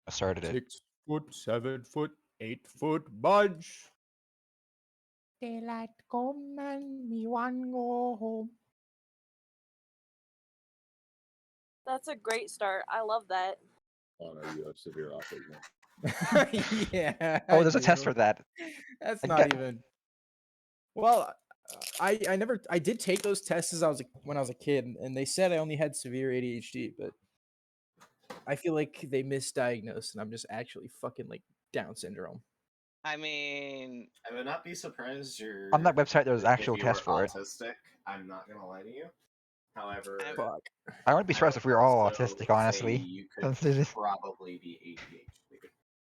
I started it. 6 foot, 7 foot, 8 foot bunch. Daylight come and me one go home. That's a great start. I love that. Oh no, you have severe autism. Yeah. Oh, I there's a test do. for that. That's I not get- even. Well, I did take those tests as when I was a kid, and they said I only had severe ADHD, but I feel like they misdiagnosed, and I'm just actually fucking like Down syndrome. I mean, I would not be surprised you're On that website, there's if actual you tests were for it. autistic. I'm not gonna lie to you. However, Fuck. I wouldn't be surprised I if we were would all also autistic, say honestly. you could Since it is- probably be ADHD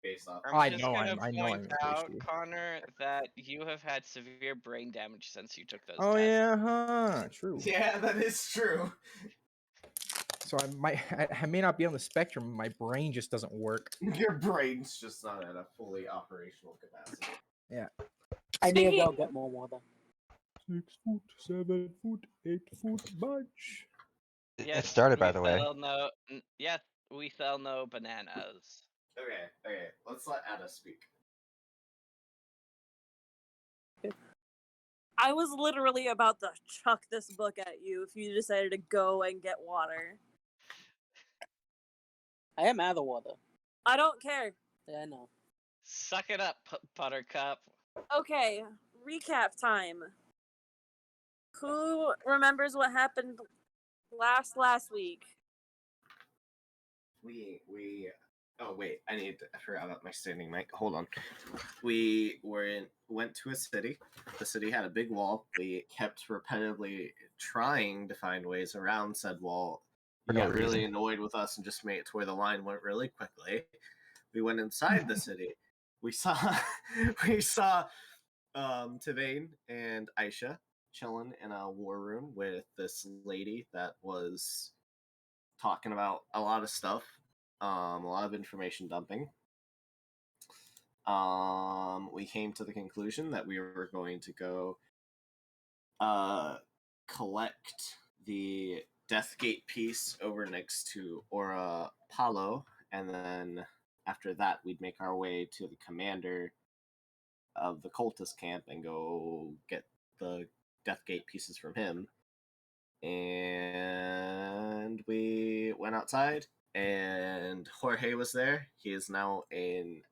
based off. I I'm just know gonna I'm point out, ADHD. Connor, that you have had severe brain damage since you took those Oh tests. yeah, huh? True. Yeah, that is true. So I may not be on the spectrum. My brain just doesn't work. Your brain's just not at a fully operational capacity. Yeah. I may as well Speaking- get more water. 6 foot, 7 foot, 8 foot bunch. It started, by we the way. sell no, yes, we sell no bananas. Okay, let's let Ada speak. I was literally about to chuck this book at you if you decided to go and get water. I am out of water. I don't care. Yeah, I know. Suck it up, Buttercup. Okay, recap time. Who remembers what happened last week? We oh wait, I forgot about my standing mic. Hold on. We went to a city. The city had a big wall. We kept repetitively trying to find ways around said wall. For You no got really reason. annoyed with us and just made it to where the line went really quickly. We went inside the city. We saw Tavane and Aisha chilling in a war room with this lady that was talking about a lot of stuff, a lot of information dumping. We came to the conclusion that we were going to go collect the Deathgate piece over next to Ora Palo, and then after that we'd make our way to the commander of the cultist camp and go get the Deathgate pieces from him. And we went outside, and Jorge was there. He is now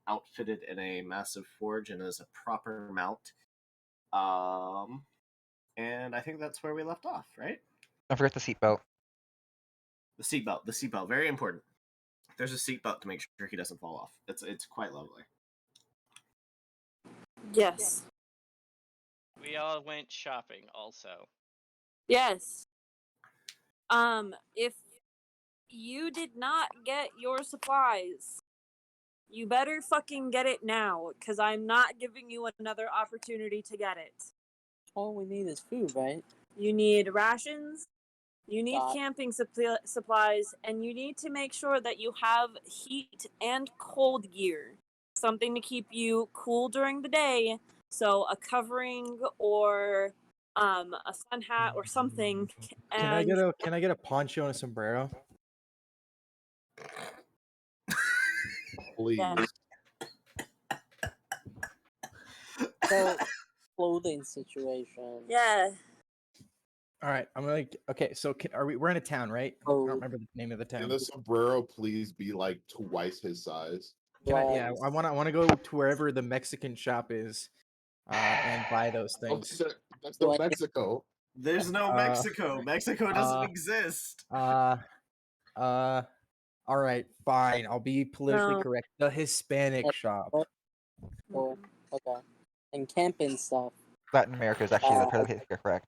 outfitted in a massive forge and is a proper mount. And I think that's where we left off, right? Don't forget the seatbelt. The seatbelt, very important. There's a seatbelt to make sure he doesn't fall off. It's quite lovely. Yes. We all went shopping also. Yes. If you did not get your supplies, you better fucking get it now, because I'm not giving you another opportunity to get it. All we need is food, right? You need rations, you need Got- camping supplies, and you need to make sure that you have heat and cold gear. Something to keep you cool during the day. So a covering or a sun hat or something. Can I get a poncho and a sombrero? Please. Yeah. So, clothing situation. Yeah. All right, I'm like, okay. So we're in a town, right? I Oh. don't remember the name of the Can town. the sombrero please be like twice his size? Yeah, I want to go to wherever the Mexican shop is, and buy those Oh, things. that's no Like- Mexico. There's no Mexico. Mexico doesn't exist. All right, fine. I'll be politically No. correct. The Hispanic shop. Oh, okay. And camping stuff. Latin America is actually the politically correct.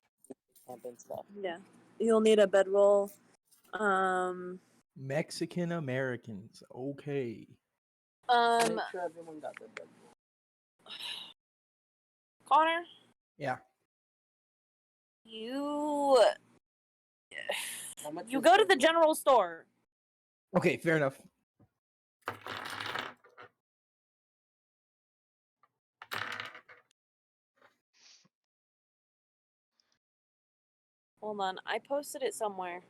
Camping stuff. Yeah. You'll need a bedroll. Mexican Americans. Okay. Make sure everyone got their bed. Connor, Yeah. you How much you is go to the- the general store. Okay, fair enough. Hold on, I posted it somewhere.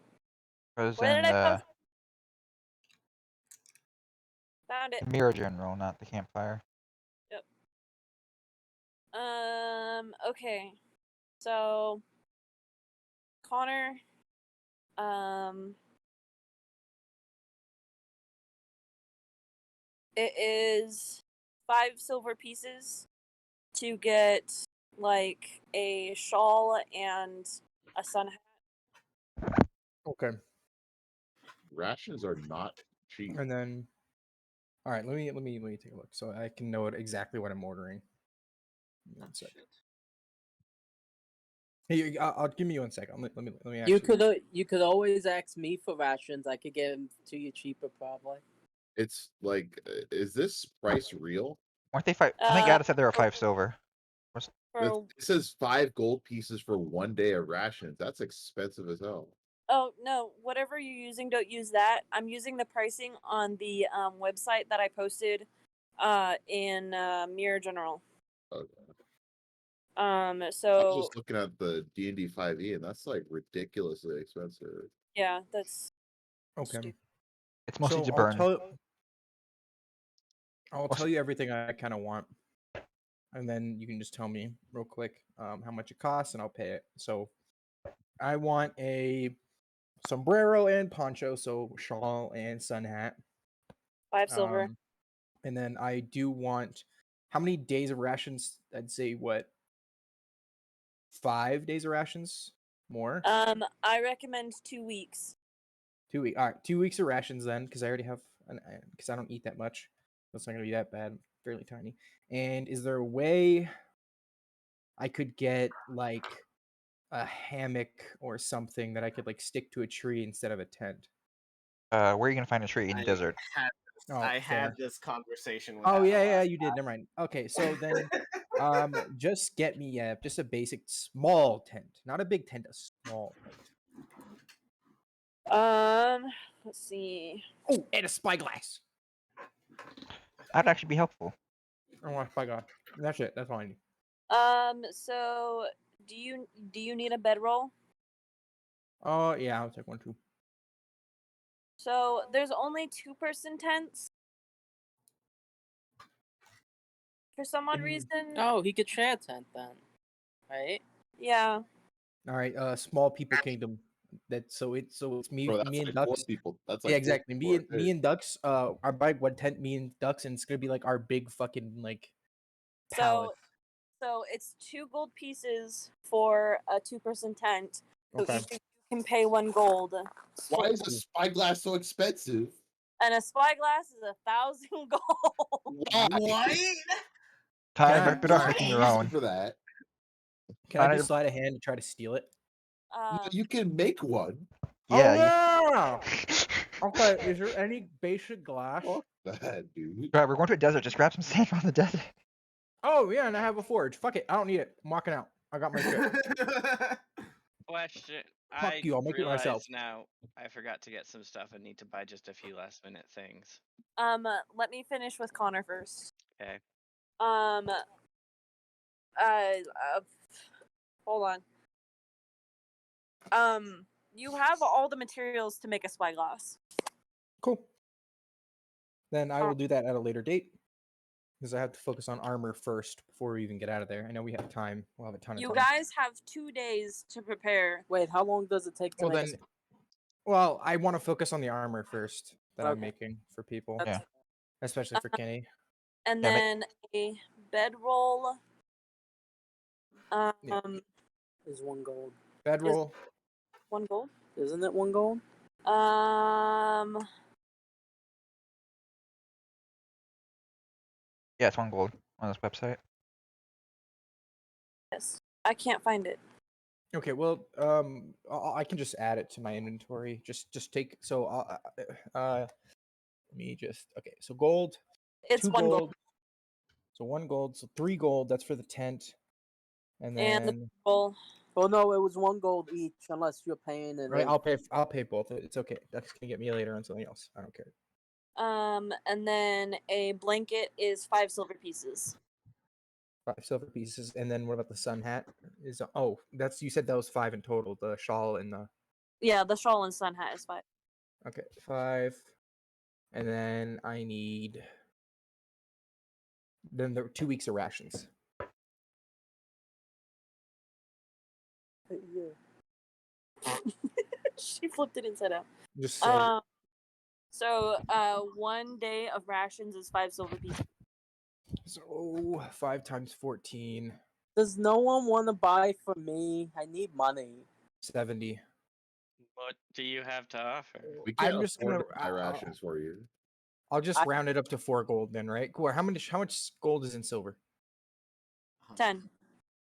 It was Where in did I post? Found it. The Mirror General, not the campfire. Okay. So Connor, it is 5 silver pieces to get like a shawl and a sun hat. Okay. Rations are not cheap. And then, all right, let me take a look so I can know exactly what I'm ordering. Give me 1 sec. Hey, I'll give me 1 sec. Let me actually. You could always ask me for rations. I could get them to you cheaper, probably. It's like, is this price real? Weren't they 5? I think Uh, Ada said they were 5 silver. For, It says 5 gold pieces for 1 day of rations. That's expensive as hell. oh no, whatever you're using, don't use that. I'm using the pricing on the website that I posted in Mirror General. Okay. I was So just looking at the D&D 5e, and that's like ridiculously expensive. yeah, that's Okay. stupid. It's mostly So to burn. I'll tell you everything I kind of want, and then you can just tell me real quick how much it costs, and I'll pay it. So I want a sombrero and poncho, so shawl and sun hat. 5 silver. And then I do want how many days of rations? I'd say what 5 days of rations more. I recommend 2 weeks. 2 weeks. All right, 2 weeks of rations then, because I already have because I don't eat that much. That's not gonna be that bad. I'm fairly tiny. And is there a way I could get like a hammock or something that I could like stick to a tree instead of a tent? Where are you gonna find a tree in the desert? Oh, I fair. had this conversation with Oh Adam yeah, last you did. Never mind. Okay, so then, just get me just a basic small tent, not a big tent, a small tent. Let's see. Oh, and a spyglass. That'd actually be helpful. I want a spyglass. That's it. That's all I need. So do you need a bedroll? Oh yeah, I'll take one too. So there's only 2-person tents. For some odd reason. Oh, he could share a tent then, right? Yeah. All right, small people kingdom. It's me, Bro, that's me and like 4 ducks. people. That's Yeah, like 4 exactly. people right Me there. and ducks. Are buying one tent. Me and ducks, and it's gonna be like our big fucking like palace. So it's 2 gold pieces for a 2-person tent. So Okay. each of you can pay 1 gold. Why is a spyglass so expensive? And a spyglass is 1,000 gold. Why? What? Time Can I- rip it off can I- making your Use it own. for that. Can I Fine, just slide a hand and try to steal it? You can make one. Yeah. Oh, yeah. Okay. Is there any basic glass? Fuck that, dude. Right, we're going to a desert. Just grab some sand from the desert. Oh yeah, and I have a forge. Fuck it. I don't need it. I'm walking out. I got my shit. Question. Fuck I you, I'll make it realize myself. now I forgot to get some stuff and need to buy just a few last minute things. Let me finish with Connor first. Okay. Uh, hold on. You have all the materials to make a spyglass. Cool. Then I will do that at a later date because I have to focus on armor first before we even get out of there. I know we have time. We'll have a ton of You time. guys have 2 days to prepare. Wait, how long does it take to Well make then, well, I want to focus on the armor first that I'm Okay. making for people, That's- Yeah. especially for Kenny. And Yeah, then a bedroll. is 1 gold? Bedroll. 1 gold. Isn't it 1 gold? Yeah, it's 1 gold on this website. Yes. I can't find it. Okay, well, I can just add it to my inventory. Just take. So, let me just. Okay, so gold. It's 2 1 gold. gold. So 1 gold. So 3 gold. That's for the tent. And And the then bedroll. Oh no, it was 1 gold each, unless you're paying it. right, I'll pay both. It's okay. That's gonna get me later on something else. I don't care. And then a blanket is 5 silver pieces. 5 silver pieces. And then what about the sun hat? Is that's you said that was 5 in total. The shawl and the Yeah, the shawl and sun hat is 5. okay 5. And then I need then the 2 weeks of rations. She flipped it inside out. Just saying. So 1 day of rations is 5 silver pieces. So 5 times 14, Does no one want to buy from me? I need money. 70. What do you have to offer? We can't I'm just afford gonna to buy rations for you. I'll just I- round it up to 4 gold then, right? Cool. How much gold is in silver? 10.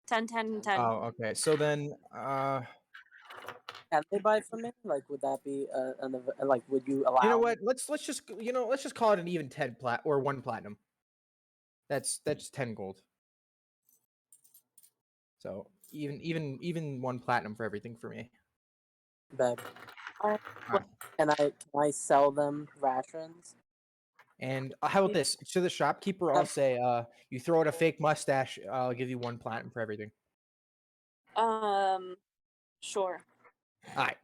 10, 10, and 10. Oh, okay. So then Can they buy from me? Like, would that be like? Would you allow? you know what? Let's just let's just call it an even 10 plat or 1 platinum. That's 10 gold. So even 1 platinum for everything for me. Babe, Alright. can I sell them rations? And how about this? To the shopkeeper, I'll say, you throw out a fake mustache, I'll give you 1 platinum for everything. Sure. All right.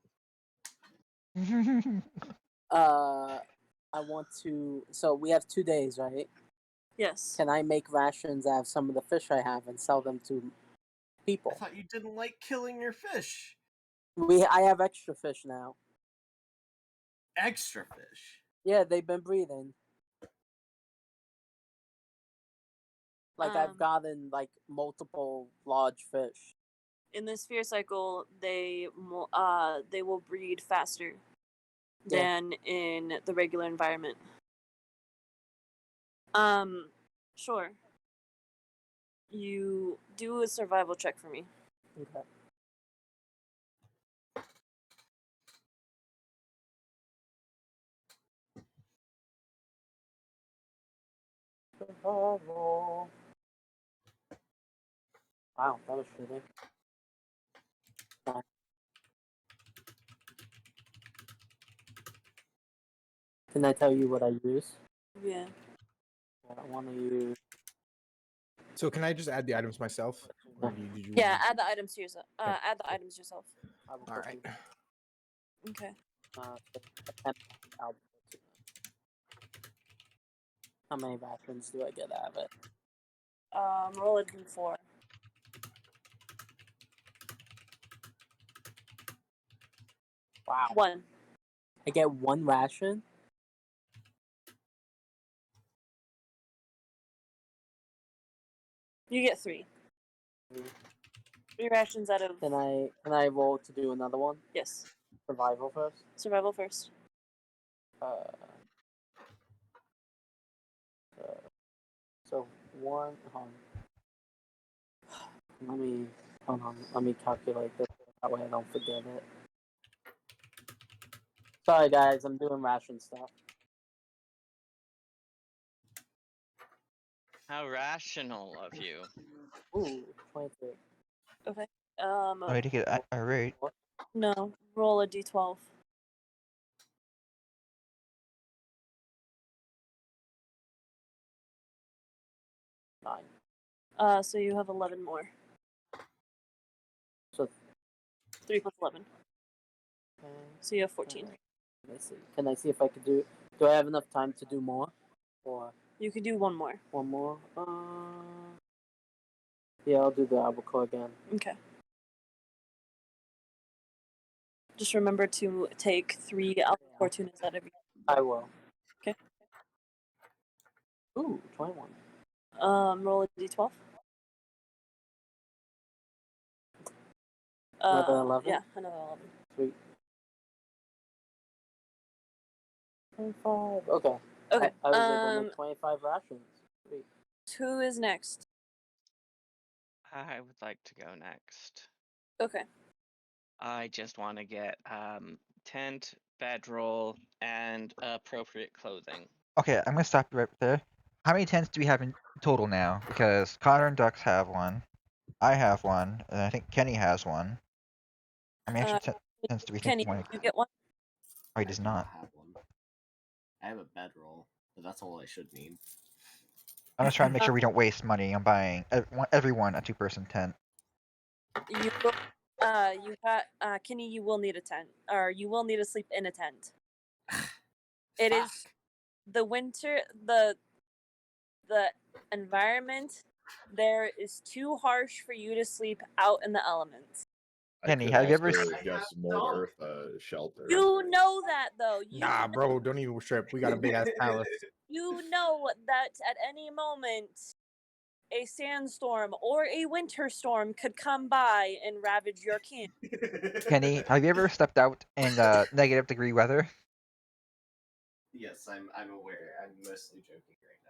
I want to. So we have 2 days, right? Yes. Can I make rations out of some of the fish I have and sell them to I people? thought you didn't like killing your fish. I have extra fish now. Extra fish. Yeah, they've been breeding. Like I've gotten like multiple large fish. In the sphere cycle, they will breed faster Yeah. than in the regular environment. Sure. You do a survival check for me. Okay. Survival. Wow, that was shitty. Can I tell you what I use? Yeah. I want to use. So can I just add the items myself? Or did you Yeah, want add the items to yourself. Okay. Add the items yourself. I will All put right. these, Okay. I'll put it. How many rations do I get out of it? Roll a d4. Wow. 1. I get 1 ration? You get 3. 3 rations out of. Can I roll to do another one? Yes. Survival first? Survival first. So 1. Hold on. Let me calculate this. That way I don't forget it. Sorry guys, I'm doing ration stuff. How rational of you. Ooh, 23. Okay. Way to get irate. No. Roll a d12. Nine. So you have 11 more. So 3 plus 11. So you have 14. Let me see. Can I see if I could do? Do I have enough time to do more, or You could do 1 more. 1 more? Yeah, I'll do the albacore again. Okay. Just remember to take 3 albacore tunas out of you. I will. Okay. Ooh, 21. Roll a d12. Another 11? Yeah, another 11. Sweet. 25. Okay. Okay. I was able to make 25 rations. Sweet. Who is next? I would like to go next. Okay. I just want to get tent, bedroll, and appropriate clothing. Okay, I'm gonna stop you right there. How many tents do we have in total now? Because Connor and Dux have one, I have one, and I think Kenny has one. How many extra tents do we think Kenny, we want you get one? Oh, he does I not. have one. I have a bedroll, but that's all I should need. I'm just trying to make sure we don't waste money on buying everyone a 2-person tent. You Kenny, you will need a tent, or you will need to sleep in a tent. It is. Fuck. the winter the environment there is too harsh for you to sleep out in the elements. I Kenny, could have you also ever just mold earth a shelter. You know that though. Nah, bro, don't even strip. We got a big ass palace. You know that at any moment a sandstorm or a winter storm could come by and ravage your camp. Kenny, have you ever stepped out in -degree weather? Yes, I'm aware. I'm mostly joking right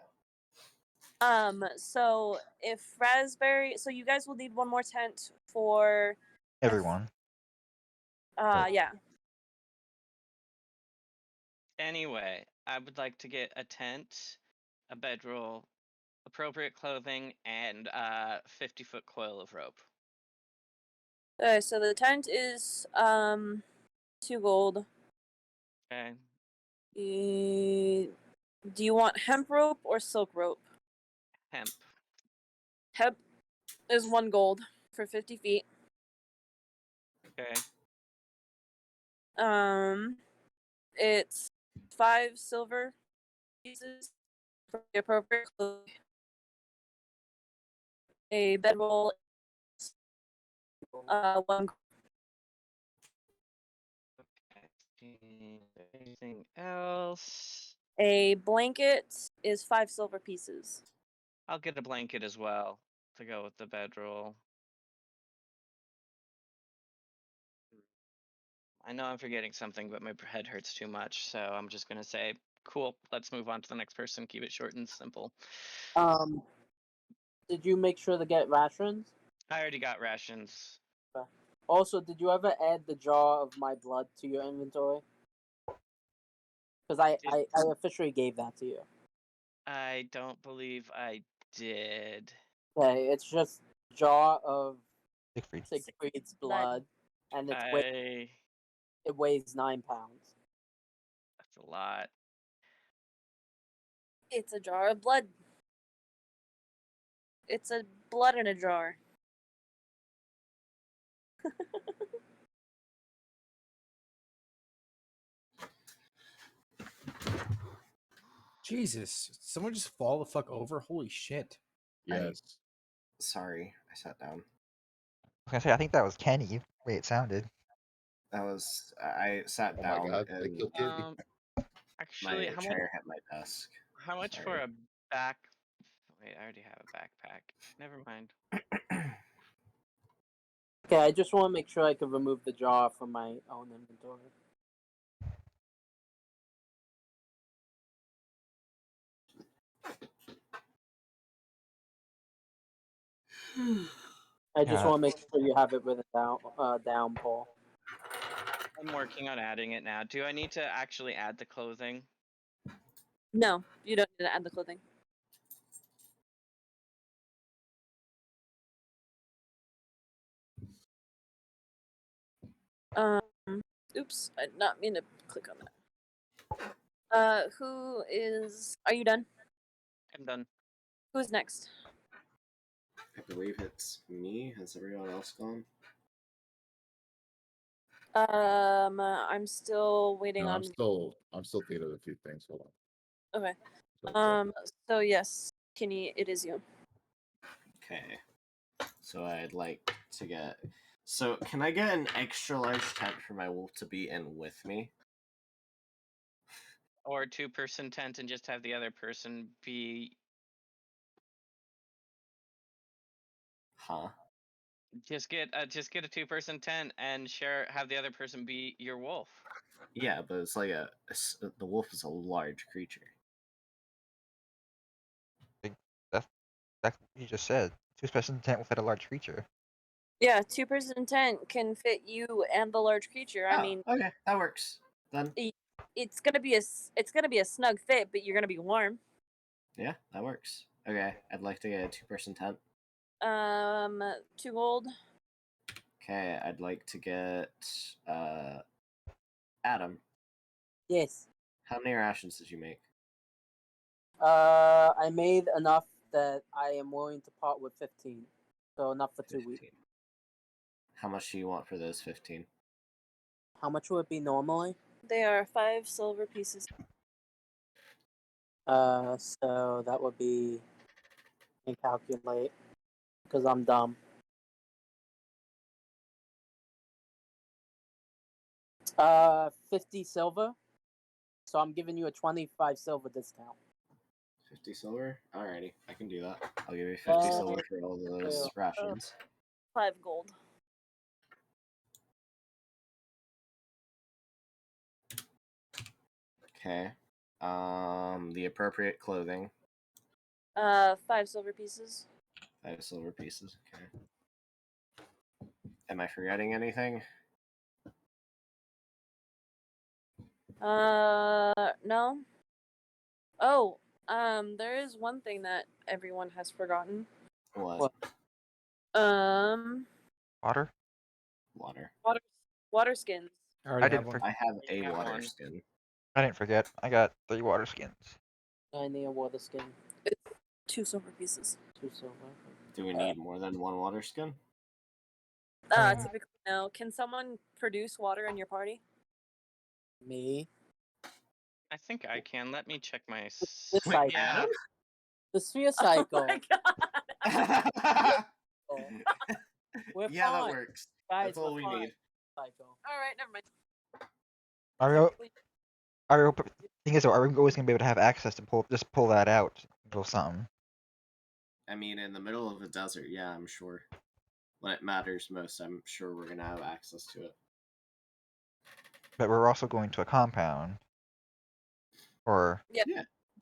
now. So if Raspberry, so you guys will need one more tent for Everyone. yeah. Anyway, I would like to get a tent, a bedroll, appropriate clothing, and 50-foot coil of rope. Okay, so the tent is 2 gold. Okay. Do you want hemp rope or silk rope? Hemp. Hemp is 1 gold for 50 feet. Okay. It's 5 silver pieces for the appropriate clothing. A bedroll, 1 gold. Anything else? A blanket is 5 silver pieces. I'll get a blanket as well to go with the bedroll. I know I'm forgetting something, but my head hurts too much, so I'm just gonna say, cool, let's move on to the next person. Keep it short and simple. Did you make sure to get rations? I already got rations. Also, did you ever add the jar of my blood to your inventory? Because I officially gave that to you. I don't believe I did. Okay, it's just a jar of Siegfried. Siegfried's blood, and it weighs 9 pounds. That's a lot. It's a jar of blood. It's a blood in a jar. Jesus, someone just fall the fuck over? Holy shit. Yes. Sorry, I sat down. I was gonna say, I think that was Kenny, the way it sounded. That was I sat Oh my down god, they and killed Kitty. Actually, my chair hit my desk. how much for Sorry. a back? Wait, I already have a backpack. Never mind. Okay, I just want to make sure I can remove the jar from my own inventory. I just Yeah. want to make sure you have it written down, Paul. I'm working on adding it now. Do I need to actually add the clothing? No, you don't need to add the clothing. Oops, I did not mean to click on that. Are you done? I'm done. Who's next? I believe it's me. Has everyone else gone? I'm still waiting No, on. I'm still thinking of a few things. Hold on. Okay. So, So yes, Kenny, it is you. Okay. So I'd like to get. So can I get an extra large tent for my wolf to be in with me? Or 2-person tent and just have the other person be. Huh? Just get a 2-person tent and have the other person be your wolf. Yeah, but it's like the wolf is a large creature. That's what you just said. 2-person tent will fit a large creature. Yeah, 2-person tent can fit you and the large creature. I Oh, mean, okay, that works. Then it's gonna be a snug fit, but you're gonna be warm. yeah, that works. Okay, I'd like to get a 2-person tent. 2 gold. Okay, I'd like to get Adam. Yes. How many rations did you make? I made enough that I am willing to part with 15. So enough for 2 weeks. 15. How much do you want for those 15? How much would it be normally? They are 5 silver pieces. So that would be. Let me calculate because I'm dumb. 50 silver. So I'm giving you a 25 silver discount. 50 silver? Alrighty, I can do that. I'll give you 50 silver for all those rations. 5 gold. Okay. The appropriate clothing. 5 silver pieces. 5 silver pieces. Okay. Am I forgetting anything? No. Oh, there is one thing that everyone has forgotten. What? Water? Water. Water skins. I already I have didn't one. I have a got water one. skin. I didn't forget. I got 3 water skins. I need a water skin. 2 silver pieces. 2 silver. Do we need more than one water skin? Typically no. Can someone produce water in your party? Me. I think I can. Let me check my. This cycle. Yeah. The sphere Oh cycle. my god. We're Yeah, that fine. works. Guys, That's all we're we fine. need. Cycle. Alright, never mind. Mario, Technically- thing is, though, are we always gonna be able to have access to pull that out, or something? I mean, in the middle of the desert, yeah, I'm sure. When it matters most, I'm sure we're gonna have access to it. But we're also going to a compound. Or Yeah,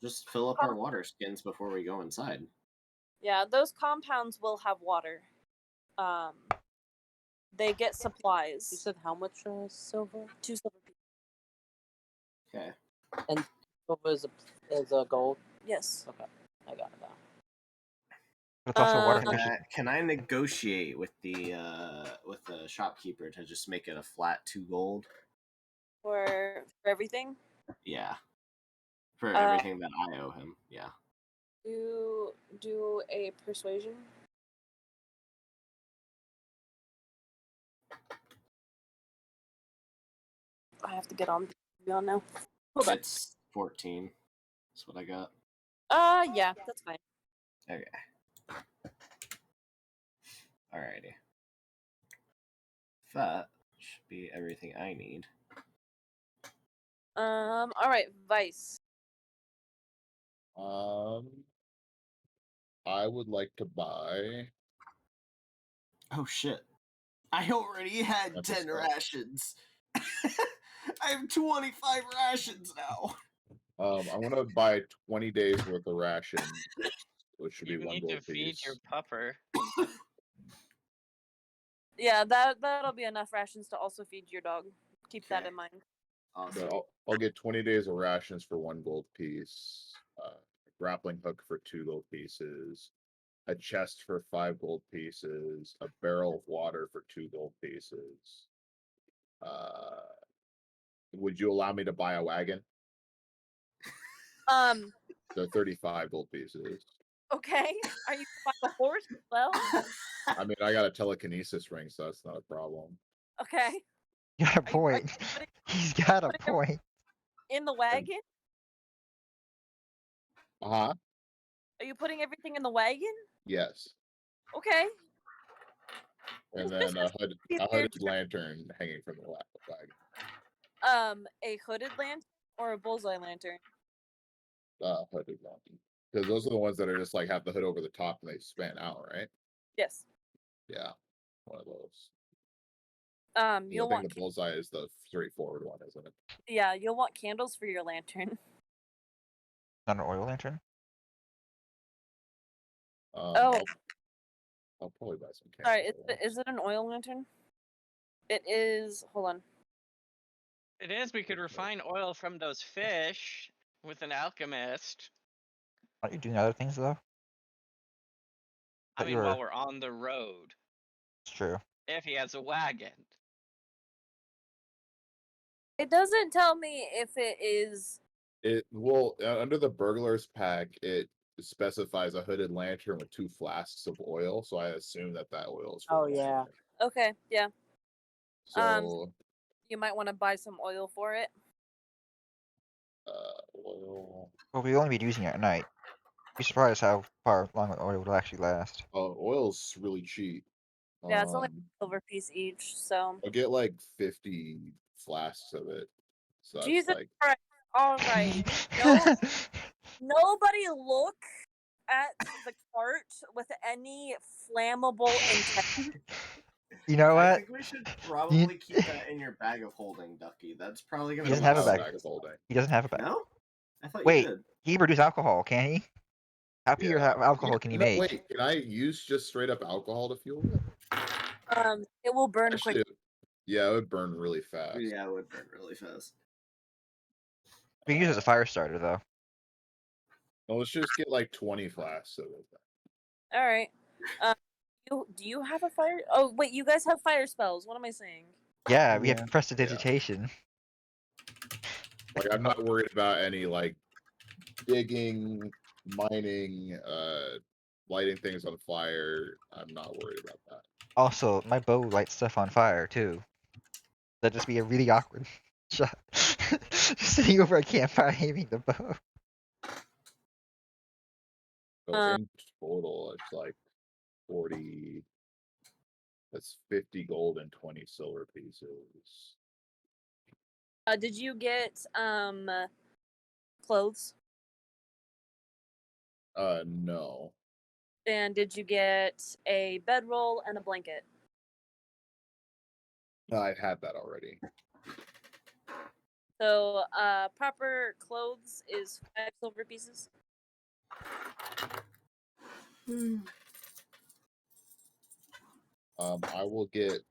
just fill up our water skins before we go inside. Yeah, those compounds will have water. They get You supplies. said how much silver? 2 silver pieces. Okay. And silver is a gold. Yes. Okay, I got it now. but it's also water Uh, fishing. Can I negotiate with the shopkeeper to just make it a flat 2 gold? For everything. Yeah. For everything that I owe him. Yeah. Do a persuasion. I have to get on now. Hold on. It's 14. That's what I got. Yeah, that's fine. Okay. Alrighty. That should be everything I need. All right, Vice. I would like to buy. Oh shit. I already had That's a 10 spell. rations. I have 25 rations now. I'm gonna buy 20 days worth of ration, which should You be 1 need to gold feed piece. your pupper. Yeah, that'll be enough rations to also feed your dog. Keep that Okay. in mind. Awesome. But I'll get 20 days of rations for 1 gold piece. A grappling hook for 2 gold pieces. A chest for 5 gold pieces. A barrel of water for 2 gold pieces. Would you allow me to buy a wagon? They're 35 gold pieces. Okay. Are you gonna buy a horse as well? I mean, I got a telekinesis ring, so that's not a problem. Okay. You got a Are you point. He's got a putting point. in the wagon? Uh-huh. Are you putting everything in the wagon? Yes. Okay. And This then a is weird. hooded lantern hanging from the wagon. A hooded lantern or a bullseye lantern? Hooded lantern. Because those are the ones that are just like have the hood over the top and they span out, right? Yes. Yeah. One of those. You'll I think want the bullseye is the straightforward one, isn't it? yeah, you'll want candles for your lantern. Not an oil lantern? Oh. I'll probably buy some Sorry, candles. is it an oil lantern? It is. Hold on. It is. We could refine oil from those fish with an alchemist. Aren't you doing other things, though? I But mean, while we're on the road, It's true. if he has a wagon. It doesn't tell me if it is. It will under the burglar's pack. It specifies a hooded lantern with 2 flasks of oil, so I assume that oil is. Oh, yeah. Okay, yeah. So You might want to buy some oil for it. Oil. Well, we'll only be using it at night. Be surprised how far long the oil will actually last. Oh, oil's really cheap. Yeah, it's only Um, a silver piece each. So I'll get like 50 flasks of it. So that's Jesus like Christ! All right, no, nobody look at the cart with any flammable intent. You know I what? think we should probably keep that in your bag of holding, Ducky. That's probably He gonna doesn't be have a the bag. safest holding. bet. He doesn't have a bag. No, I thought Wait, you did. he can produce alcohol, can he? How pure yeah. alcohol can he No, make? wait, can I use just straight up alcohol to fuel it? It will burn Actually, quick. yeah, it would burn really fast. Yeah, it would burn really fast. We can use it as a fire starter, though. Well, let's just get like 20 flasks of it. All right. Do you have a fire? Oh wait, you guys have fire spells. What am I saying? Yeah, we Yeah. have prestidigitation. Like, I'm not worried about any like digging, mining, lighting things on fire. I'm not worried about that. Also, my bow lights stuff on fire too. That'd just be a really awkward shot. Just sitting over a campfire aiming the bow. So in total, it's like 40. That's 50 gold and 20 silver pieces. Did you get clothes? No. And did you get a bedroll and a blanket? I had that already. So, proper clothes is 5 silver pieces. I will get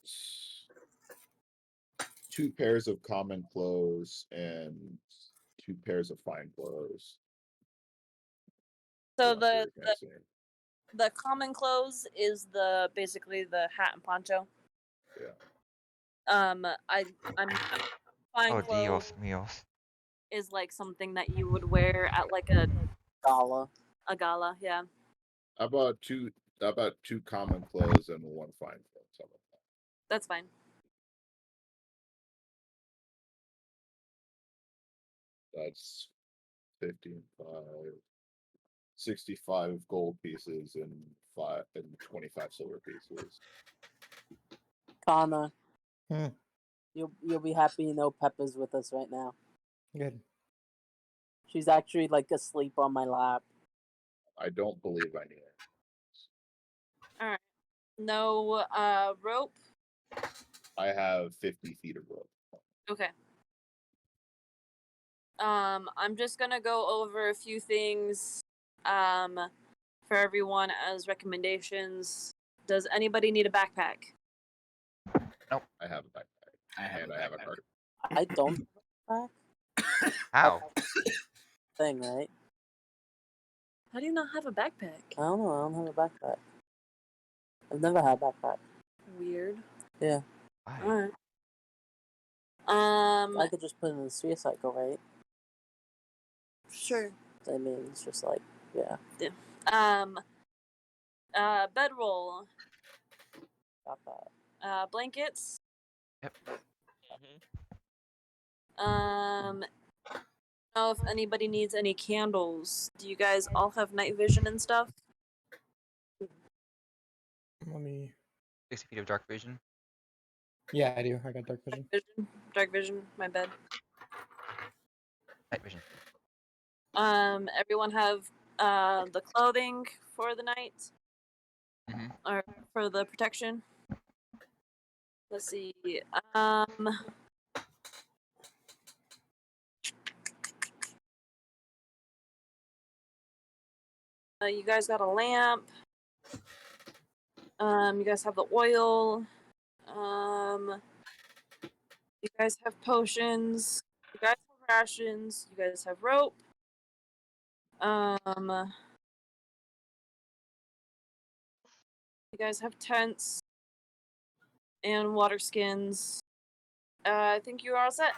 2 pairs of common clothes and 2 pairs of fine clothes. So I'm sure you can't see it. the common clothes is basically the hat and poncho. Yeah. I'm fine Oh, clothes Dios míos. is like something that you would wear at like a Gala. gala. Yeah. How about two common clothes and 1 fine clothes? How about that? That's fine. That's 15, 65 gold pieces and 25 silver pieces. Connor. Hmm. You'll be happy to know Peppa's with us right now. Good. She's actually like asleep on my lap. I don't believe I need it. All right. No rope. I have 50 feet of rope. Okay. I'm just gonna go over a few things for everyone as recommendations. Does anybody need a backpack? I have a backpack. I have And a I have a backpack. card. I don't have a backpack How? thing, right? How do you not have a backpack? I don't know. I don't have a backpack. I've never had a backpack. Weird. Yeah. Why? Alright. I could just put it in the sphere cycle, right? Sure. I mean, it's just like, yeah. Bedroll. Got that. Blankets. Mhm. Know if anybody needs any candles. Do you guys all have night vision and stuff? Let me. 60 feet of dark vision. Yeah, I do. I got dark vision. Dark vision, my bad. Night vision. Everyone have the clothing for the night? Mhm. Or for the protection? Let's see. You guys got a lamp. You guys have the oil. You guys have potions. You guys have rations. You guys have rope. You guys have tents and water skins. I think you're all set.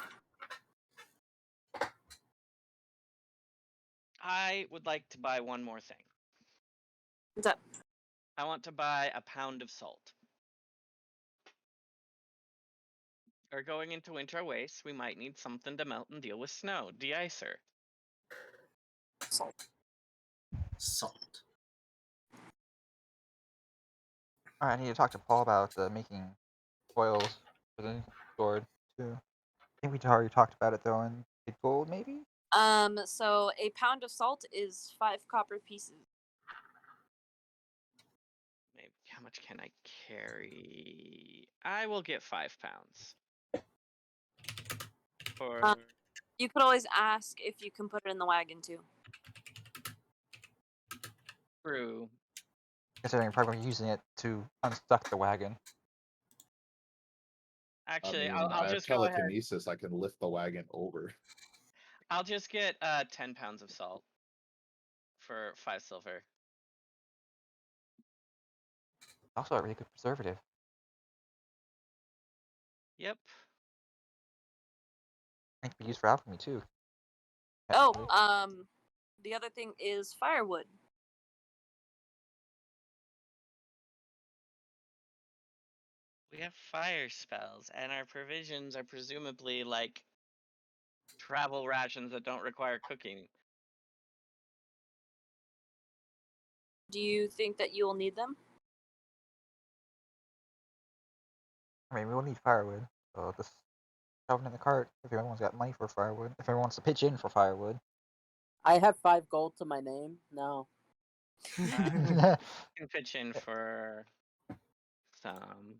I would like to buy one more thing. What's up? I want to buy a pound of salt. We're going into winter wastes. We might need something to melt and deal with snow. De-icer. salt. Salt. Alright, I need to talk to Paul about making oils for the sword too. I think we already talked about it though in gold, maybe. So a pound of salt is 5 copper pieces. Maybe how much can I carry? I will get 5 pounds. For You could always ask if you can put it in the wagon too. crew. Considering I'm probably using it to unstuck the wagon. Actually, I mean, I'll I have just go ahead. telekinesis. I can lift the wagon over. I'll just get 10 pounds of salt for 5 silver. Also a really good preservative. Yep. It can be used for alchemy too. Oh, technically. the other thing is firewood. We have fire spells, and our provisions are presumably like travel rations that don't require cooking. Do you think that you will need them? I mean, we'll need firewood, so just shove it in the cart if everyone's got money for firewood. If everyone wants to pitch in for firewood. I have 5 gold to my name. No. Can pitch in for some.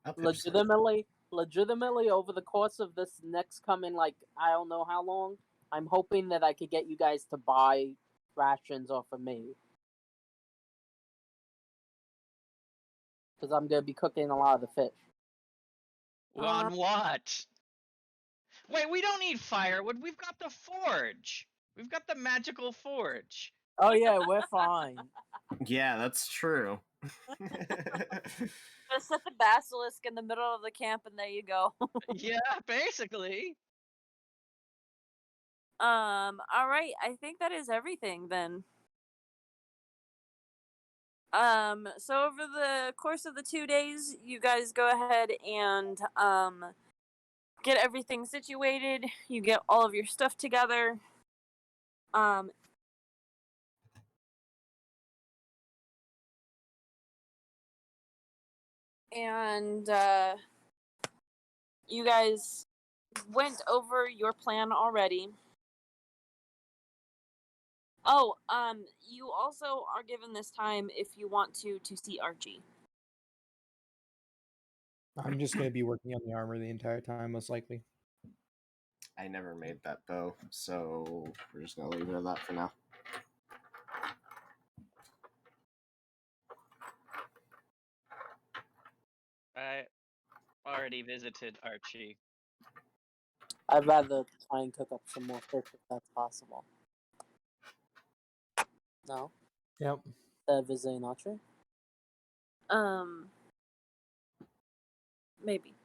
I'll pitch some. Legitimately, over the course of this next coming, like, I don't know how long, I'm hoping that I could get you guys to buy rations off of me. Because I'm going to be cooking a lot of the fish. On what? Wait, we don't need firewood. We've got the forge. We've got the magical forge. Oh, yeah, we're fine. Yeah, that's true. Just set the basilisk in the middle of the camp, and there you go. Yeah, basically. All right. I think that is everything then. So over the course of the 2 days, you guys go ahead and get everything situated. You get all of your stuff together. And you guys went over your plan already. Oh, you also are given this time if you want to see Archie. I'm just gonna be working on the armor the entire time, most likely. I never made that bow, so we're just gonna leave it at that for now. I already visited Archie. I'd rather try and cook up some more fish if that's possible. No? Yep. Instead of visiting Archie? Maybe.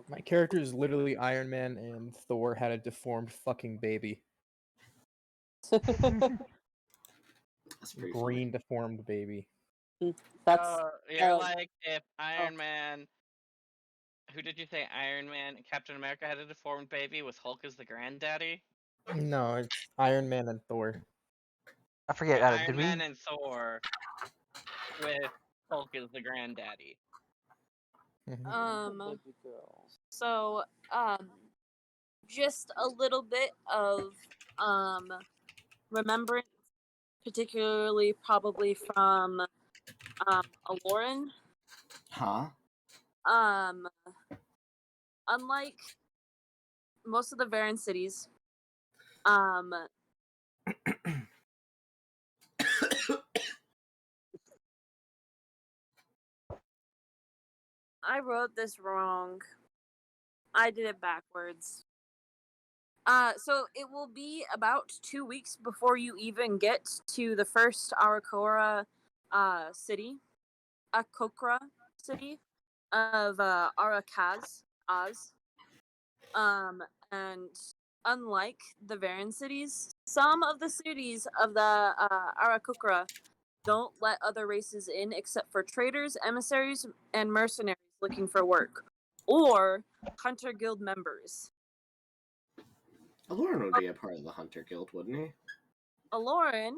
My character is literally Iron Man, and Thor had a deformed fucking baby. That's pretty funny. Green deformed baby. That's You're uh, like if Iron Man. Who did you say Iron Man? Captain America had a deformed baby with Hulk as the granddaddy? No, it's Iron Man and Thor. I forget. Iron Did Man we? and Thor with Hulk as the granddaddy. baby girl. So just a little bit of remembrance, particularly probably from Aloran. Huh? Unlike most of the Varen cities, I wrote this wrong. I did it backwards. So it will be about 2 weeks before you even get to the first Arakokra city of Arakaz, Oz. And unlike the Varen cities, some of the cities of the Arakokra don't let other races in except for traders, emissaries, and mercenaries looking for work, or hunter guild members. Aloran would be a part of the Hunter Guild, wouldn't he? Aloran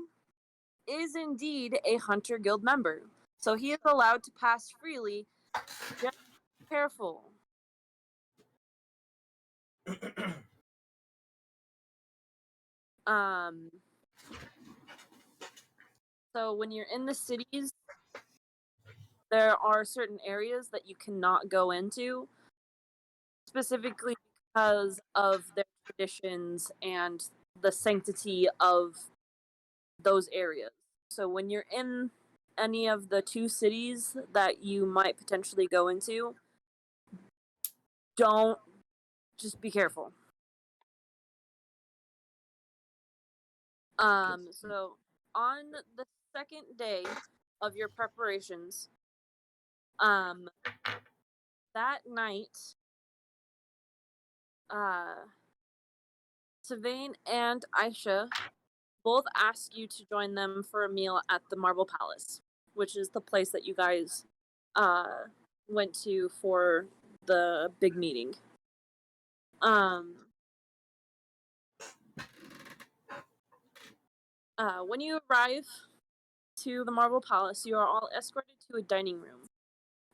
is indeed a Hunter Guild member, so he is allowed to pass freely. Just be careful. Um, so when you're in the cities, there are certain areas that you cannot go into, specifically because of their traditions and the sanctity of those areas. So when you're in any of the 2 cities that you might potentially go into, don't just be careful. So on the second day of your preparations, that night, Savain and Aisha both ask you to join them for a meal at the Marble Palace, which is the place that you guys went to for the big meeting. When you arrive to the Marble Palace, you are all escorted to a dining room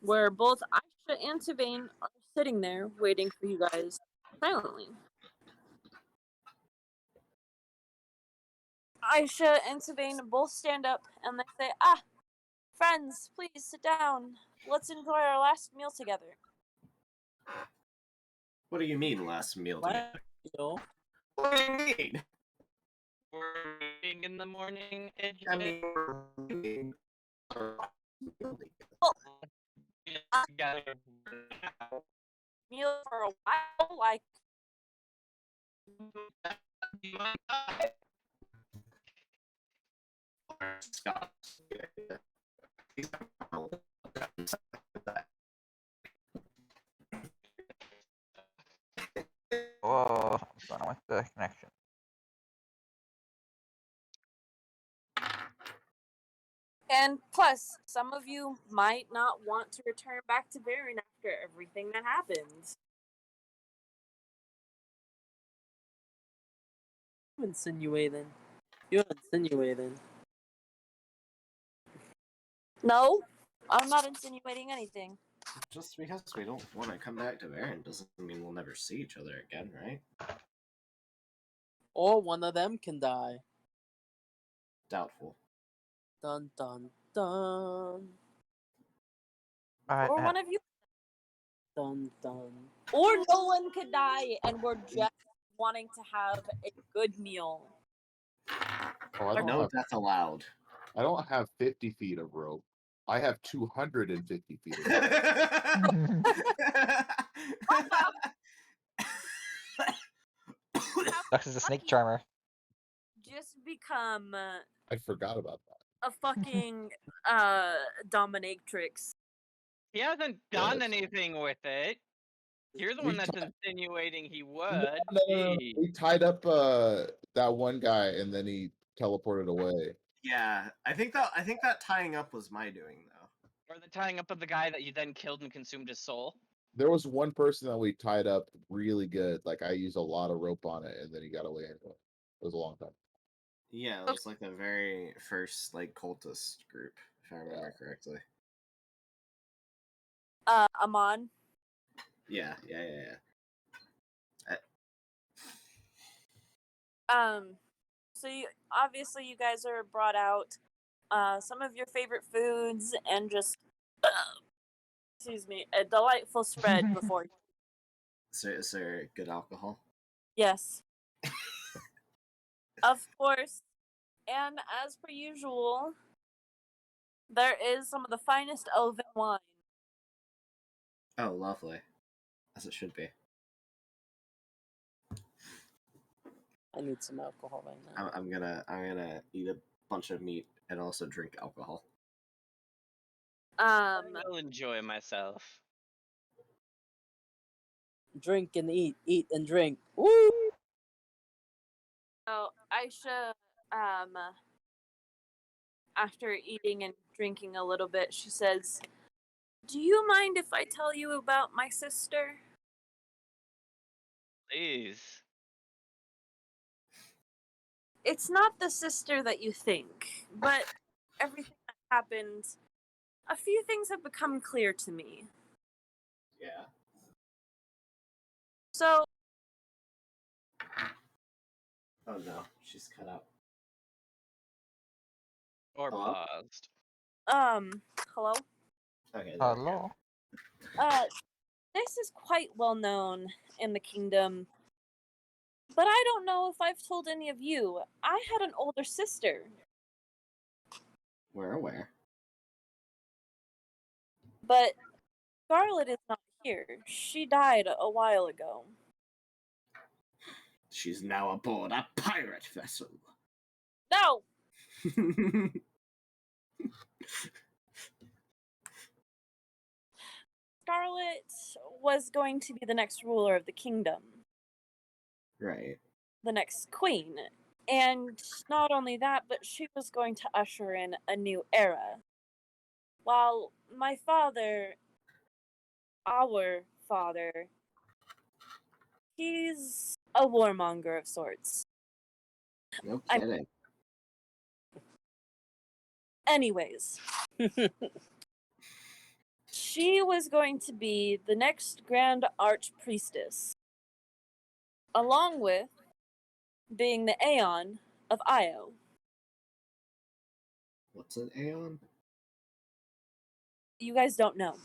where both Aisha and Savain are sitting there waiting for you guys silently. Aisha and Savain both stand up and they say, friends, please sit down. Let's enjoy our last meal together. What do you mean last meal What? together? What do you mean? We're meeting in the morning. I mean, we're meeting our last meal together. Meal for a while, like Scott. Oh, what's going on with the connection? And plus, some of you might not want to return back to Baron after everything that happens. You're insinuating. You're insinuating. No, I'm not insinuating anything. Just because we don't want to come back to Baron doesn't mean we'll never see each other again, right? Or one of them can die. Doubtful. Dun dun dun. Alright, Or one of you. Dun dun. Or no one could die and we're just wanting to have a good meal. Oh, No death allowed. I don't have 50 feet of rope. I have 250 feet of rope. Dux is a snake charmer. Just become I forgot about that. a fucking dominatrix. He hasn't done Yes. anything with it. You're the We one that's ti- insinuating he No, would. no. Gee. We tied up that one guy and then he teleported away. Yeah, I think that tying up was my doing though. Or the tying up of the guy that you then killed and consumed his soul. There was one person that we tied up really good. Like I used a lot of rope on it and then he got away anyway. It was a long time. Yeah, it was like the very first like cultist group, if I remember correctly. Amon. Yeah. So obviously you guys are brought out some of your favorite foods and just excuse me, a delightful spread before you. Is there good alcohol? Yes. Of course. And as per usual, there is some of the finest elven wine. Oh, lovely. As it should be. I need some alcohol right now. I'm gonna eat a bunch of meat and also drink alcohol. I'll enjoy myself. Drink and eat and drink. Woo! So Aisha, after eating and drinking a little bit, she says, "Do you mind if I tell you about my sister?" Please. it's not the sister that you think, but everything that happened, a few things have become clear to me. Yeah. So, Oh no, she's cut out. Or Hello? paused. hello? Okay. There we go. Hello. This is quite well known in the kingdom, but I don't know if I've told any of you. I had an older sister. We're aware. But Scarlet is not here. She died a while ago. She's now aboard a pirate vessel. No! Scarlet was going to be the next ruler of the kingdom, Right. the next queen. And not only that, but she was going to usher in a new era. While my father, our father, he's a warmonger of sorts. No I- kidding. Anyways, she was going to be the next grand archpriestess, along with being the Aeon of Io. What's an Aeon? You guys don't know.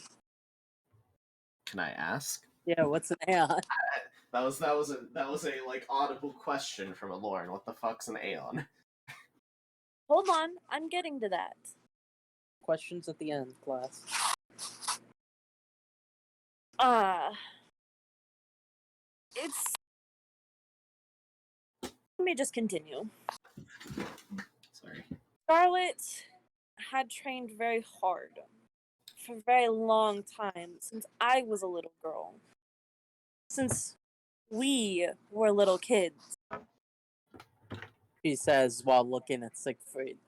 Can I ask? Yeah, what's an Aeon? That was a like audible question from a Lauren. What the fuck's an Aeon? Hold on, I'm getting to that. Questions at the end, class. It's. Let me just continue. Sorry. Scarlet had trained very hard for a very long time since I was a little girl. Since we were little kids. She says while looking at Siegfried.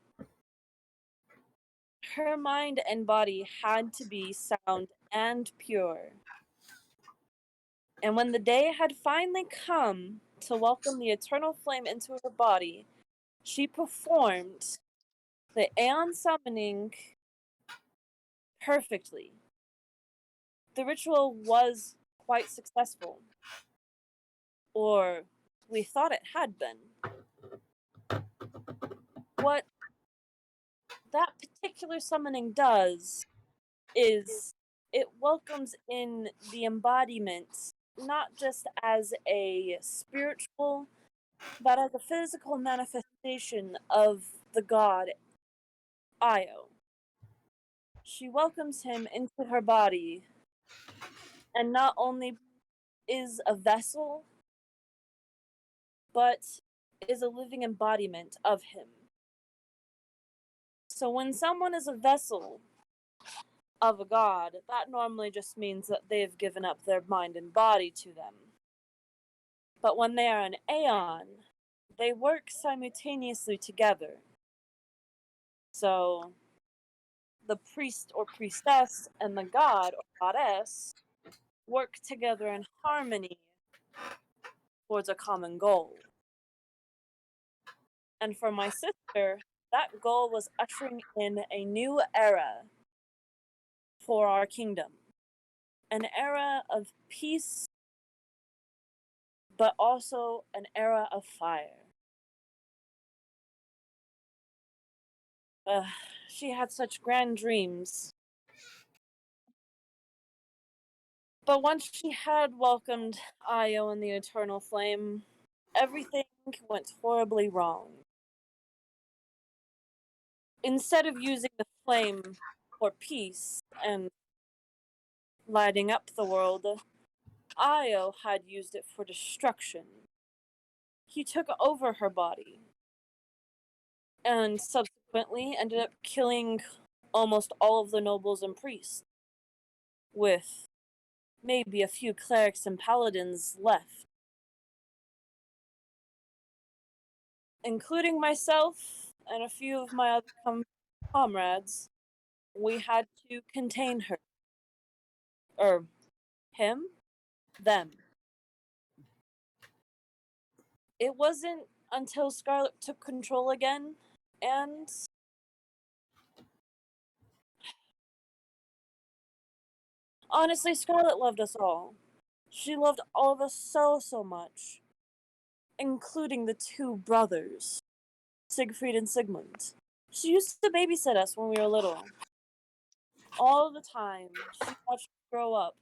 Her mind and body had to be sound and pure. And when the day had finally come to welcome the eternal flame into her body, she performed the Aeon summoning perfectly. The ritual was quite successful. Or we thought it had been. What that particular summoning does is it welcomes in the embodiment not just as a spiritual, but as a physical manifestation of the god Io. She welcomes him into her body, and not only is a vessel, but is a living embodiment of him. So when someone is a vessel of a god, that normally just means that they've given up their mind and body to them. But when they are an Aeon, they work simultaneously together. So the priest or priestess and the god or goddess work together in harmony towards a common goal. And for my sister, that goal was ushering in a new era for our kingdom. An era of peace, but also an era of fire. She had such grand dreams. But once she had welcomed Io in the Eternal Flame, everything went horribly wrong. Instead of using the flame for peace and lighting up the world, Io had used it for destruction. He took over her body and subsequently ended up killing almost all of the nobles and priests, with maybe a few clerics and paladins left. Including myself and a few of my other comrades, we had to contain her. Or him? Them. It wasn't until Scarlet took control again, and honestly, Scarlet loved us all. She loved all of us so, so much, including the two brothers, Siegfried and Sigmund. She used to babysit us when we were little. All the time. She watched us grow up.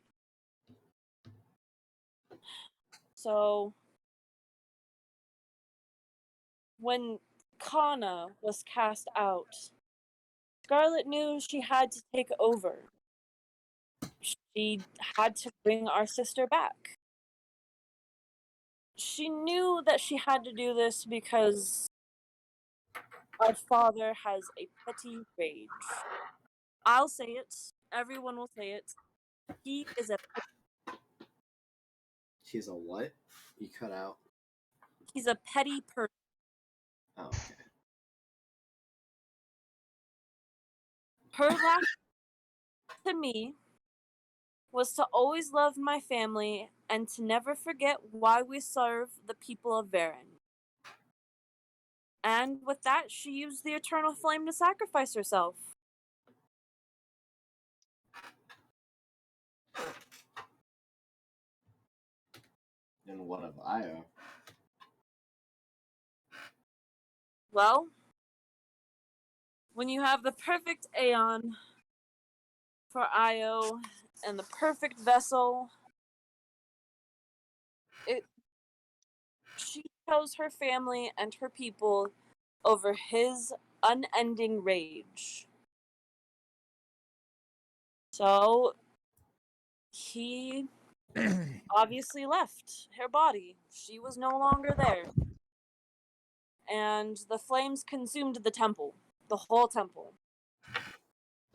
So, when Kana was cast out, Scarlet knew she had to take over. She had to bring our sister back. She knew that she had to do this because our father has a petty rage. I'll say it. Everyone will say it. He is a She's a what? You cut out. he's a petty person. Oh, okay. Her last to me was to always love my family and to never forget why we serve the people of Varen. And with that, she used the eternal flame to sacrifice herself. And what of Io? Well, when you have the perfect Aeon for Io and the perfect vessel, she chose her family and her people over his unending rage. So he obviously left her body. She was no longer there. And the flames consumed the temple, the whole temple.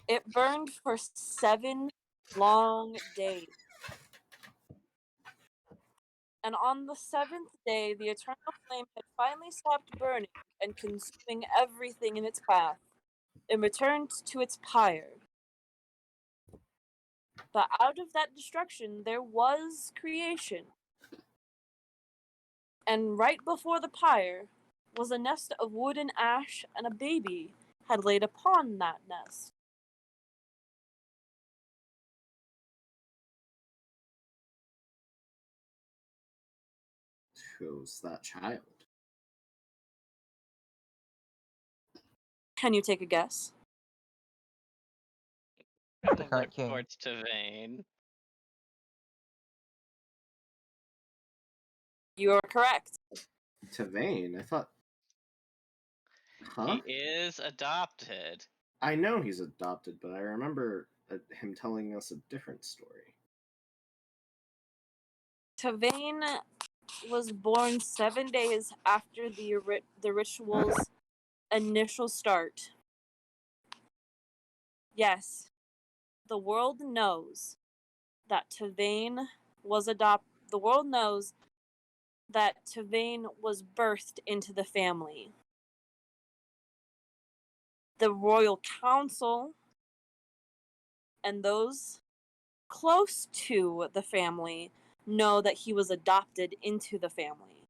It burned for 7 long days. And on the 7th day, the eternal flame had finally stopped burning and consuming everything in its path. It returned to its pyre. But out of that destruction, there was creation. And right before the pyre was a nest of wood and ash, and a baby had laid upon that nest. Who's that child? Can you take a guess? The Look current king. towards Tavane. You are correct. Tavane? I thought. Huh? He is adopted. I know he's adopted, but I remember him telling us a different story. Tavane was born 7 days after the ritual's initial start. Yes, the world knows that Tavane was adopted. The world knows that Tavane was birthed into the family. The royal council and those close to the family know that he was adopted into the family.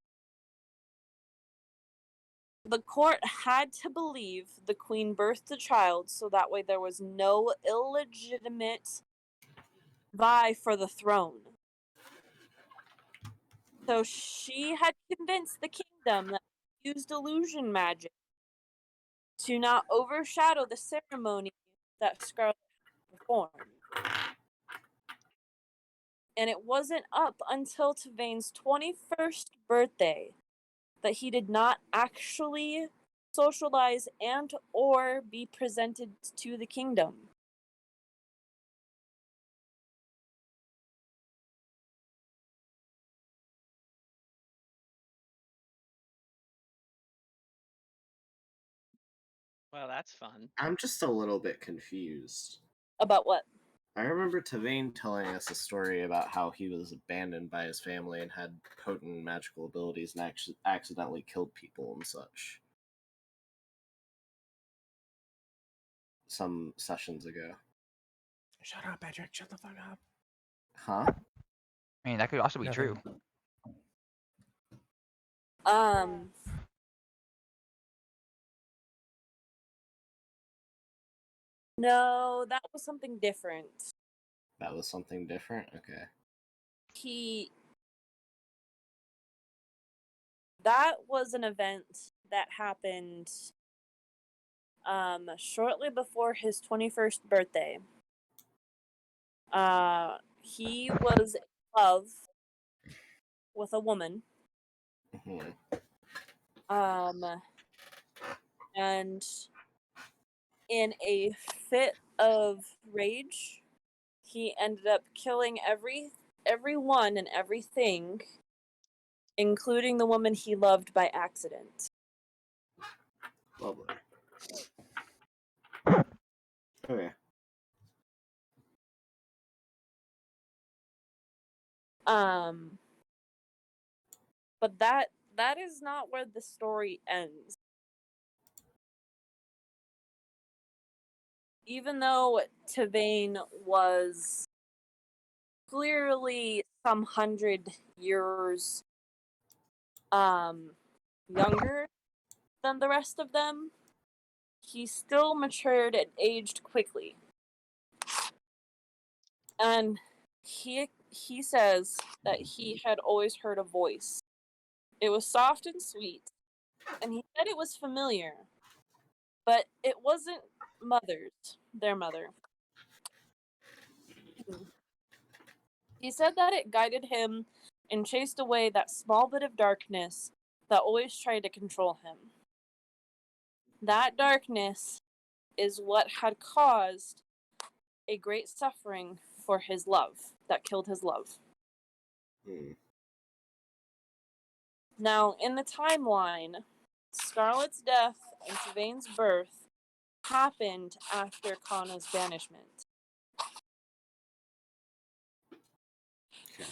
The court had to believe the queen birthed the child so that way there was no illegitimate vie for the throne. So she had convinced the kingdom that she used illusion magic to not overshadow the ceremony that Scarlet performed. And it wasn't up until Tavane's 21st birthday that he did not actually socialize and or be presented to the kingdom. Well, that's fun. I'm just a little bit confused. About what? I remember Tavane telling us a story about how he was abandoned by his family and had potent magical abilities and accidentally killed people and such. Some sessions ago. Shut up, Patrick. Shut the fuck up. Huh? I mean, that could also be Nothing. true. No, that was something different. That was something different? Okay. That was an event that happened shortly before his 21st birthday. He was in love with a woman. Mhm. And in a fit of rage, he ended up killing everyone and everything, including the woman he loved, by accident. Lovely. Okay. But that is not where the story ends. Even though Tavane was clearly some 100 years younger than the rest of them, he still matured and aged quickly. And he says that he had always heard a voice. It was soft and sweet, and he said it was familiar, but it wasn't their mother. He said that it guided him and chased away that small bit of darkness that always tried to control him. That darkness is what had caused a great suffering for his love, that killed his love. Now, in the timeline, Scarlet's death and Tavane's birth happened after Kana's banishment. Okay.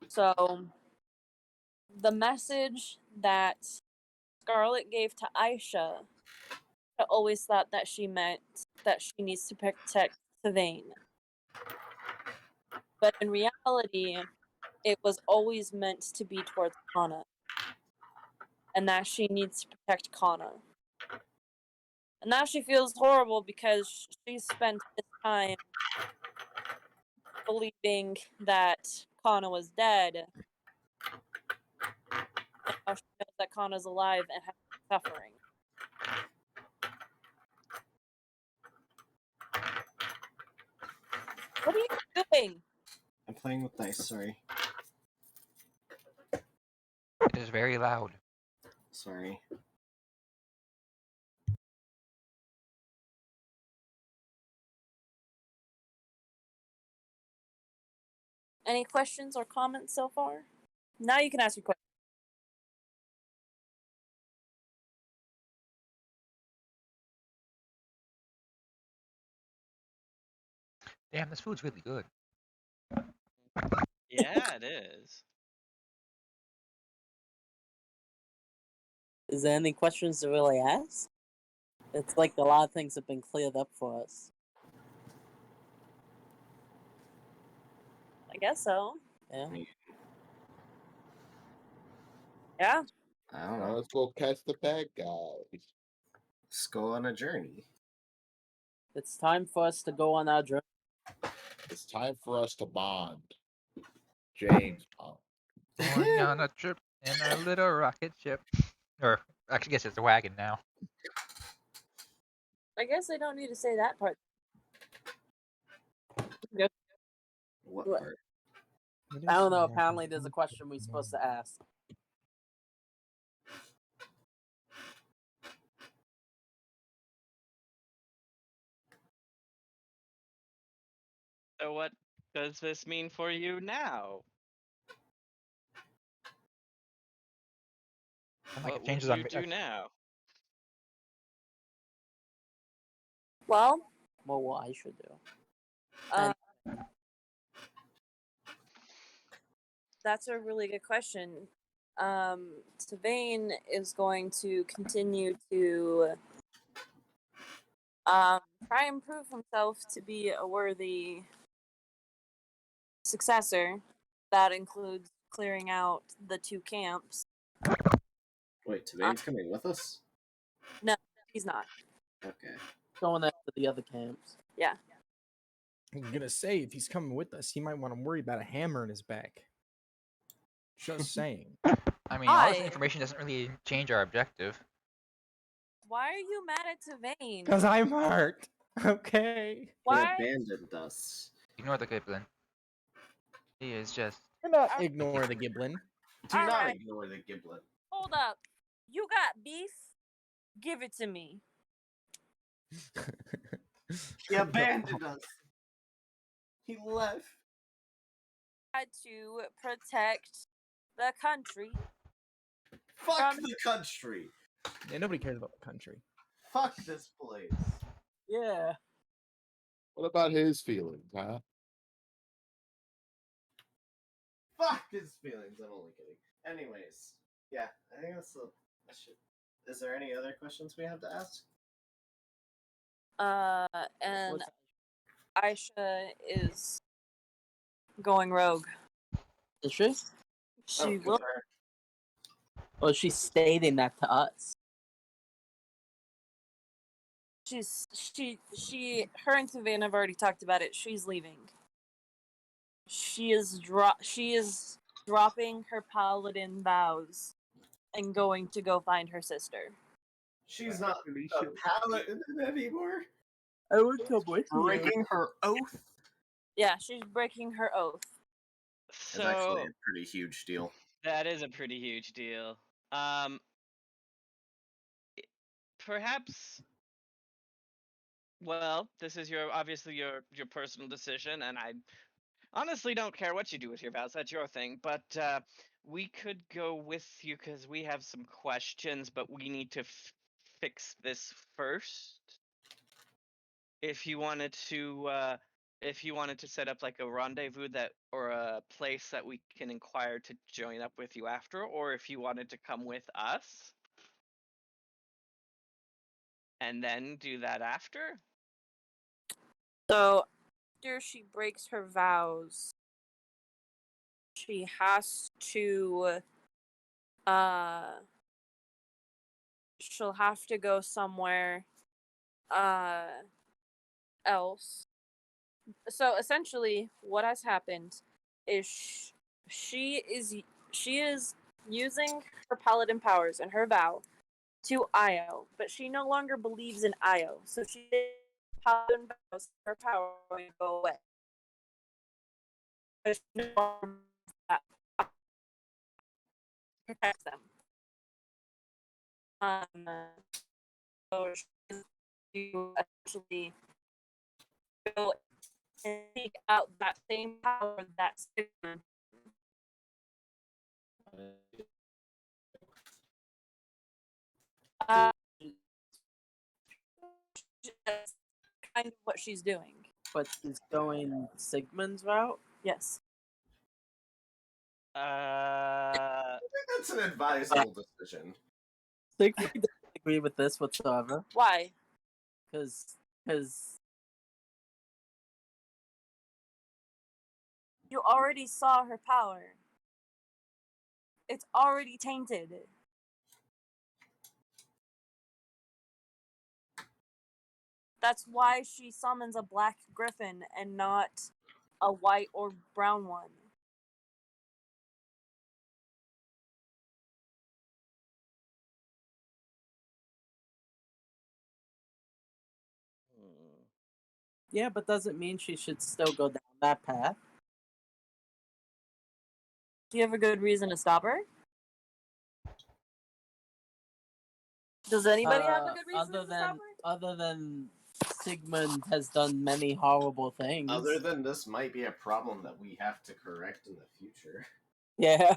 So, the message that Scarlet gave to Aisha always thought that she meant that she needs to protect Tavane. But in reality, it was always meant to be towards Kana. And that she needs to protect Kana. And now she feels horrible because she spent this time believing that Kana was dead. And now she knows that Kana's alive and has been suffering. What are you doing? I'm playing with dice, sorry. It is very loud. Sorry. Any questions or comments so far? Now you can ask your question. Damn, this food's really good. Yeah, it is. Is there any questions to really ask? It's like a lot of things have been cleared up for us. I guess so. Yeah. Yeah. I don't Now know. let's go catch the bad guys. Let's go on a journey. It's time for us to go on our journey. It's time for us to bond. James Bond. Going on a trip in a little rocket ship. Or, actually, I guess it's a wagon now. I guess I don't need to say that part. Yep. What What? part? I don't know. Apparently, there's a question we're supposed to ask. So what does this mean for you now? And like What it would changes you on me. do now? Well, What I should do. uh, that's a really good question. Tavane is going to continue to try and prove himself to be a worthy successor. That includes clearing out the 2 camps. Wait, Tavane's coming with us? No, he's not. Okay. Going after the other camps. Yeah. I'm gonna say if he's coming with us, he might want to worry about a hammer in his back. Just saying. I mean, all this Why? information doesn't really change our objective. Why are you mad at Tavain? Because I'm hurt. Okay. He Why? abandoned us. Ignore the Giblin. He is just. We're not ignore the Giblin. Do not Alright. ignore the giblet. Hold up. You got beef? Give it to me. He abandoned us. He left. Had to protect the country. Fuck the country. Yeah, nobody cares about the country. Fuck this place. Yeah. What about his feelings, huh? Fuck his feelings. I'm only kidding. Anyways, yeah, I think that's the. That should. Is there any other questions we have to ask? And What's- Aisha is going rogue. Is she? She good will. for her. Well, she's stating that to us. Her and Tavain have already talked about it. She's leaving. She is dropping her paladin vows and going to go find her sister. She's not a paladin anymore. I would come with you. Breaking her oath. Yeah, she's breaking her oath. It's actually So a pretty huge deal. that is a pretty huge deal. I- Perhaps. Well, this is obviously your personal decision, and I honestly don't care what you do with your vows. That's your thing. But we could go with you because we have some questions, but we need to fix this first. If you wanted to set up like a rendezvous or a place that we can inquire to join up with you after, or if you wanted to come with us and then do that after. So after she breaks her vows, she has to she'll have to go somewhere else. So essentially what has happened is she is using her paladin powers and her vow to Io, but she no longer believes in Io. So she paladin vows her power will go away. But she no longer protects them. So she essentially go and seek out that same power that Sigmund. That's kind of what she's doing. But she's going Sigmund's route? Yes. I think that's an advisable decision. Sigmund doesn't agree with this whatsoever. Why? Because You already saw her power. It's already tainted. That's why she summons a black griffin and not a white or brown one. yeah, but doesn't mean she should still go down that path. Do you have a good reason to stop her? Does anybody have a good reason to stop her? Other than Sigmund has done many horrible things. Other than this might be a problem that we have to correct in the future. Yeah.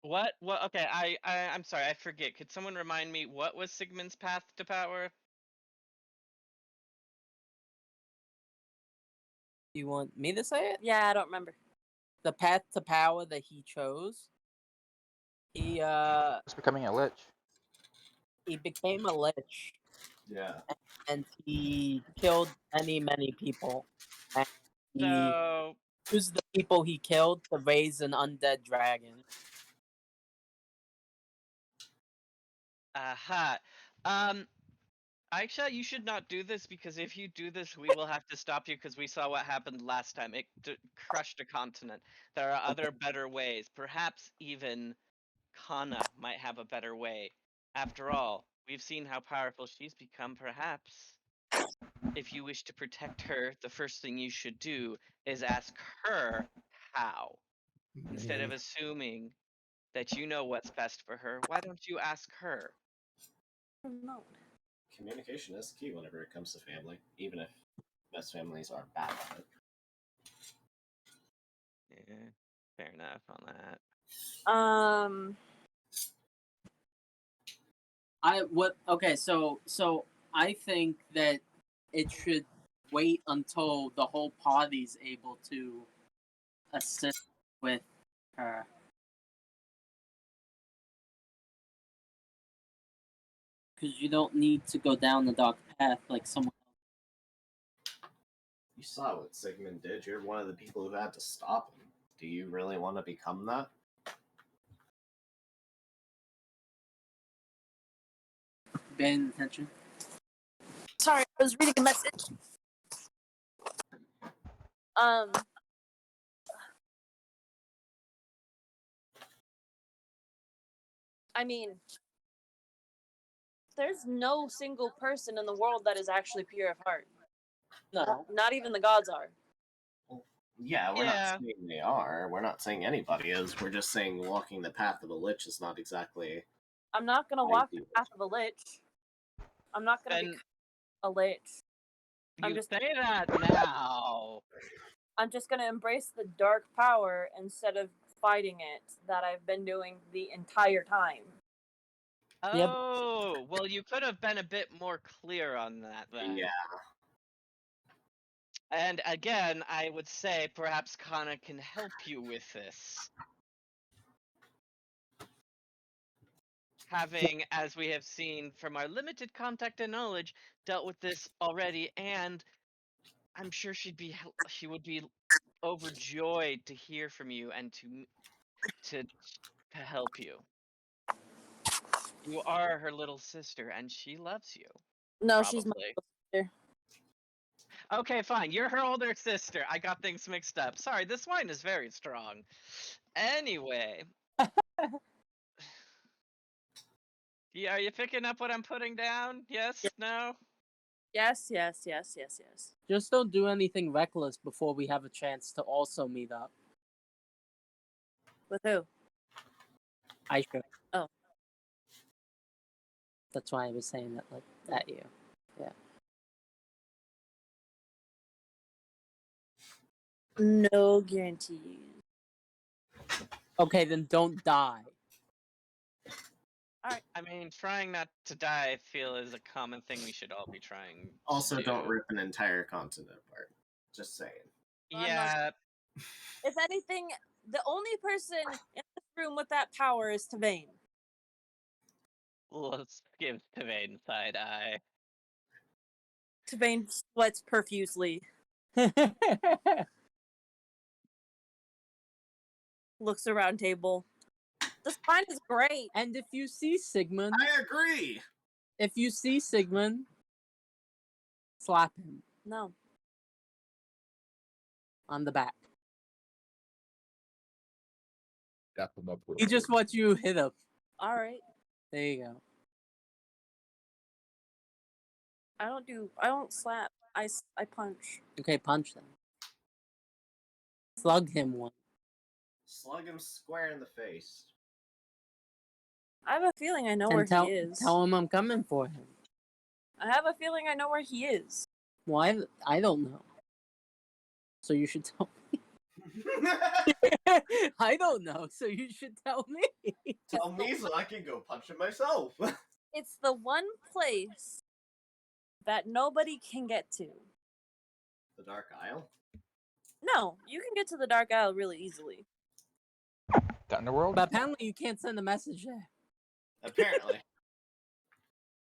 What? Okay, I'm sorry, I forget. Could someone remind me what was Sigmund's path to power? You want me to say it? Yeah, I don't remember. The path to power that he chose. He It's becoming a lich. became a lich Yeah. and he killed many people. And he So used the people he killed to raise an undead dragon. aha. Aisha, you should not do this because if you do this, we will have to stop you because we saw what happened last time. It crushed a continent. There are other better ways. Perhaps even Kana might have a better way. After all, we've seen how powerful she's become. Perhaps, if you wish to protect her, the first thing you should do is ask her how. Instead of assuming that you know what's best for her, why don't you ask her? No. Communication is key whenever it comes to family, even if most families are bad at it. Yeah, fair enough on that. Okay, so I think that it should wait until the whole party's able to assist with her. Because you don't need to go down the dark path like someone. You saw what Sigmund did. You're one of the people who had to stop him. Do you really want to become that? Paying attention. Sorry, I was reading a message. I mean, there's no single person in the world that is actually pure of heart. No. Not even the gods are. Yeah, we're Yeah. not saying they are. We're not saying anybody is. We're just saying walking the path of a lich is not exactly. I'm not gonna walk the Ideal. path of a lich. I'm not gonna And become a lich. I'm you just- say that now. I'm just gonna embrace the dark power instead of fighting it that I've been doing the entire time. Yep. Oh, well, you could have been a bit more clear on that then. Yeah. And again, I would say perhaps Kana can help you with this. Having, as we have seen from our limited contact and knowledge, dealt with this already, and I'm sure she would be overjoyed to hear from you and to help you. You are her little sister, and she loves you. No, Probably. she's my sister. Okay, fine. You're her older sister. I got things mixed up. Sorry, this wine is very strong. Anyway. Yeah, are you picking up what I'm putting down? Yes? No? Yes. Just don't do anything reckless before we have a chance to also meet up. With who? I should. Oh. That's why I was saying that like at you. Yeah. No guarantees. Okay, then don't die. I mean, trying not to die, I feel, is a common thing we should all be trying to Also, do. don't rip an entire continent apart. Just saying. Yeah. If anything, the only person in this room with that power is Tavane. Let's give Tavane side eye. Tavane sweats profusely. Looks around table. The spine is great. And if you see Sigmund, I agree. if you see Sigmund, slap him No. on the back. Dap him up. He just wants you to hit him. All right. There you go. I don't slap. I punch. Okay, punch them. Slug him one. Slug him square in the face. I have a feeling I know And where tell, he is. tell him I'm coming for him. I have a feeling I know where he is. Well, I don't know. So you should tell me. I don't know, so you should tell me. Tell me so I can go punch him myself. It's the one place that nobody can get to. The Dark Isle? No, you can get to the Dark Isle really easily. The underworld? But apparently you can't send a message there. Apparently.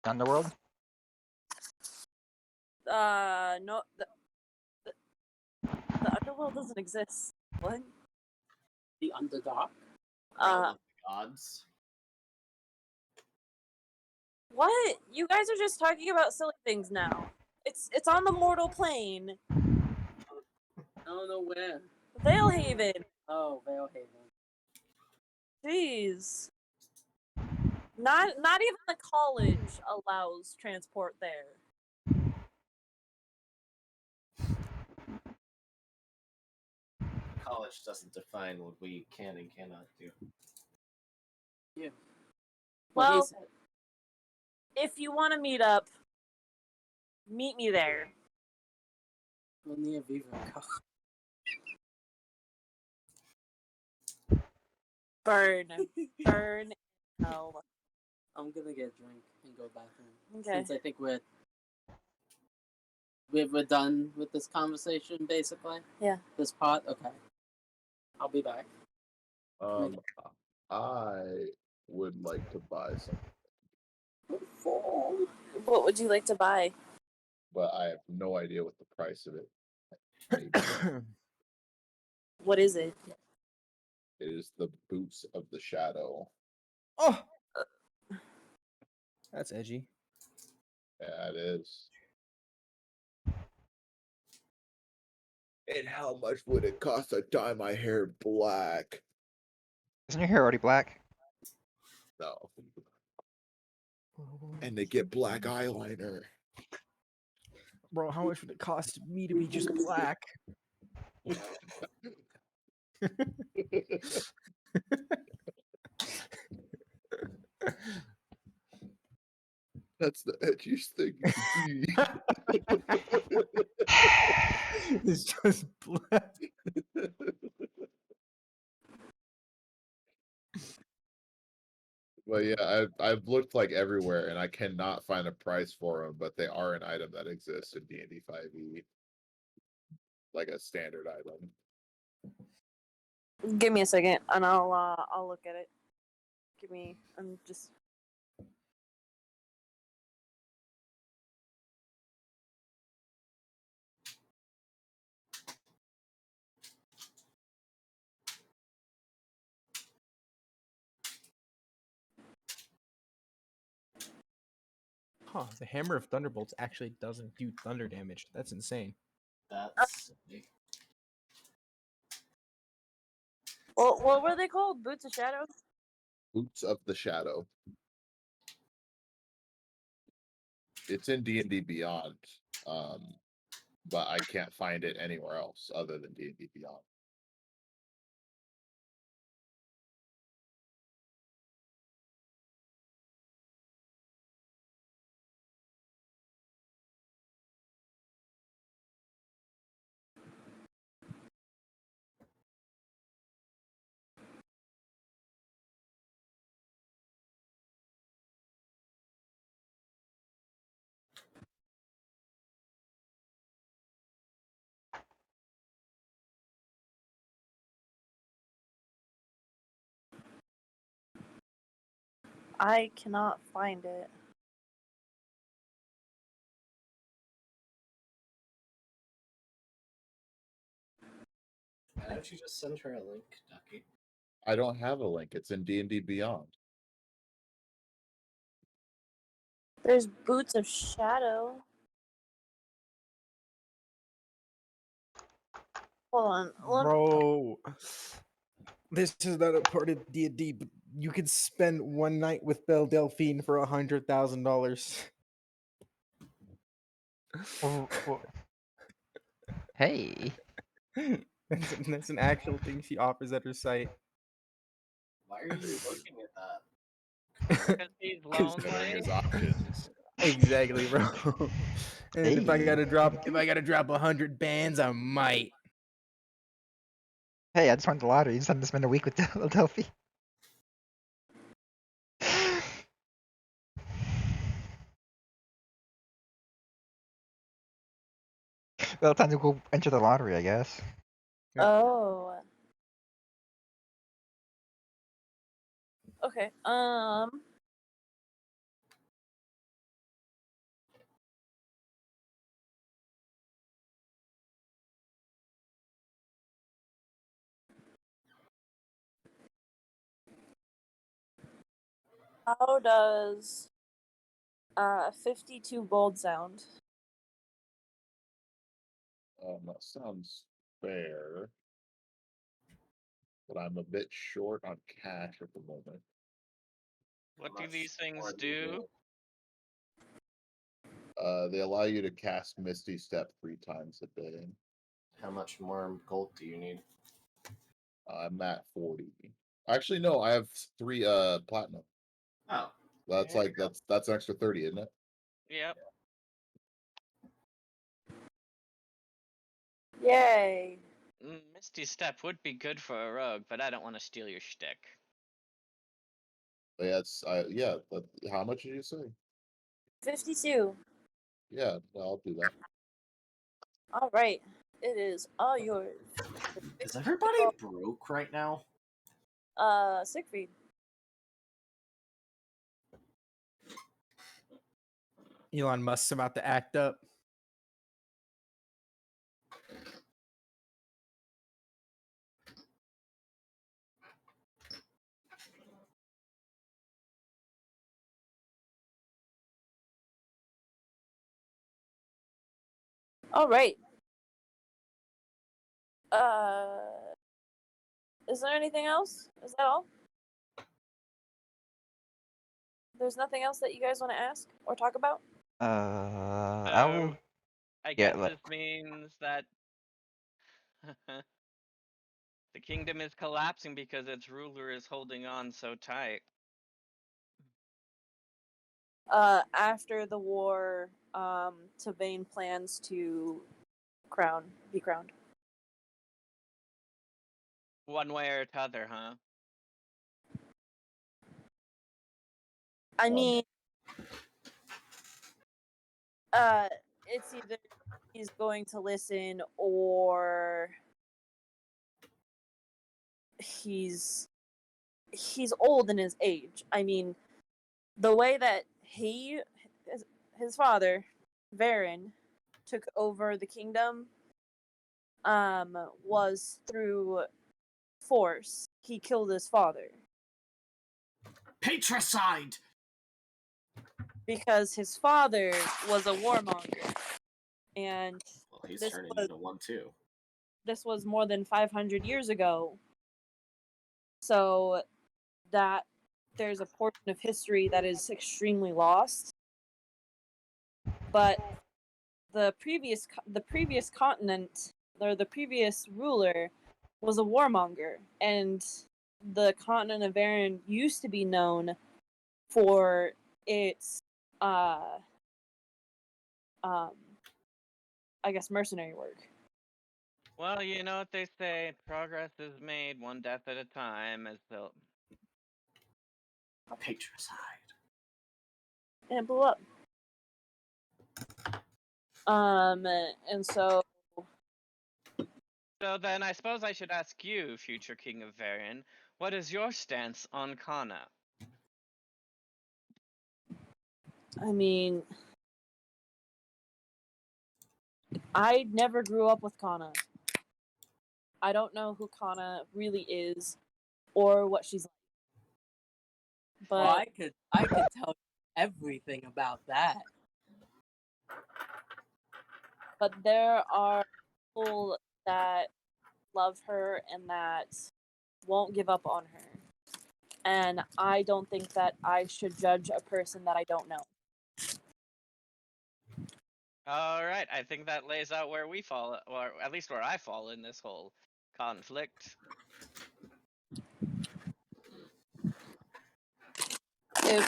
Underworld? No, the underworld doesn't exist. What? The Underdark? Realm of the gods. What? You guys are just talking about silly things now. It's on the mortal plane. I don't know where. Valehaven. Oh, Valehaven. Jeez. Not even the college allows transport there. College doesn't define what we can and cannot do. Yeah. Well, he said. if you want to meet up, meet me there. Well, near Viva. Burn. Burn in hell. I'm gonna get a drink and go back home. Okay. Since I think we're done with this conversation, basically. Yeah. This part. Okay. I'll be back. I would like to buy something, What would you like to buy? but I have no idea what the price of it. What is it? It is the Boots of the Shadow. Oh, that's edgy. Yeah, it is. And how much would it cost to dye my hair black? Isn't your hair already black? No. And to get black eyeliner. Bro, how much would it cost me to be just black? That's the edgiest thing you can be. It's just black. But yeah, I've looked like everywhere and I cannot find a price for them, but they are an item that exists in D&D 5e, like a standard item. Give me a second, and I'll look at it. Give me. I'm just. Huh, the Hammer of Thunderbolts actually doesn't do thunder damage. That's insane. That's What were they called? Boots of Shadow? Boots of the Shadow. It's in D&D Beyond, but I can't find it anywhere else other than D&D Beyond. I cannot find it. Why don't you just send her a link, Ducky? I don't have a link. It's in D&D Beyond. There's Boots of Shadow. Hold on. Bro, this is not a part of D&D, but you could spend one night with Belle Delphine for $100,000. Hey. That's an actual thing she offers at her site. Why are you looking at that? Because he's Considering lonely. his options. Exactly, bro. And if I Hey. gotta drop 100 bands, I might. Hey, I just won the lottery. You just had to spend a week with Delphi. Well, time to go enter the lottery, I guess. Yeah. Oh. Okay. How does 52 gold sound. That sounds fair. But I'm a bit short on cash at the moment. What How do much these things more you do? need? They allow you to cast Misty Step 3 times a day. How much more gold do you need? I'm at 40. Actually, no, I have 3 platinum. Oh, That's there like that's an extra 30, isn't it? Yep. Yay! Misty Step would be good for a rogue, but I don't want to steal your shtick. But yeah, how much did you say? 52. Yeah, I'll do that. All right. It is all yours. Is everybody broke right now? Siegfried. Elon Musk's about to act up. All right. Is there anything else? Is that all? There's nothing else that you guys want to ask or talk about? I will. I Yeah, guess like, this means that the kingdom is collapsing because its ruler is holding on so tight. After the war, Tavane plans to be crowned. One way or t'other, huh? I mean, it's either he's going to listen or he's old in his age. I mean, the way that his father, Varen, took over the kingdom, was through force. He killed his father Patricide! because his father was a warmonger, and Well, he's this turning was into one too. this was more than 500 years ago. So that there's a portion of history that is extremely lost. But the previous continent, or the previous ruler, was a warmonger, and the continent of Varen used to be known for its I guess mercenary work. Well, you know what they say, progress is made one death at a time, as they'll... Patricide. And it blew up. And so So then I suppose I should ask you, future King of Varian, what is your stance on Kana? I mean, I never grew up with Kana. I don't know who Kana really is or what she's like. But Well, I could tell you everything about that. but there are people that love her and that won't give up on her. And I don't think that I should judge a person that I don't know. All right, I think that lays out where we fall, or at least where I fall in this whole conflict. If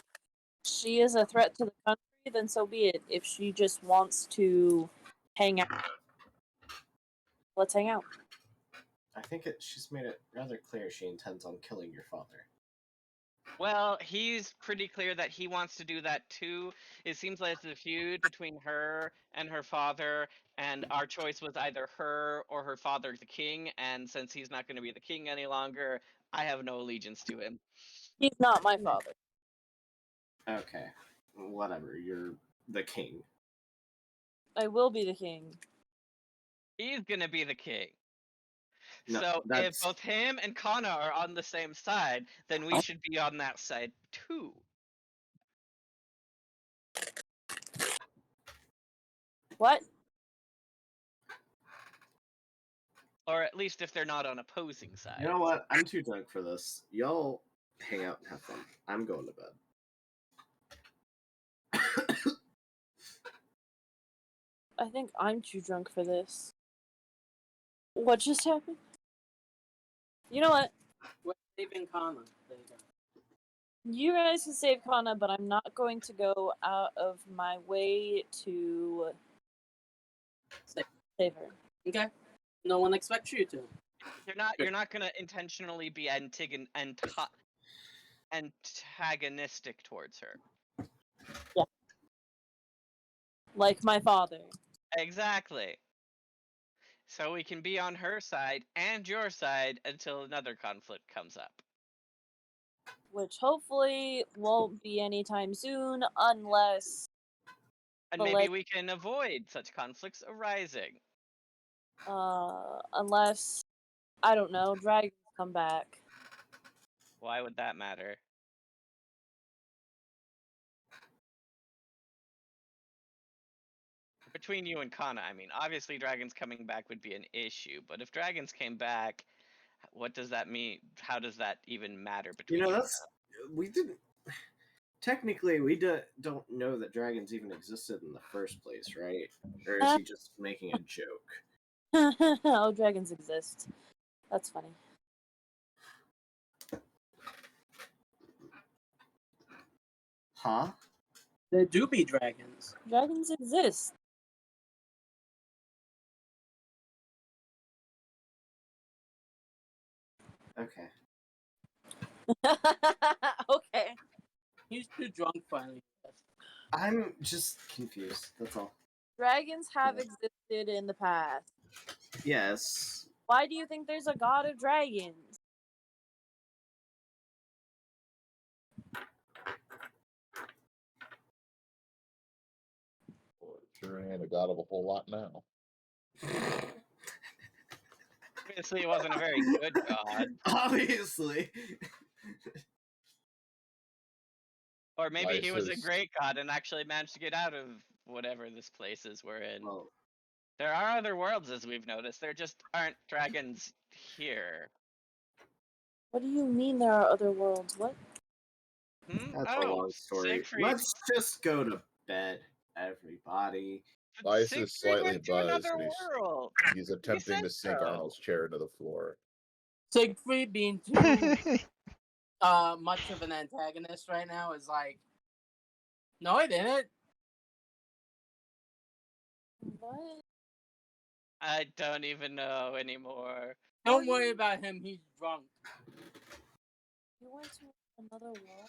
she is a threat to the country, then so be it. If she just wants to hang out, let's hang out. I think she's made it rather clear she intends on killing your father. Well, he's pretty clear that he wants to do that too. It seems like it's a feud between her and her father, and our choice was either her or her father, the king. And since he's not going to be the king any longer, I have no allegiance to him. He's not my father. Okay, whatever. You're the king. I will be the king. He's going to be the king. No, So if that's both him and Kana are on the same side, then we should be on that side too. What? Or at least if they're not on opposing sides. You know what? I'm too drunk for this. Y'all hang out and have fun. I'm going to bed. I think I'm too drunk for this. What just happened? You know what? We're saving Kana. There you go. You guys can save Kana, but I'm not going to go out of my way to save her. Okay. No one expects you to. You're not gonna intentionally be antagonistic towards her. Like my father. Exactly. So we can be on her side and your side until another conflict comes up. Which hopefully won't be anytime soon, unless And the maybe we can avoid such conflicts arising. unless I don't know, dragons come back. Why would that matter? Between you and Kana, I mean, obviously dragons coming back would be an issue, but if dragons came back, what does that mean? How does that even matter between You know, you? that's we didn't. Technically, we don't know that dragons even existed in the first place, right? Or is he just making a joke? Oh, dragons exist. That's funny. Huh? There do be dragons. Dragons exist. Okay. Okay. He's too drunk finally. I'm just confused. That's all. Dragons have existed in the past. Yes. Why do you think there's a god of dragons? Sure ain't a god of a whole lot now. Obviously, it wasn't a very good god. Obviously. Or maybe he was a Vices. great god and actually managed to get out of whatever this place is we're in. Well, There are other worlds, as we've noticed. There just aren't dragons here. What do you mean there are other worlds? What? that's a Oh, long story. Siegfried. Let's just go to bed, everybody. Vice is Siegfried slightly went to buzzed, another and world. he's attempting said to sink so. Arnold's chair into the floor. Siegfried being too much of an antagonist right now is like, no, I didn't. What? I don't even know anymore. Don't worry about him. He's drunk. You went to another world?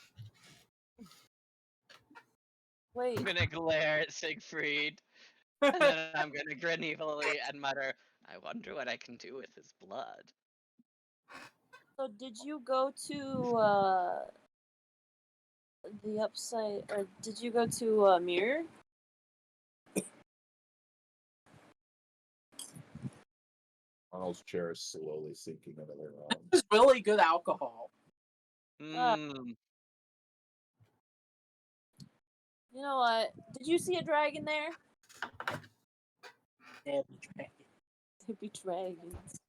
Wait. I'm gonna glare at Siegfried, and then I'm gonna grin evilly and mutter, I wonder what I can do with his blood. So did you go to the upside, or did you go to Mirror? Arnold's chair is slowly sinking into the realm. It's really good alcohol. Hmm. You know what? Did you see a dragon there? Damn dragon. There'd be dragons.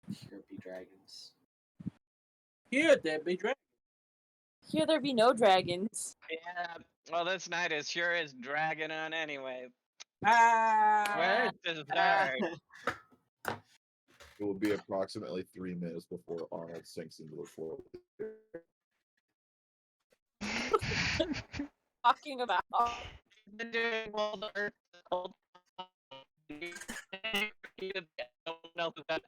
Here be dragons. Here, there be dragon. Here there be no dragons. Yeah, well, this night is sure is dragging on anyway. Ah. Where's dessert? It will be approximately 3 minutes before Arnold sinks into the floor. Talking about. Been doing all the earth cold. I don't know if that's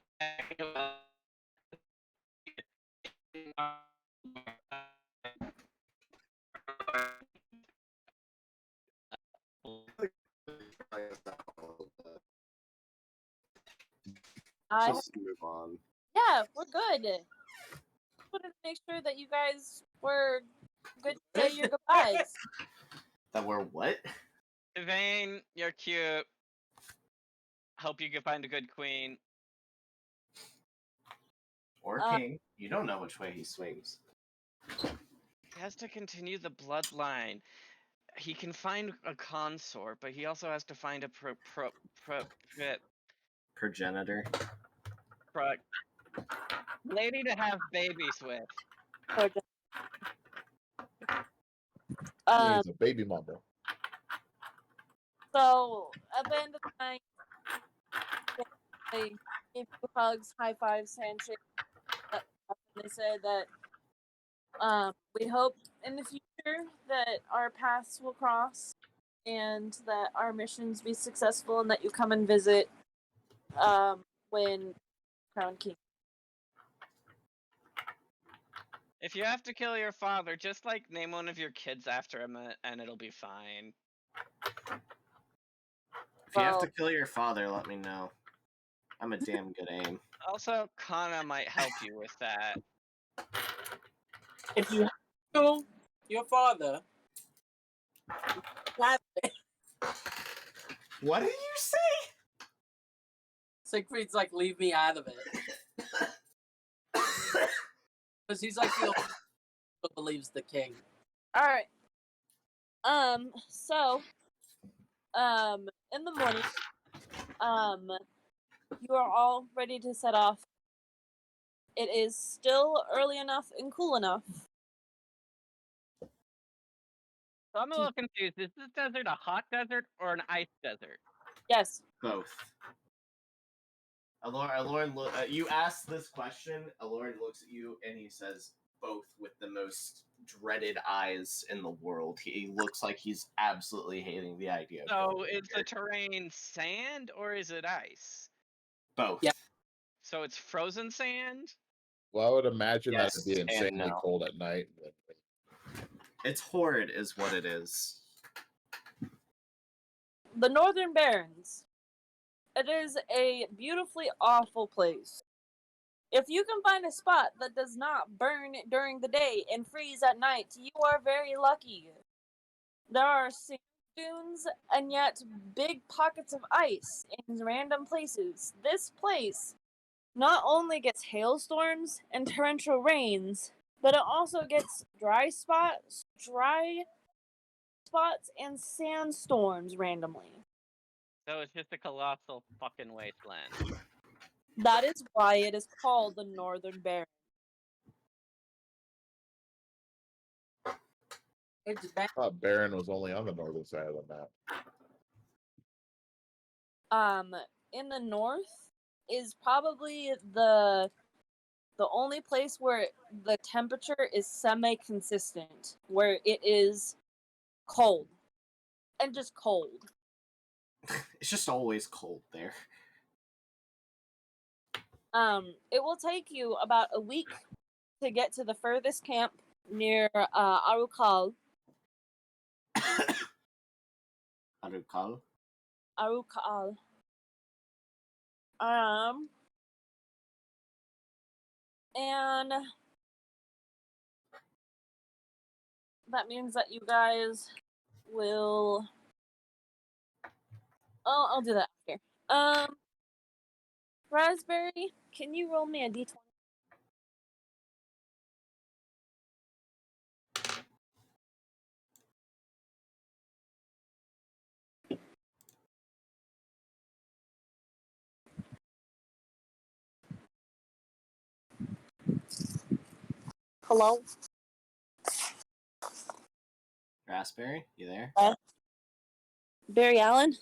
Just move on. Yeah, we're good. Just wanted to make sure that you guys were good to say your goodbyes. That we're what? Vane, you're cute. Hope you can find a good queen. Or king. You don't know which way he swings. He has to continue the bloodline. he can find a consort, but he also has to find a Progenitor. lady to have babies with. Or just- Yeah, he's a baby mama. So at the end of the night, they give you hugs, high fives, handshakes. They say that we hope in the future that our paths will cross and that our missions be successful and that you come and visit when Crown King. If you have to kill your father, just like name one of your kids after him, and it'll be fine. If you have Well- to kill your father, let me know. I'm a damn good aim. Also, Kana might help you with that. If you kill your father, have it. What did you say? Siegfried's like, leave me out of it. Because he's like the only one who believes the king. All right. So, in the morning, you are all ready to set off. It is still early enough and cool enough. So I'm a little confused. Is this desert a hot desert or an ice desert? Yes. Both. Aloran, you asked this question. Aloran looks at you and he says, "Both," with the most dreaded eyes in the world. He looks like he's absolutely hating the idea. Of So going is the here. terrain sand or is it ice? Both? Yeah. So it's frozen sand? Well, I would imagine that Yes it'd be and insanely no. cold at night. It's horrid, is what it is. The Northern Barrens. It is a beautifully awful place. If you can find a spot that does not burn during the day and freeze at night, you are very lucky. There are sand dunes and yet big pockets of ice in random places. This place not only gets hailstorms and torrential rains, but it also gets dry spots and sandstorms randomly. So it's just a colossal fucking wasteland. That is why it is called the Northern Barren. It's bad. I thought Baron was only on the northern side of the map. In the north is probably the only place where the temperature is semi-consistent, where it is cold and just cold. It's just always cold there. It will take you about a week to get to the furthest camp near Arukal. Arukal. Arukal. And that means that you guys will. Oh, I'll do that after. Raspberry, can you roll me a d20? Hello? Raspberry, you there? Barry Allen?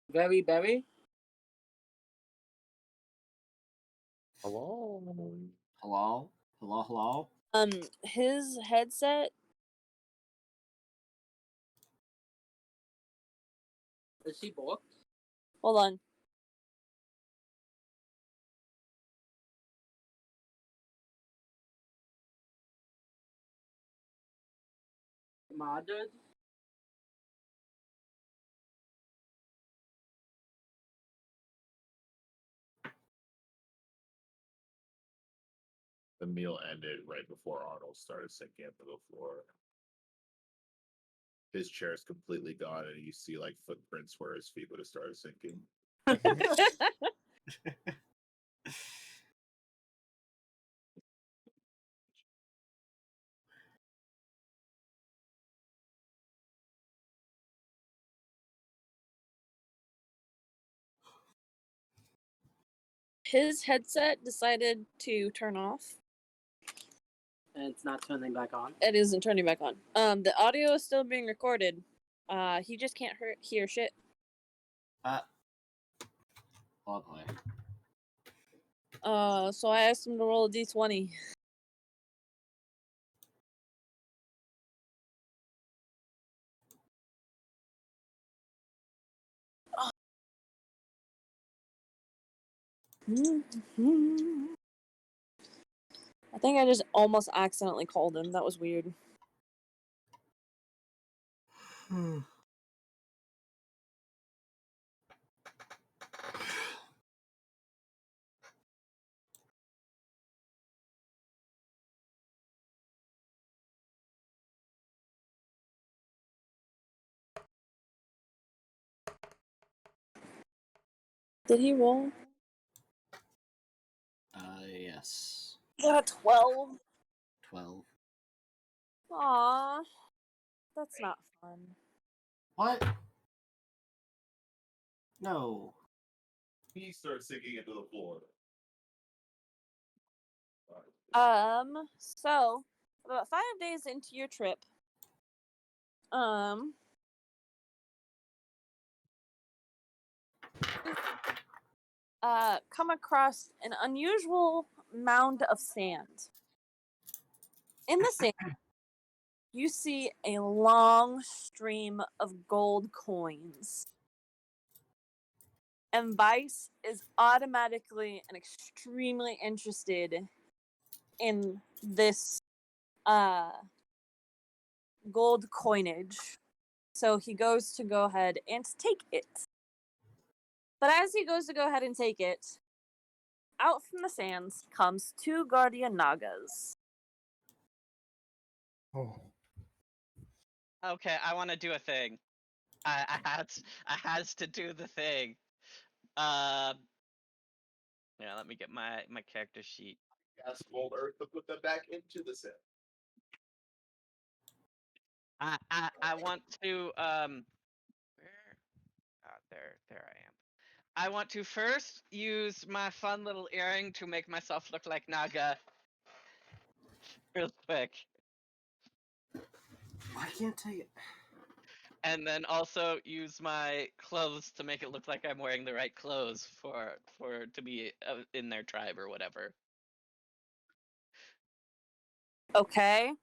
Very berry. Hello. Hello? Hello, hello? His headset. Is she booked? Hold on. Modded? The meal ended right before Arnold started sinking into the floor. His chair is completely gone, and you see like footprints where his feet would have started sinking. his headset decided to turn off. And it's not turning back on. It isn't turning back on. The audio is still being recorded. He just can't hear shit. Oh boy. So I asked him to roll a d20. I think I just almost accidentally called him. That was weird. Did he roll? Yes. Got a 12. 12. Aww. That's not fun. What? No. He starts sinking into the floor. So about 5 days into your trip, come across an unusual mound of sand. In the sand, you see a long stream of gold coins. And Vice is automatically and extremely interested in this gold coinage. So he goes to go ahead and take it. But as he goes to go ahead and take it, out from the sands comes 2 guardian nagas. Oh. Okay, I want to do a thing. I has to do the thing. Yeah, let me get my character sheet. Ask Old Earth to put them back into the set. I want to where there I am. I want to first use my fun little earring to make myself look like Naga. Real quick. Why can't I? And then also use my clothes to make it look like I'm wearing the right clothes for to be in their tribe or whatever. Okay.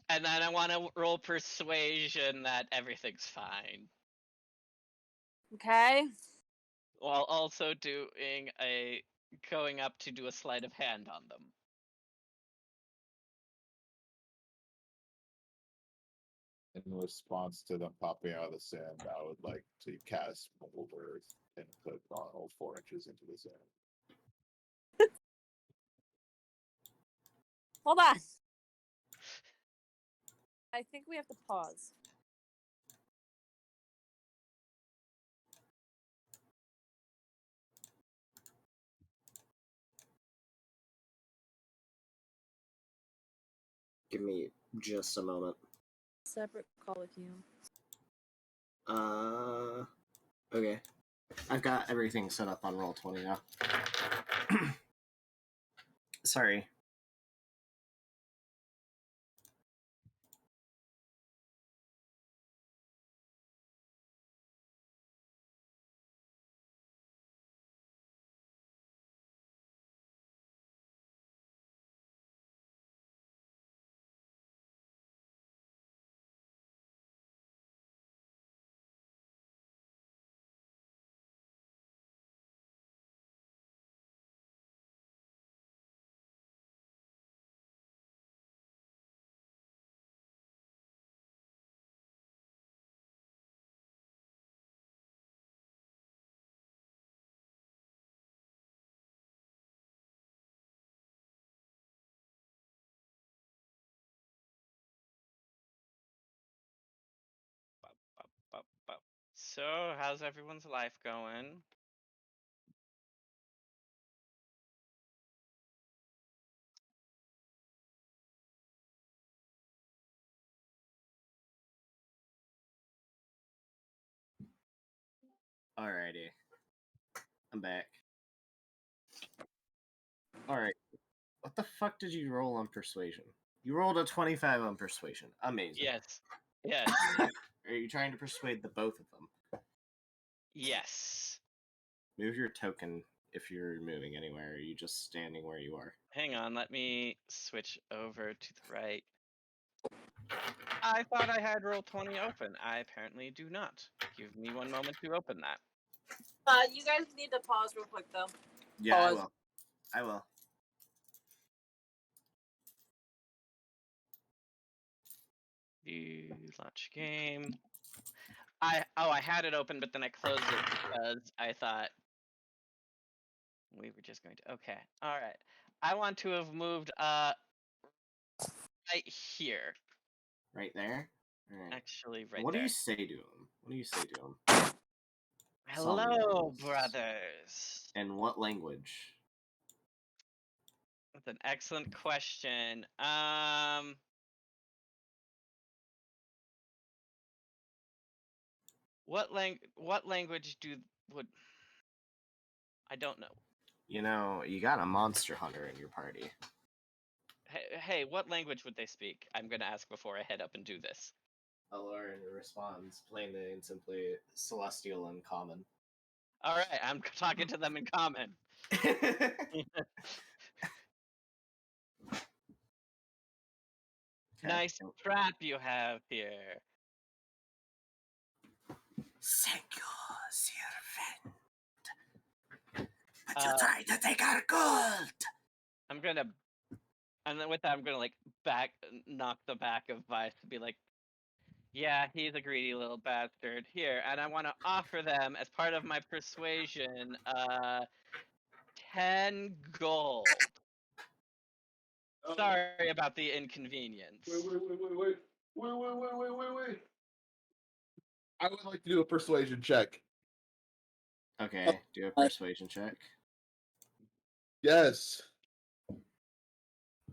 And then I want to roll persuasion that everything's fine, Okay. while also going up to do a sleight of hand on them. In response to them popping out of the sand, I would like to cast Old Earth and put Ronald 4 inches into the sand. Hold on. I think we have to pause. Give me just a moment. Separate call with you. Okay. I've got everything set up on Roll20 now. Sorry. So, how's everyone's life going? Alrighty. I'm back. Alright. What the fuck did you roll on persuasion? You rolled a 25 on persuasion. Amazing. Yes. Yes. Are you trying to persuade the both of them? Yes. Move your token if you're moving anywhere. Are you just standing where you are? Hang on, let me switch over to the right. I thought I had Roll20 open. I apparently do not. Give me one moment to open that. You guys need to pause real quick though. Yeah, Pause. I will. You launch game. I had it open, but then I closed it because I thought we were just going to. Okay, all right. I want to have moved right here. Right there? Alright. Actually, right What there. do you say to him? What do you say to him? Hello, Songs. brothers. In what language? That's an excellent question. What language would I don't know. You know, you got a monster hunter in your party. Hey, what language would they speak? I'm gonna ask before I head up and do this. Aloran responds plainly and simply, celestial and common. All right, I'm talking to them in common. Nice trap you have here. Thank you, dear friend. But you tried to take our gold. I'm gonna, and then with that, I'm gonna like knock the back of Vice to be like, yeah, he's a greedy little bastard here, and I want to offer them as part of my persuasion, 10 gold. Sorry about the inconvenience. Wait. I would like to do a persuasion check. Okay, do a persuasion check. Yes.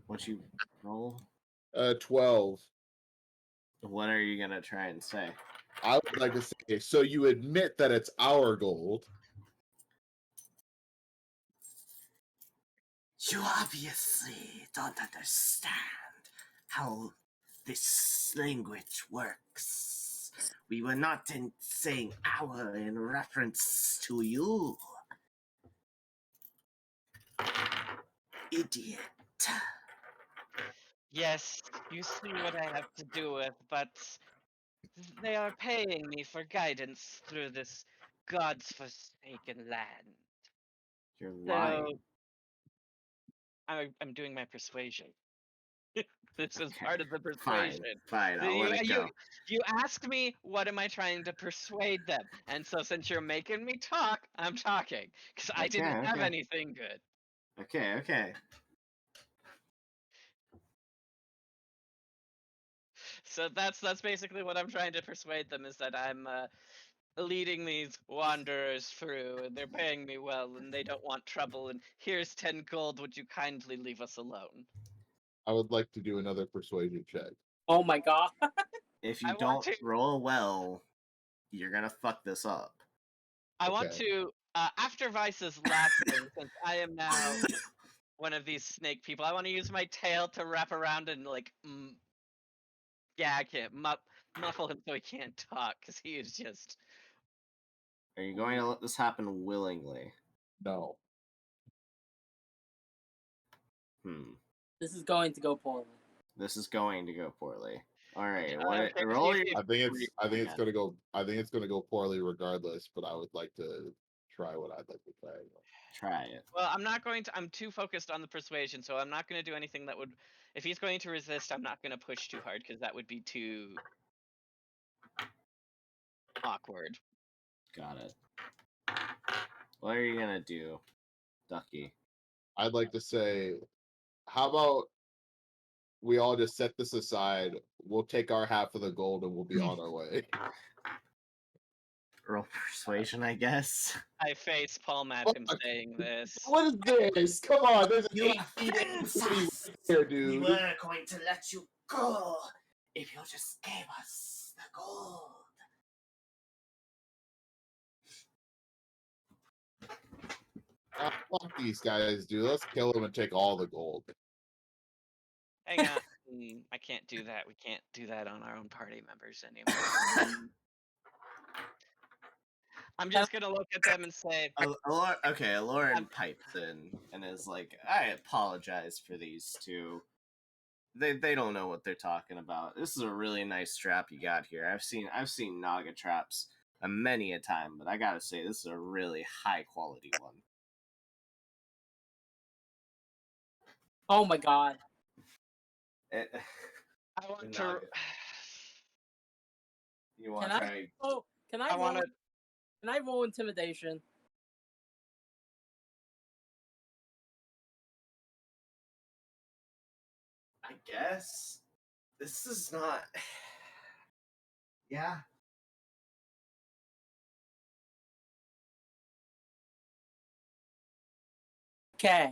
What you roll? 12. What are you gonna try and say? I would like to say, so you admit that it's our gold. You obviously don't understand how this language works. We were not saying our in reference to you. Idiot. Yes, you see what I have to do with, but they are paying me for guidance through this god's forsaken land. You're lying. So I'm doing my persuasion. This is Okay, part of the persuasion. Fine, I'll You, let it you, go. you asked me what am I trying to persuade them, and so since you're making me talk, I'm talking because I didn't have Okay. anything good. Okay. So that's basically what I'm trying to persuade them is that I'm leading these wanderers through, and they're paying me well, and they don't want trouble. And here's 10 gold. Would you kindly leave us alone? I would like to do another persuasion check. Oh my god. If you I want don't to. roll well, you're gonna fuck this up. I want Okay. to. After Vice's last thing, since I am now one of these snake people, I want to use my tail to wrap around and like gag him, muffle him so he can't talk, because he is just. Are you going to let this happen willingly? No. This is going to go poorly. This is going to go poorly. All right. Okay, Roll your. I think it's gonna go. I think it's gonna go poorly regardless. But I would like to try what I'd like to try. Try it. Well, I'm not going to. I'm too focused on the persuasion, so I'm not going to do anything that would. If he's going to resist, I'm not going to push too hard because that would be too awkward. Got it. What are you gonna do, Ducky? I'd like to say, how about we all just set this aside? We'll take our half of the gold and we'll be on our way. Roll persuasion, I guess. I face palm at him saying this. What is this? Come on, there's an You 8 feet offense right us. here, We dude. were going to let you go if you just gave us the gold. Fuck these guys, dude. Let's kill them and take all the gold. Hang on. I can't do that. We can't do that on our own party members anymore. I'm just gonna look at them and say, Aloran pipes in and is like, I apologize for these two. They don't know what they're talking about. This is a really nice trap you got here. I've seen Naga traps many a time, but I gotta say this is a really high quality one. Oh my god. It, I want to. Naga. You want Can to I try? roll? I want to. Can I roll intimidation? I guess this is not. Yeah. Okay.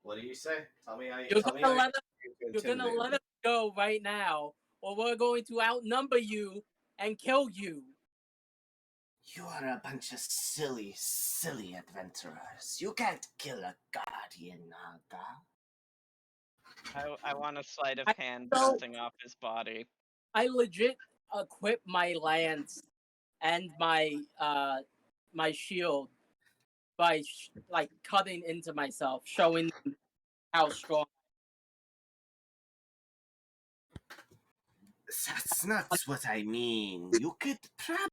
What do you say? Tell me how you. You're Tell me gonna how let us, you you're gonna intimidate let me. us go right now, or we're going to outnumber you and kill you. You are a bunch of silly, silly adventurers. You can't kill a guardian Naga. I want a sleight of I hand don't- bouncing off his body. I legit equip my lance and my shield by like cutting into myself, showing them how strong. That's not what I mean. You could probably.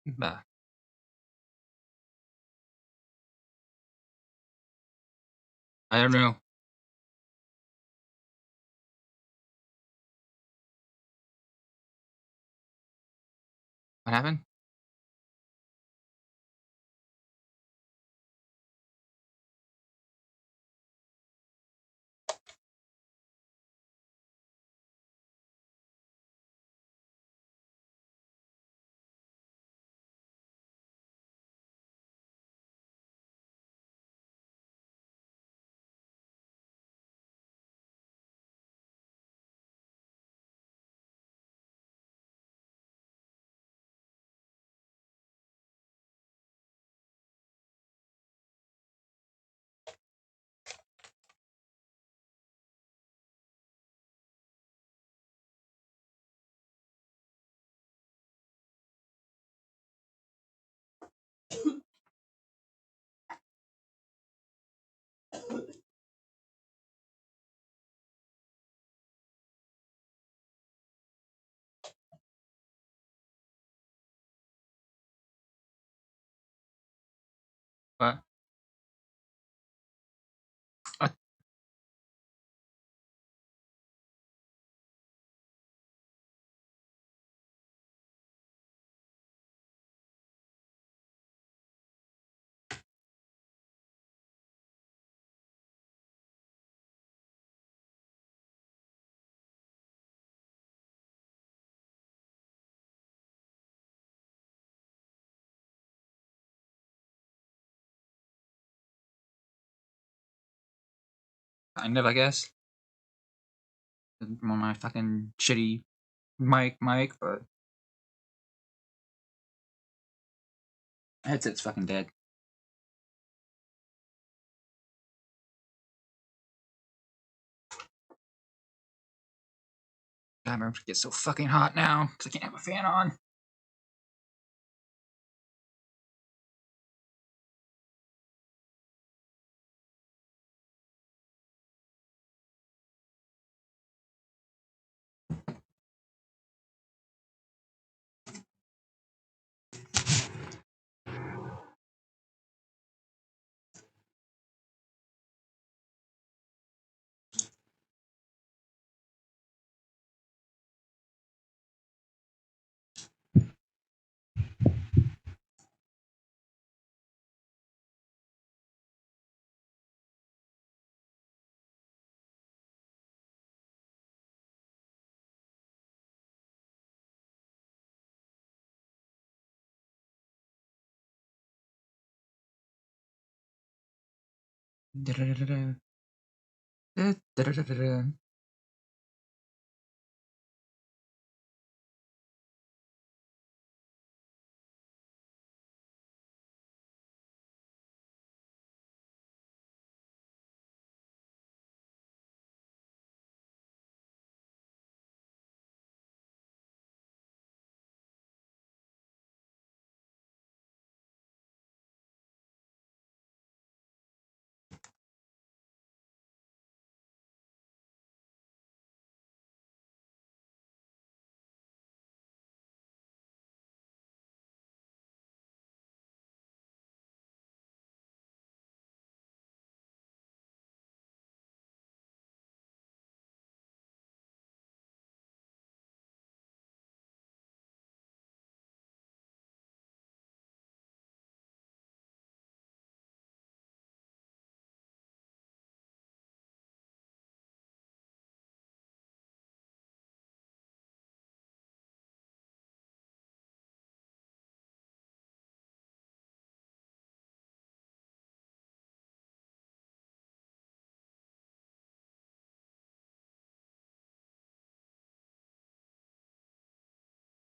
Bah. I don't know. What happened? What? Kind of, I guess. On my fucking shitty mic, but headset's fucking dead. God, my room gets so fucking hot now because I can't have a fan on.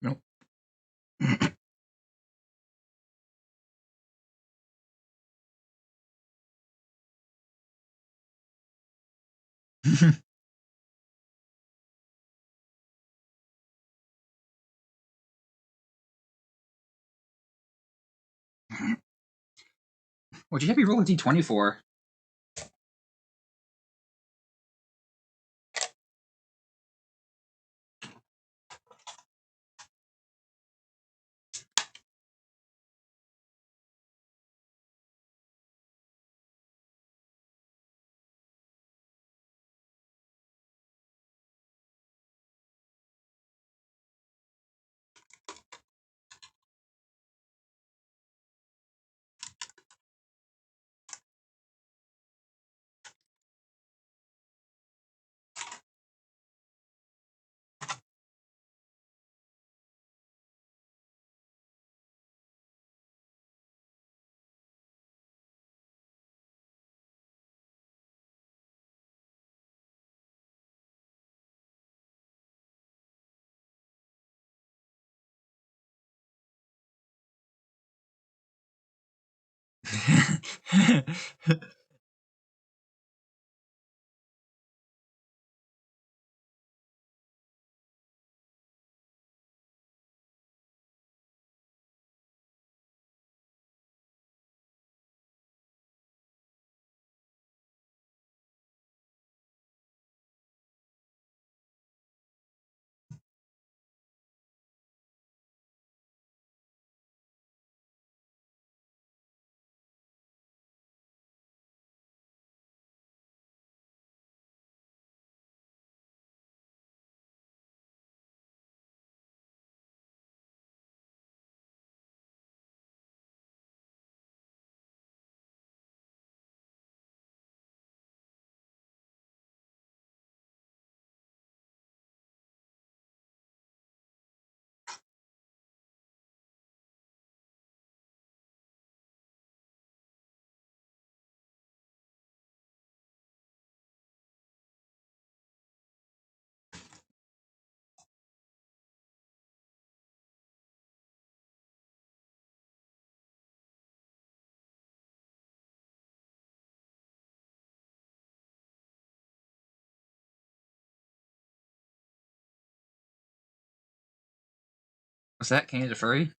Nope. Would you have me roll a d20 for? What's that? Canada's a furry?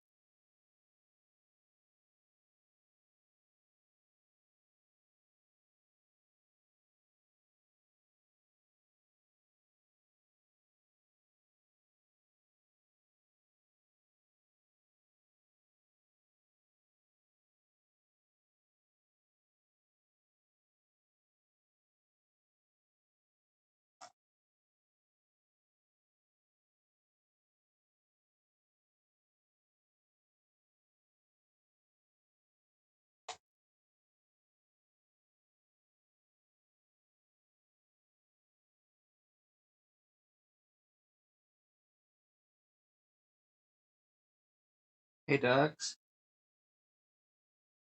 Hey, Ducks.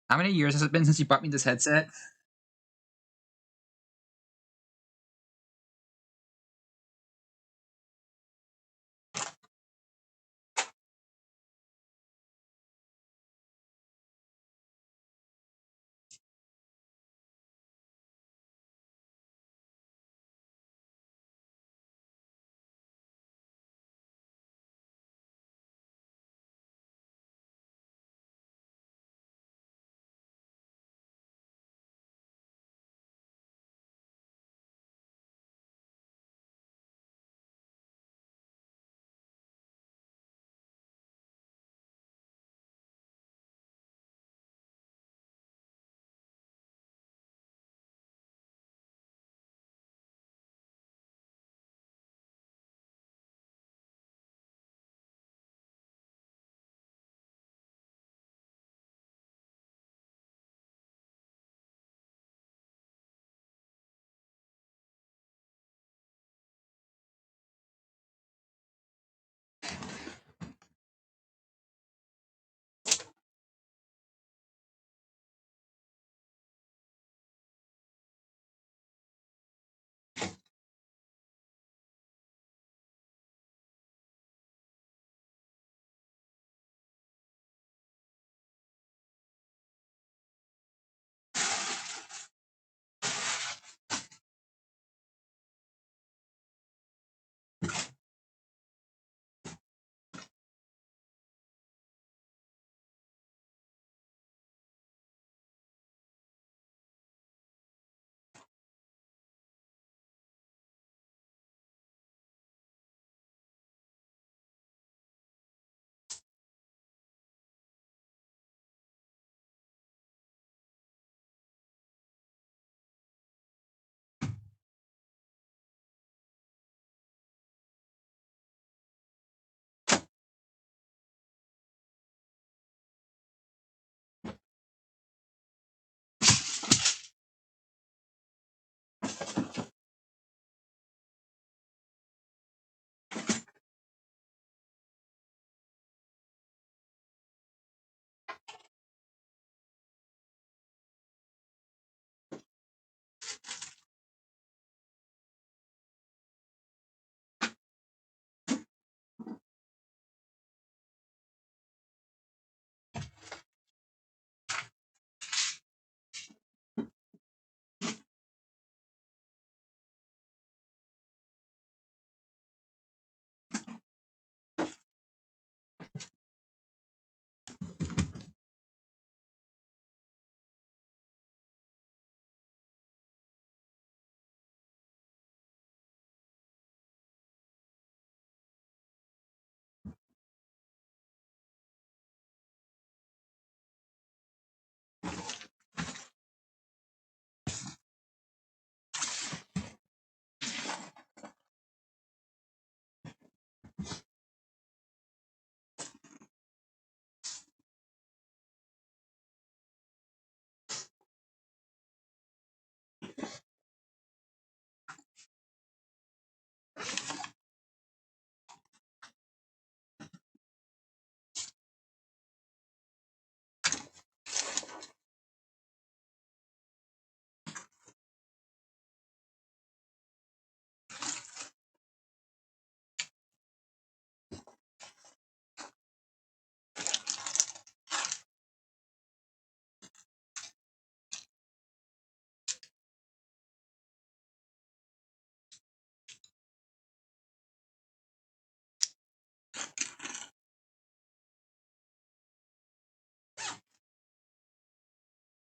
How many years has it been since you bought me this headset?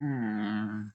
Hmm.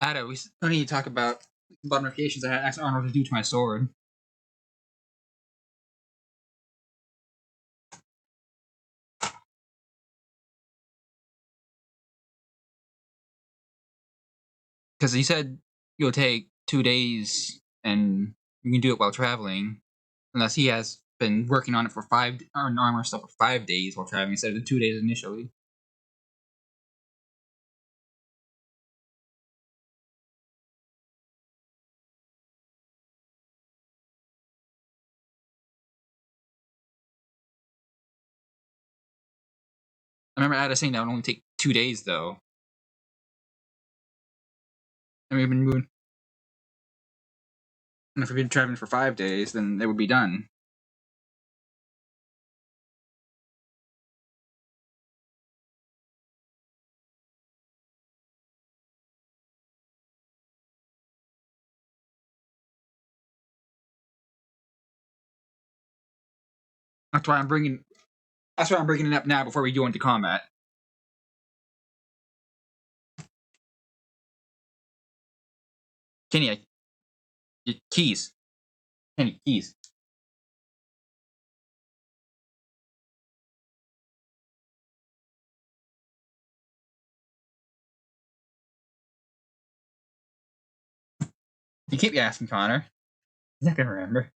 Ada, we still need to talk about modifications I asked Arnold to do to my sword. Because he said you'll take 2 days and you can do it while traveling. Unless he has been working on it for armor stuff for 5 days while traveling instead of the 2 days initially. I remember Ada saying that would only take 2 days though. And we've been moving. And if we've been traveling for 5 days, then it would be done. That's why I'm bringing. That's why I'm bringing it up now before we go into combat. Kenny, keys. Kenny, keys. You keep asking Connor. He's not gonna remember.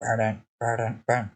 Burn, burn, burn.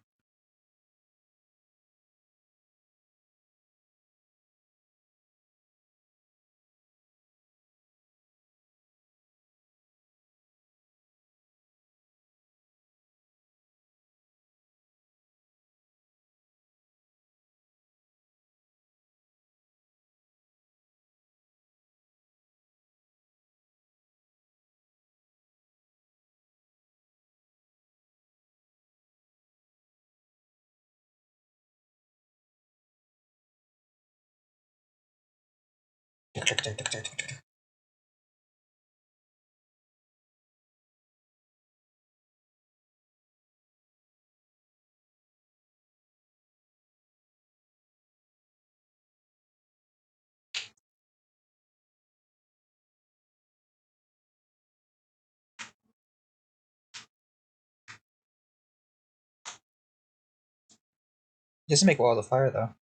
Just to make wall of fire though.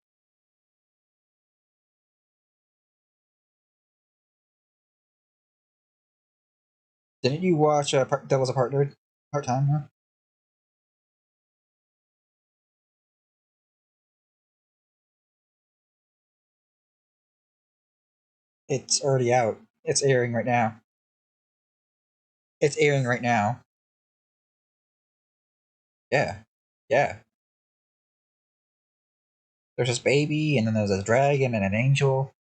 Didn't you watch Devil's a Partner part time? Huh? It's already out. It's airing right now. It's airing right now. Yeah. Yeah. There's this baby, and then there's a dragon and an angel.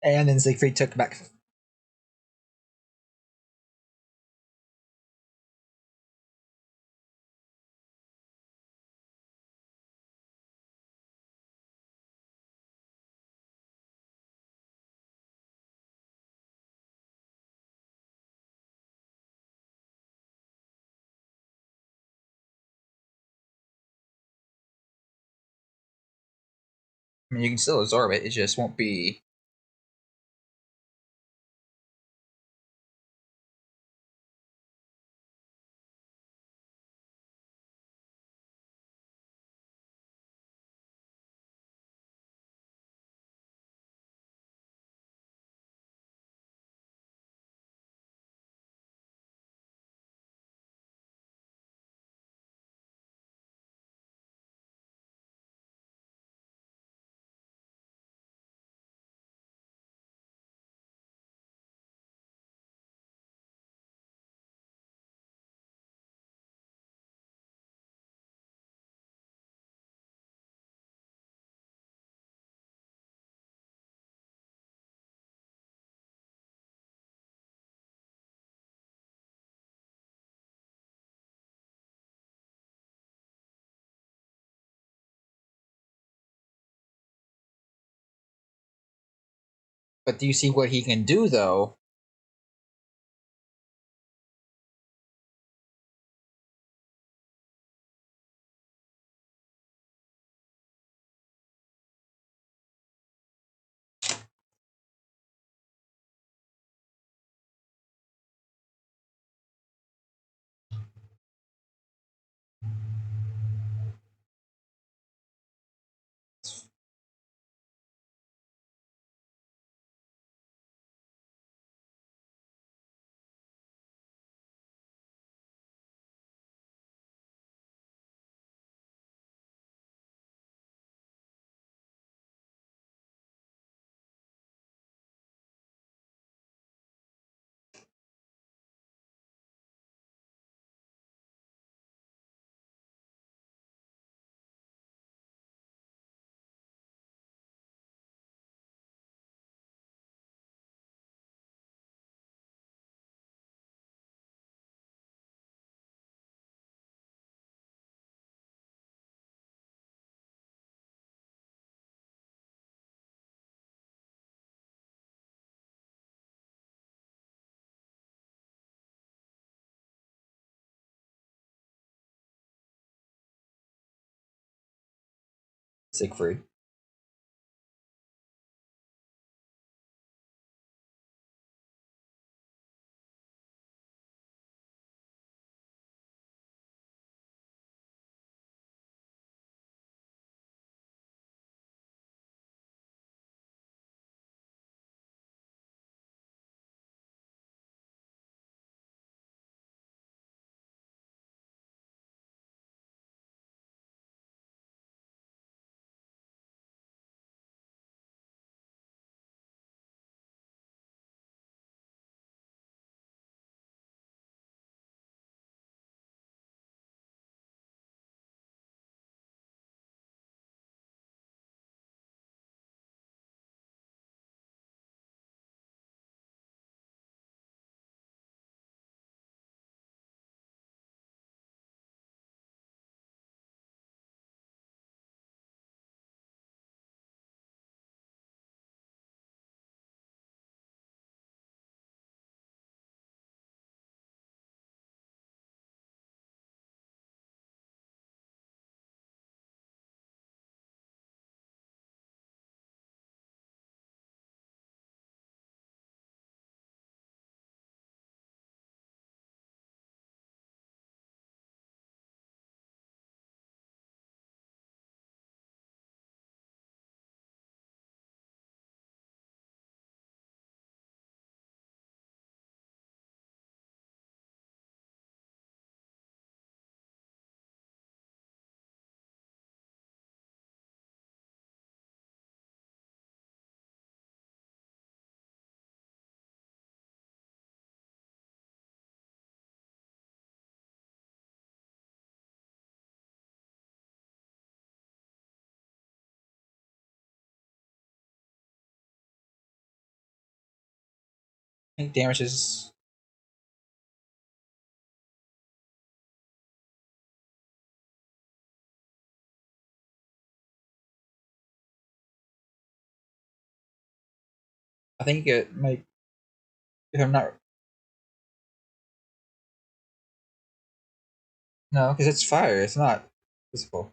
And then Siegfried took back. I mean, you can still absorb it. It just won't be. But do you see what he can do though? Siegfried. I think damage is. I think it might. If I'm not. No, because it's fire. It's not physical.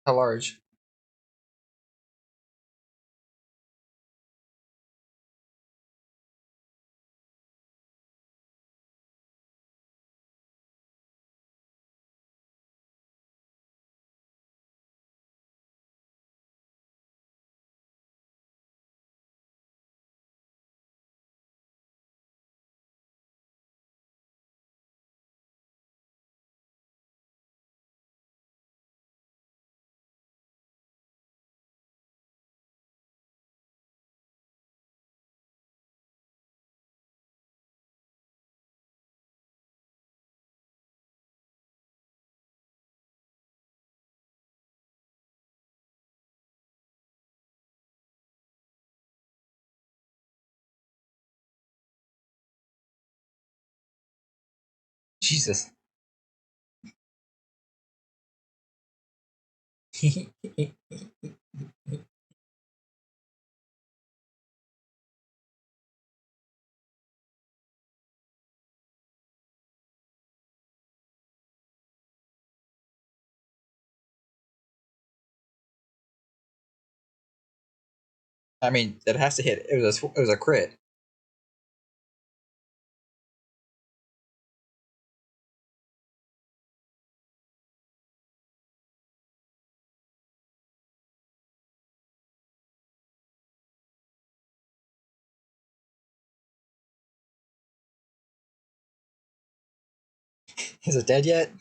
How large? Jesus. I mean, that has to hit. It was a crit. Is it dead yet?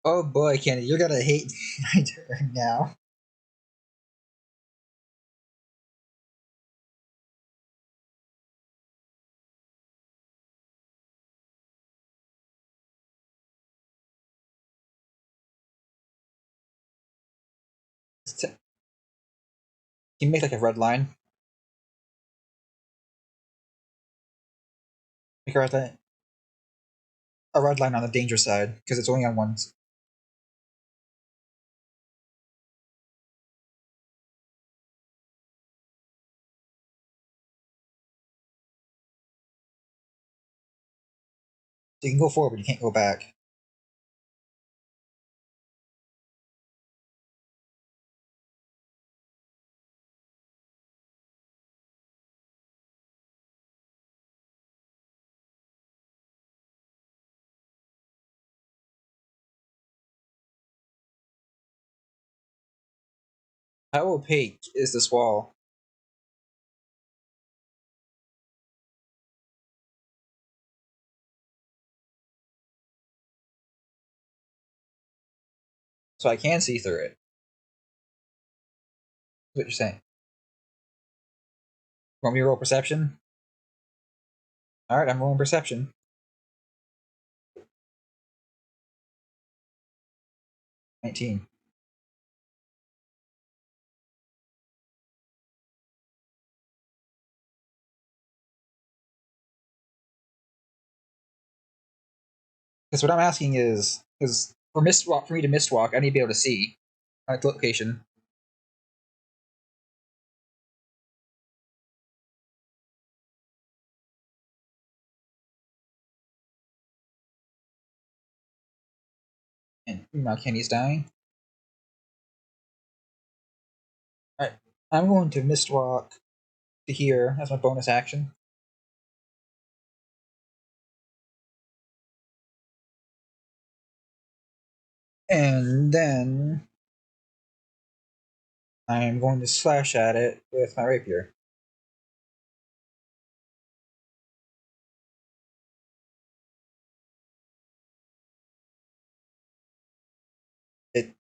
Oh boy, Kenny, you're gonna hate my turn now. Can you make like a red line? Make a red line on the danger side because it's only on one. So you can go forward, but you can't go back. How opaque is this wall? So I can see through it. That's what you're saying. Want me to roll perception? Alright, I'm rolling perception. 19. Because what I'm asking is for Mistwalk, for me to Mistwalk, I need to be able to see the location. And now Kenny's dying. Alright, I'm going to Mistwalk to here as my bonus action. And then I'm going to slash at it with my rapier. It's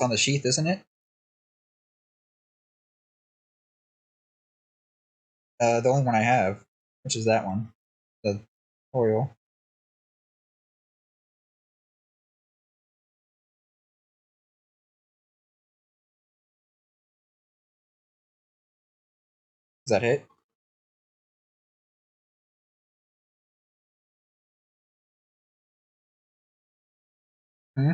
on the sheath, isn't it? The only one I have, which is that one, the oil. Does that hit? Hmm?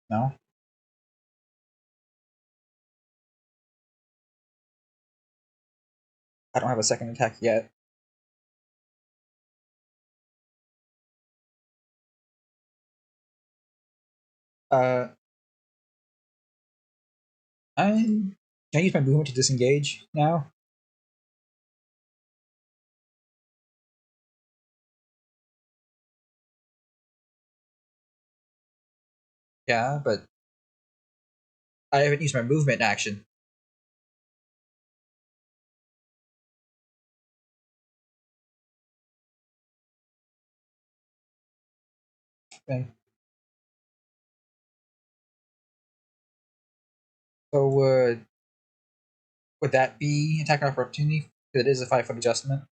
No? I don't have a second attack yet. Uh, can I use my movement to disengage now? Yeah, but I haven't used my movement action. Okay. So would that be attack of opportunity? Because it is a 5-foot adjustment.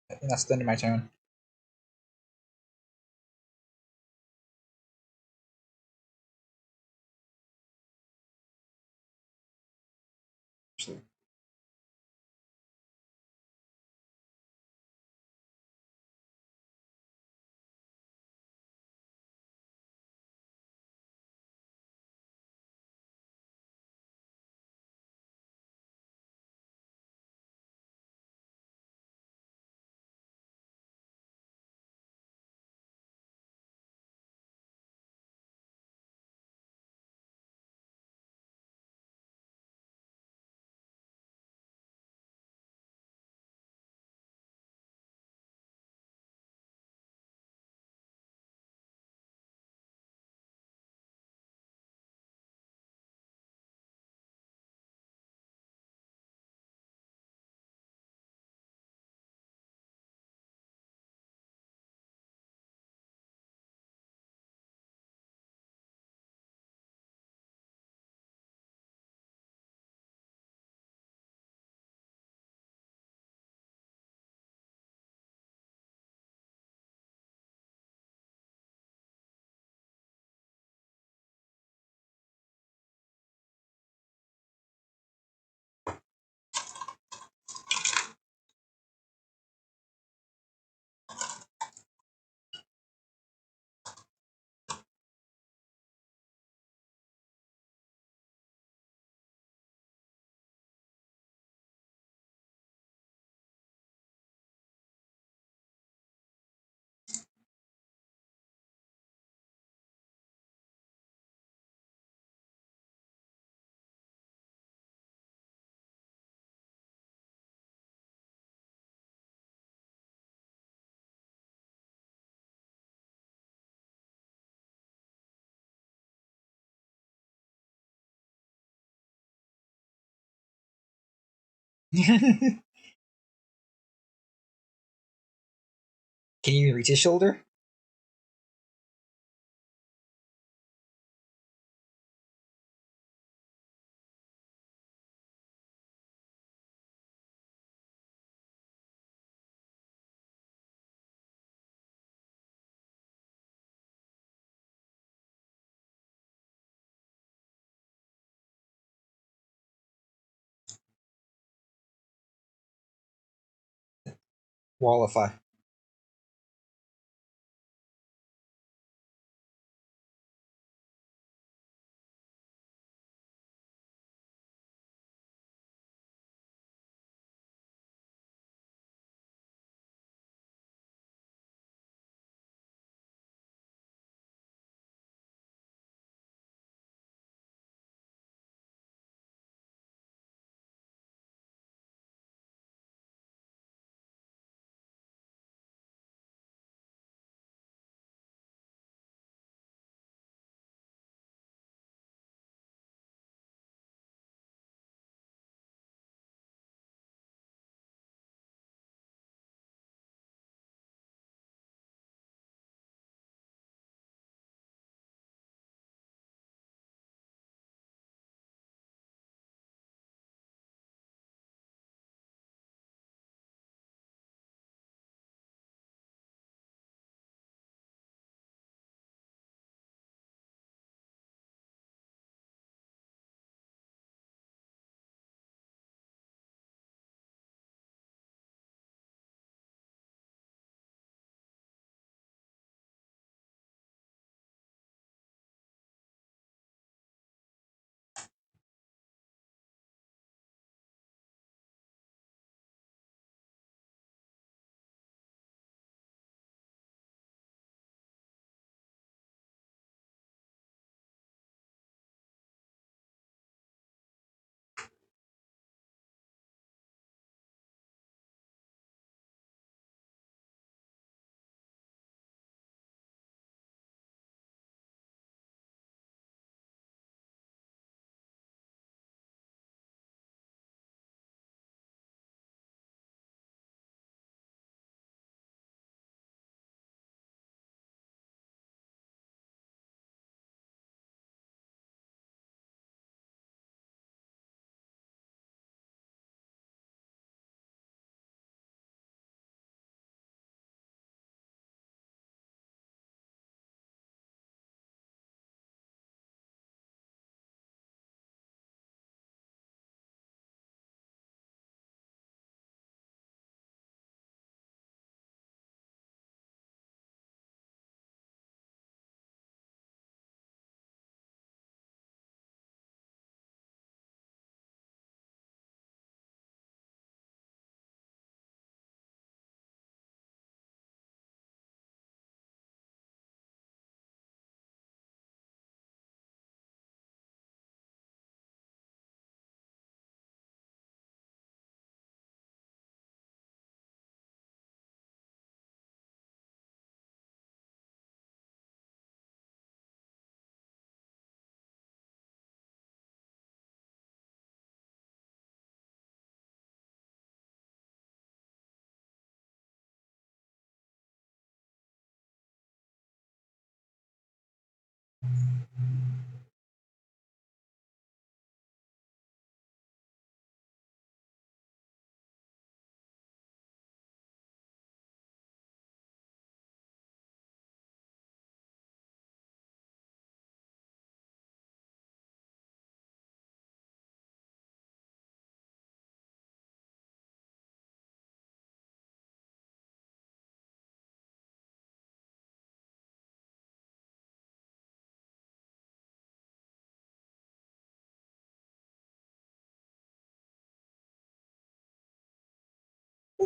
And that's the end of my turn. Actually. Can you reach his shoulder? Qualify.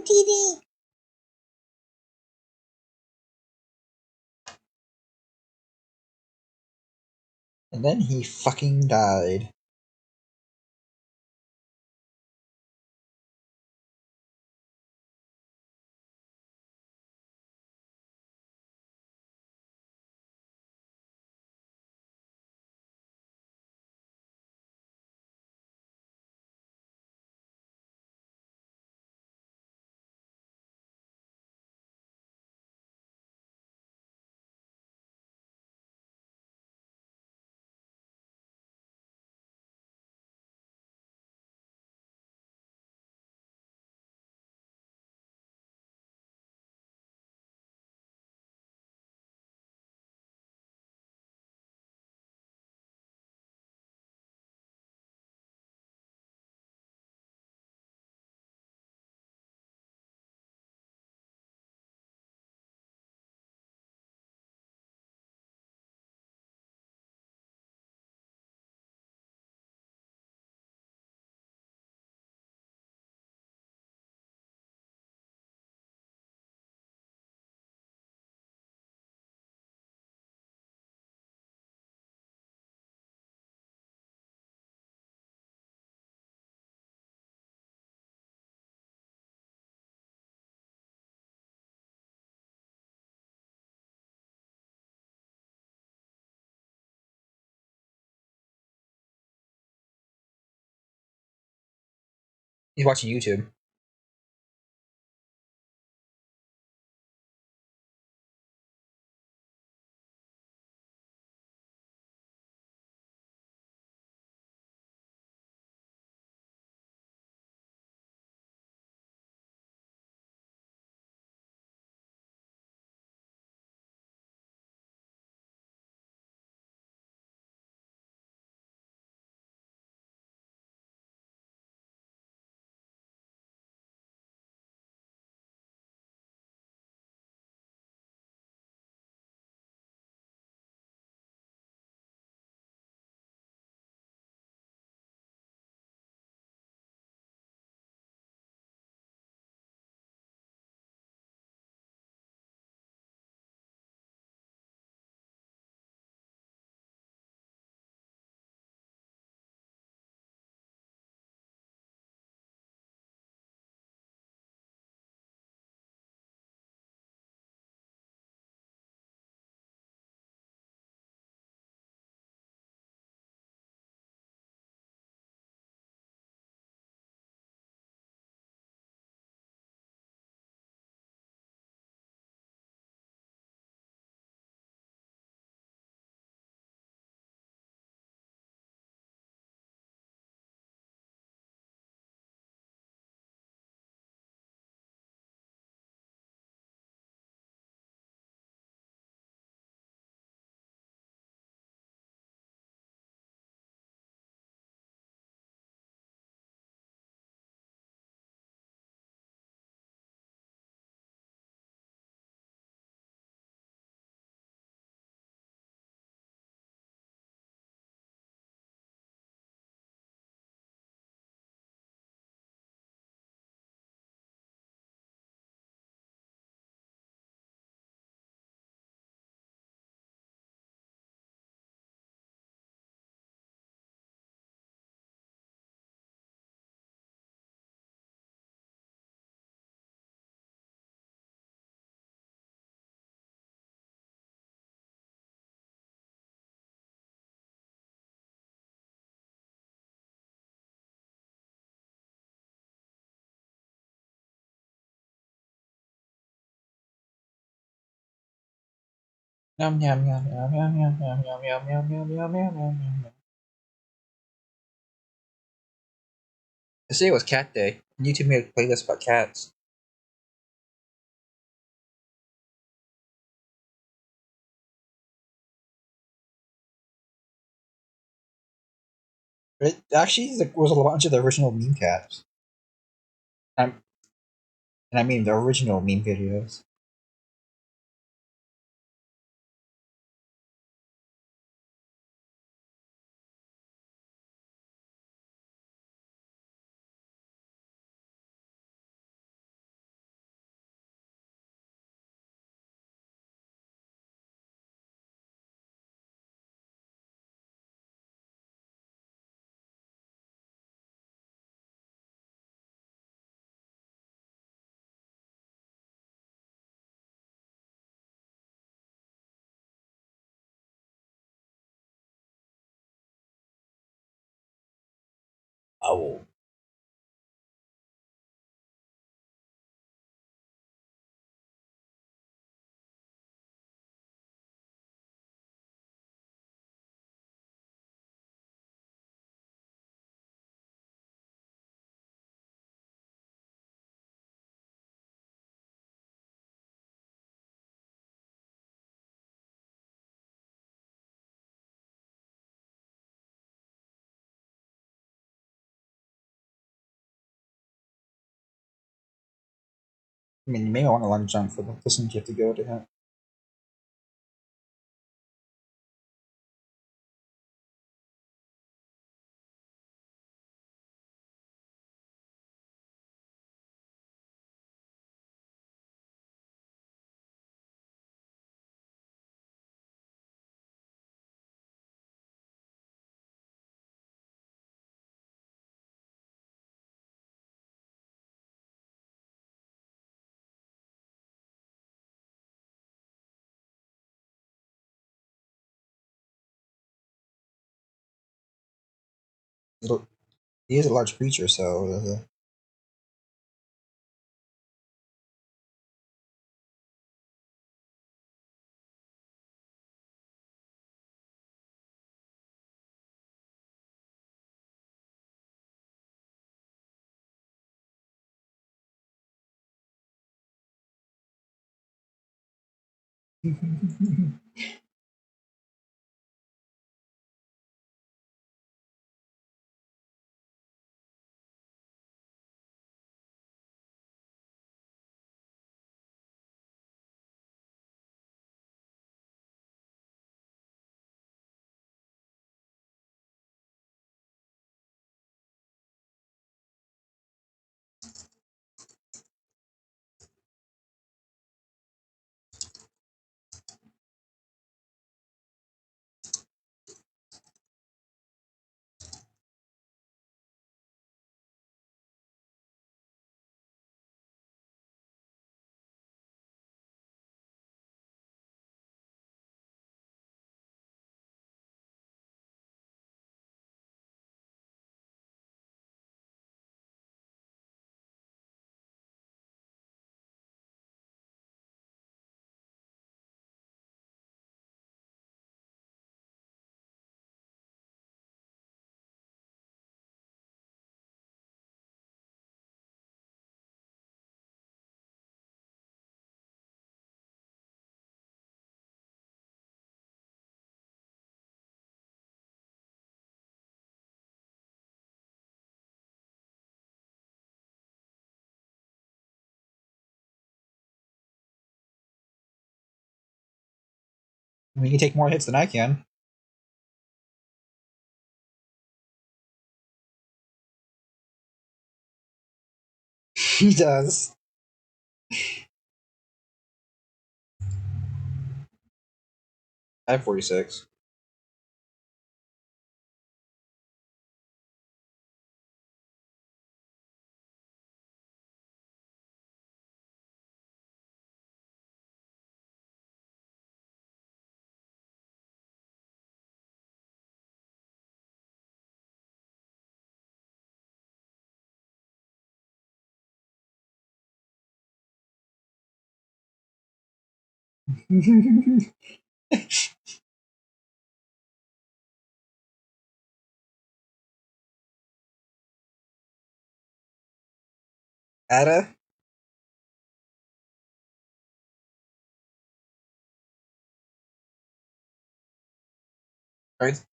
TV. And then he fucking died. He's watching YouTube. Yum yum yum yum yum yum yum yum yum yum yum yum yum yum. Yesterday was Cat Day. YouTube made a playlist about cats. It actually was a bunch of the original meme cats. Um, and I mean the original meme videos. Oh. I mean, you may want to learn jump for this one. You have to go to him. He is a large creature, so I mean, you can take more hits than I can. He does. I have 46. Ada? Right?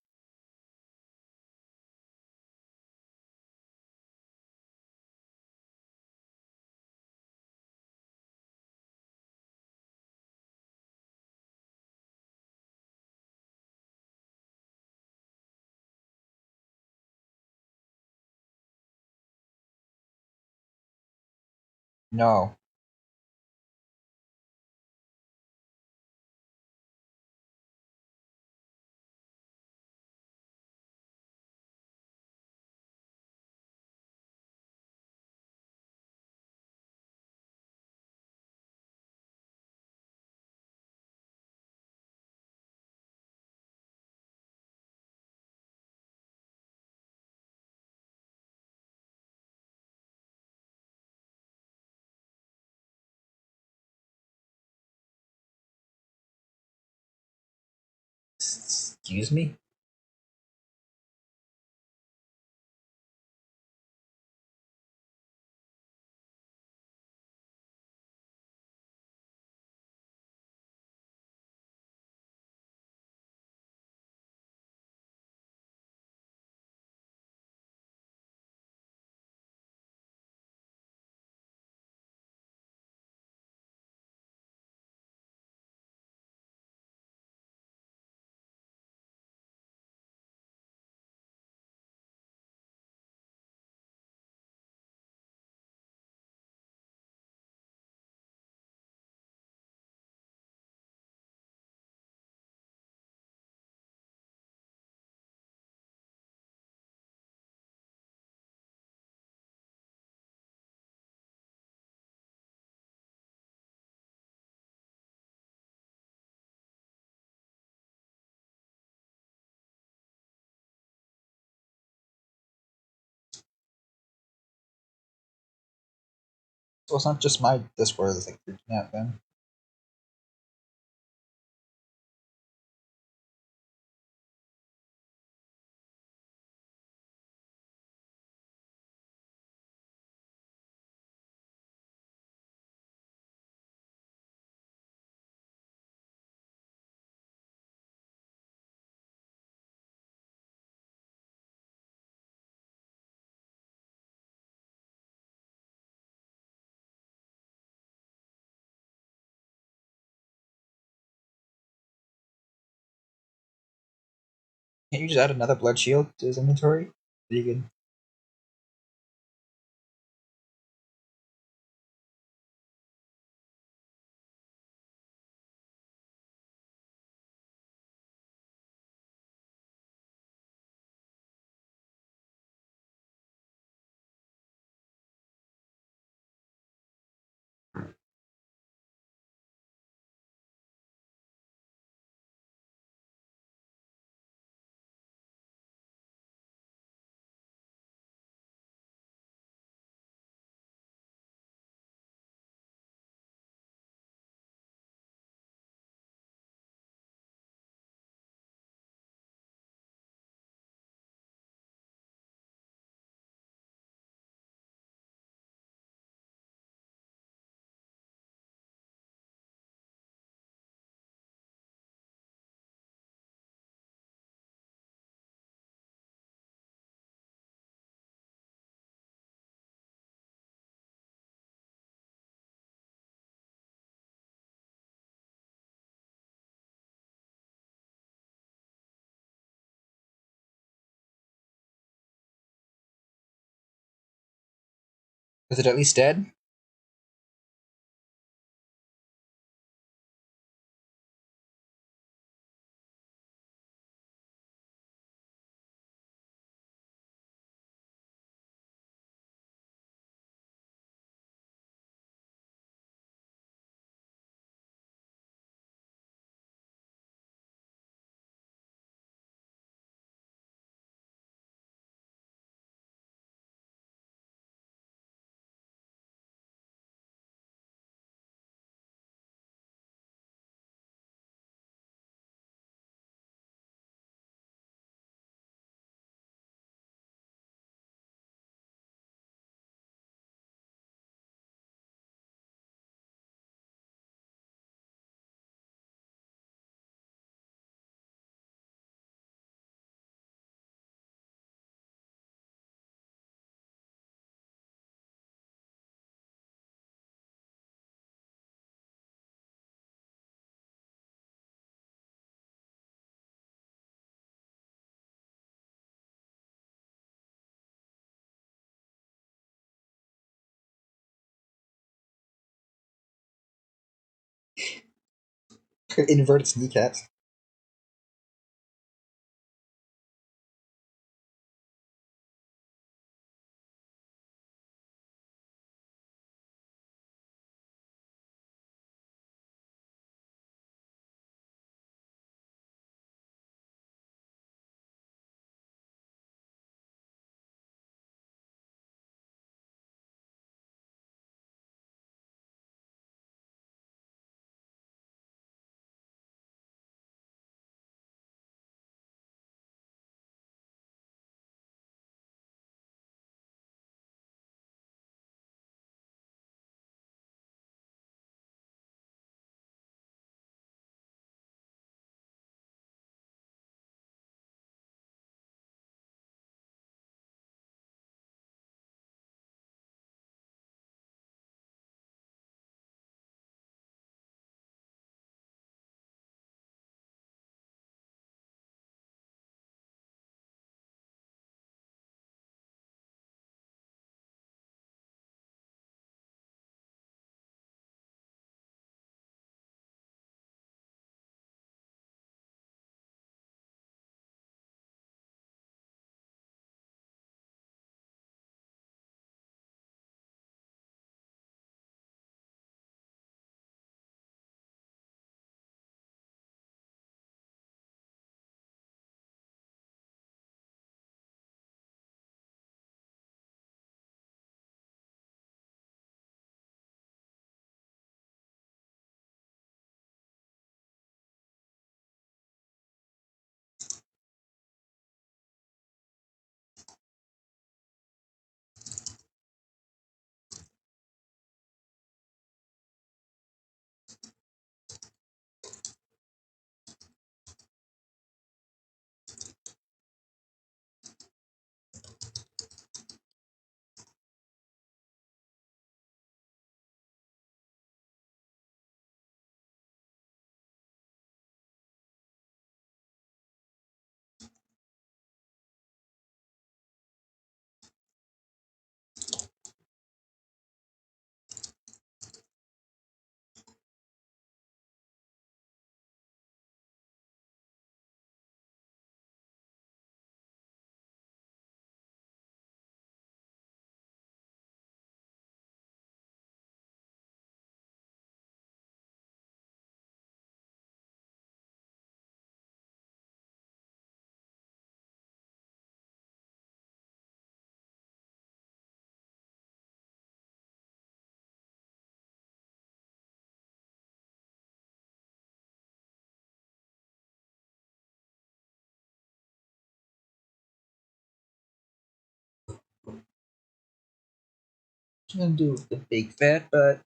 No. Excuse me? So it's not just my Discord that's like freaking out then. Can't you just add another blood shield to his inventory? So you can. Is it at least dead? Invert its kneecaps. I'm gonna do the big fat butt.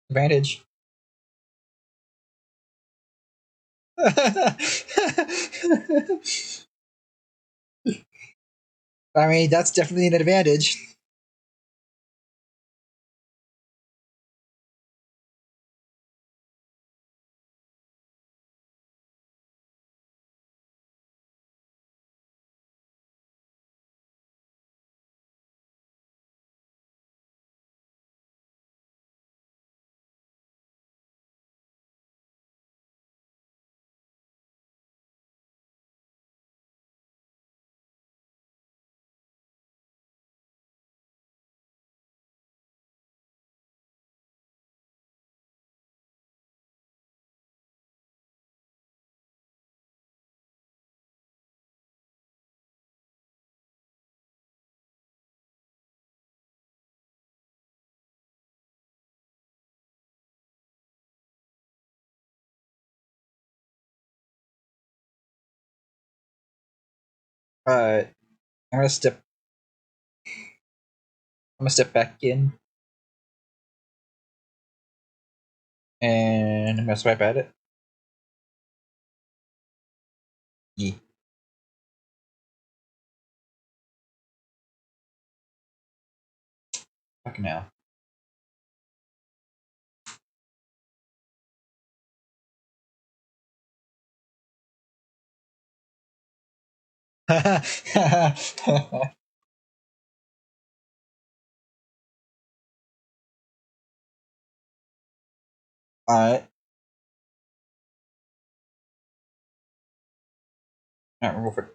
Advantage. I mean, that's definitely an advantage. I'm gonna step. I'm gonna step back in, and I'm gonna swipe at it. Yeah. Fucking hell. Alright. Alright, roll for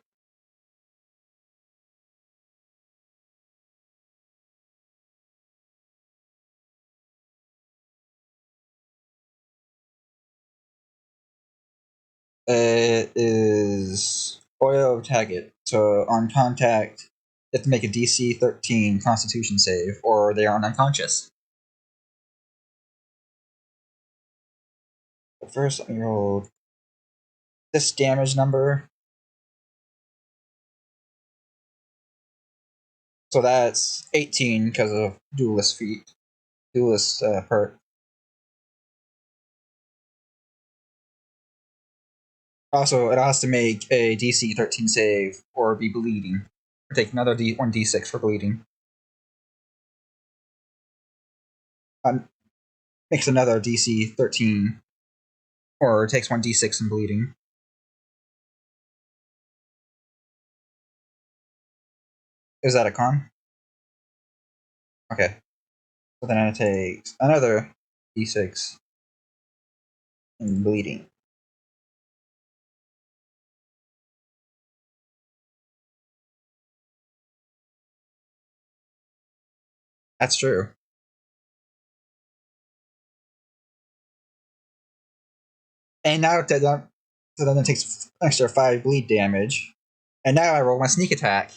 it is oil of target. So on contact, you have to make a DC 13 Constitution save, or they are unconscious. But first, let me roll this damage number. So that's 18 because of duelist feat, duelist perk. Also, it has to make a DC 13 save or be bleeding. Or take another 1d6 for bleeding. Makes another DC 13 or takes 1d6 in bleeding. Is that a con? Okay. So then it takes another d6 in bleeding. That's true. And now that so then it takes extra 5 bleed damage. And now I roll my sneak attack.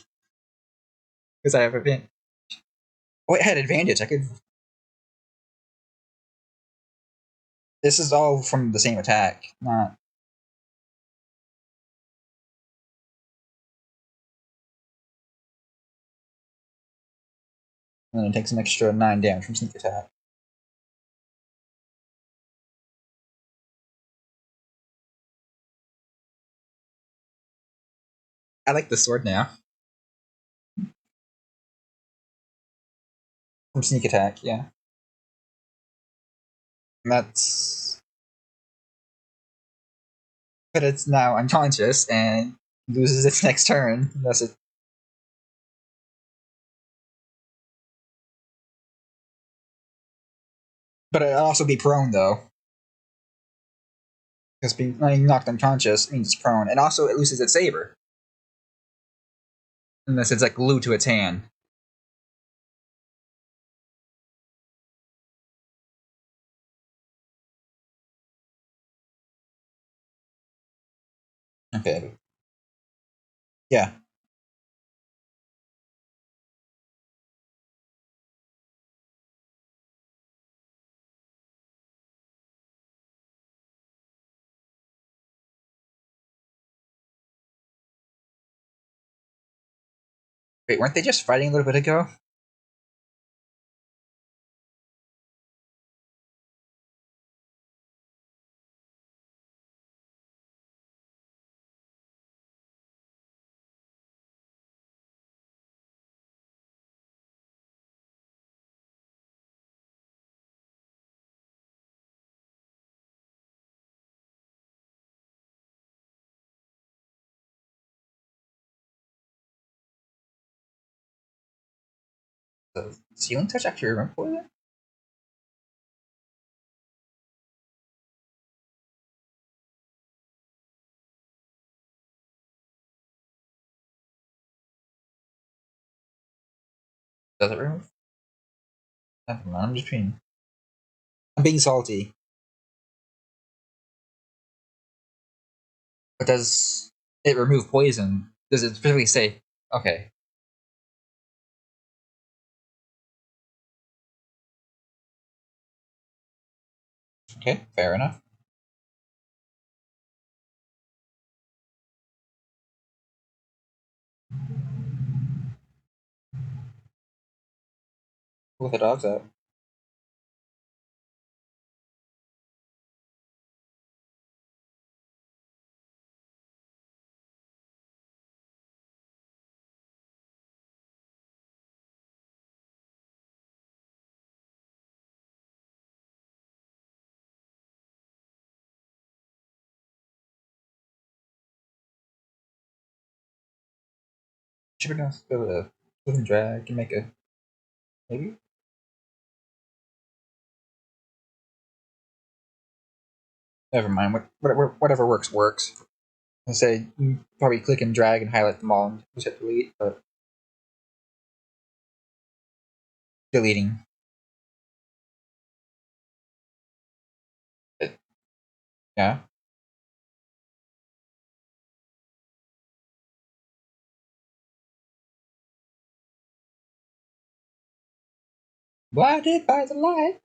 Because I have advantage. Oh, I had advantage. I could. This is all from the same attack, not. And then it takes an extra 9 damage from sneak attack. I like the sword now. From sneak attack, yeah. And that's but it's now unconscious and loses its next turn. That's it. But it'll also be prone though, because being knocked unconscious means it's prone, and also it loses its saber unless it's like glued to its hand. Okay. Yeah. Wait, weren't they just fighting a little bit ago? Does Sealing Touch actually remove poison? Does it remove? Never mind, I'm just being... I'm being salty. But does it remove poison? Does it specifically say... Okay. Okay, fair enough. With the dogs out. Should we go to Living Drag and make a... Maybe? Never mind. Whatever works, works. I say you probably click and drag and highlight them all and just hit delete, but deleting. It, yeah. Blinded by the light.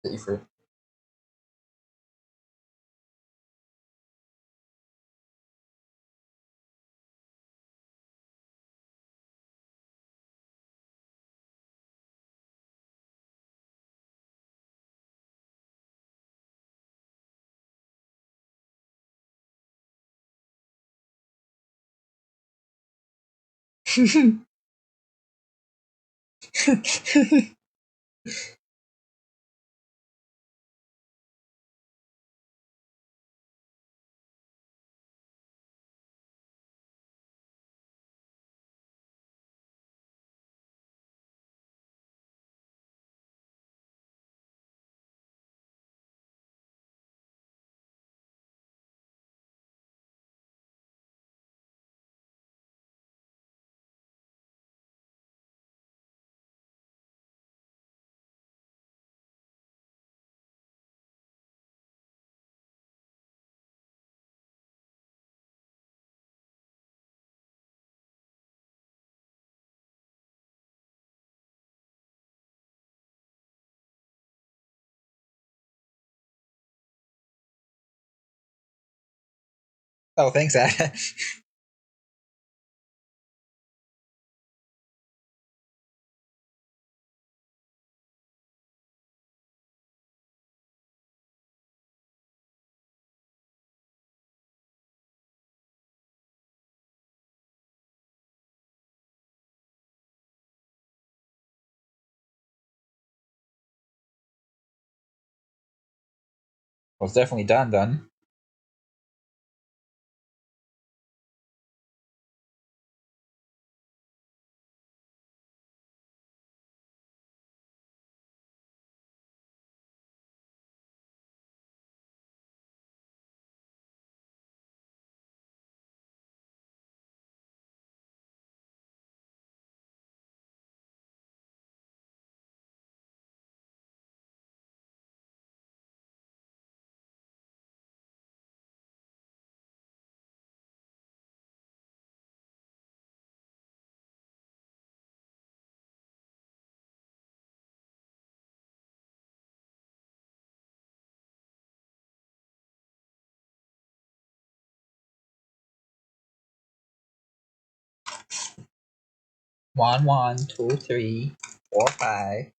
Set you free. Oh, thanks, Ad. Well, it's definitely done. One, two, three, 4, 5.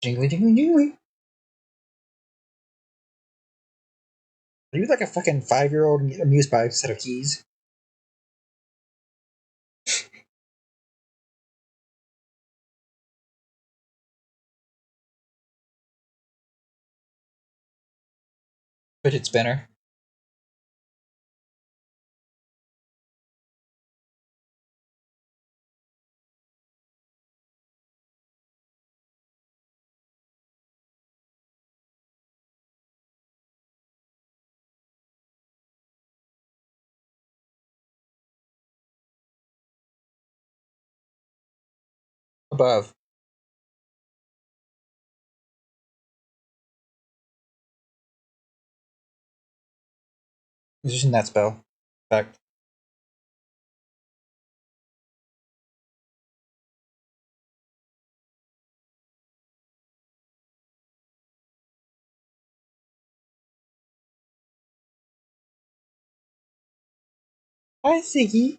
Jingly, jingly, jingly. Are you like a fucking 5-year-old amused by a set of keys? Fidget spinner. Above. Using that spell. Fact. Hi, Siggy.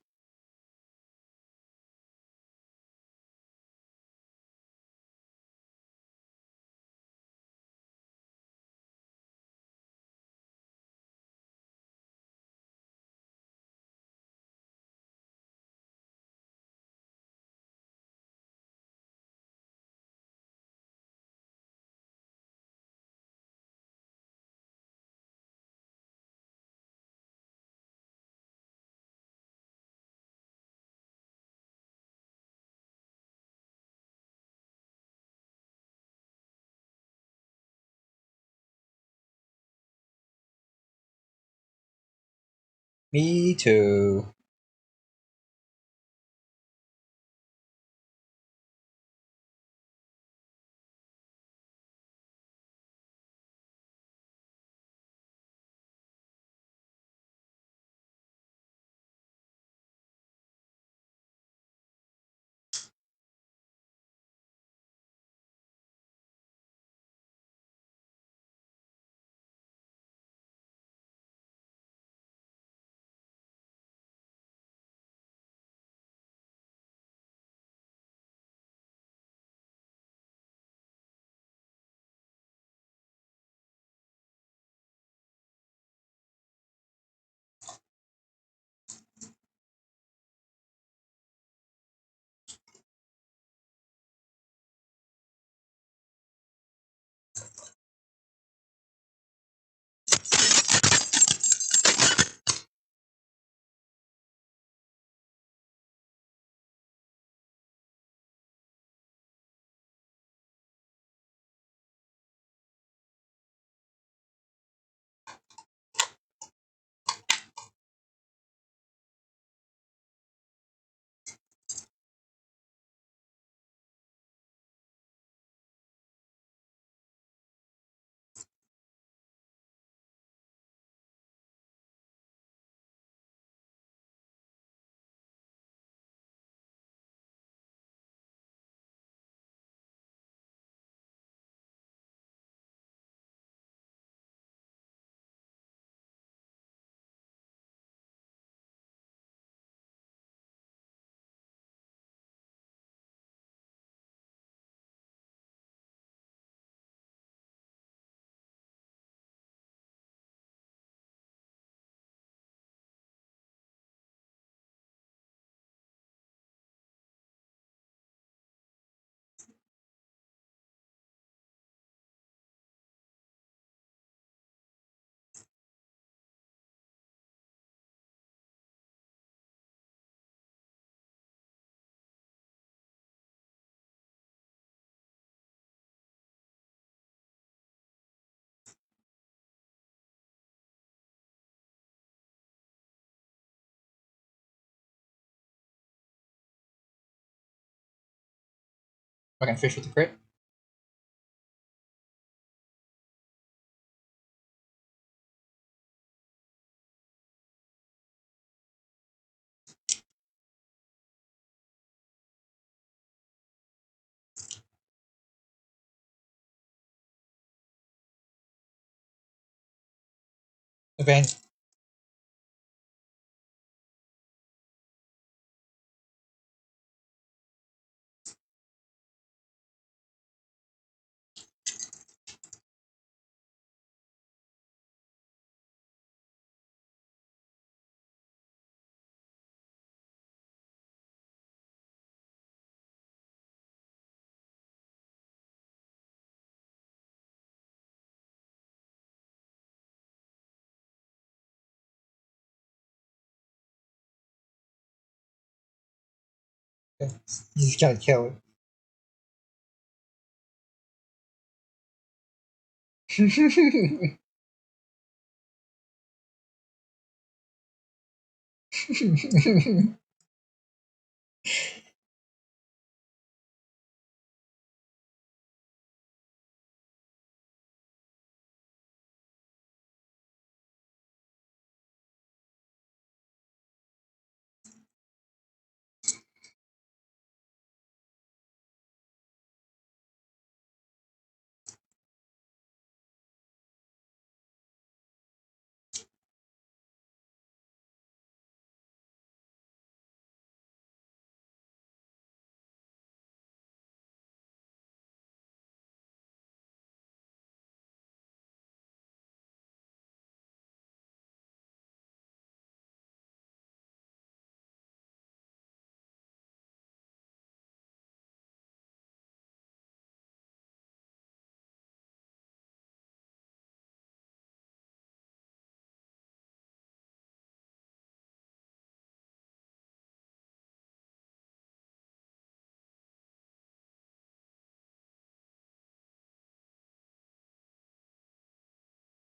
Me too. Fucking fish with the crit. Advantage. You just gotta kill it.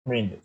I mean,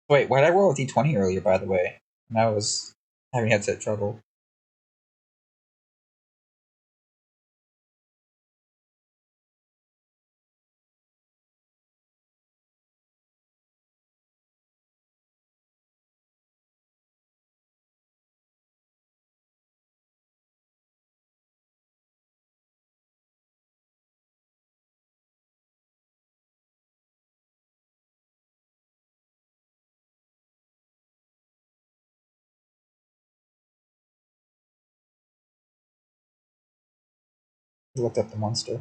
Wait, why did I roll a d20 earlier, by the way? And I was having headset trouble. I looked up the monster.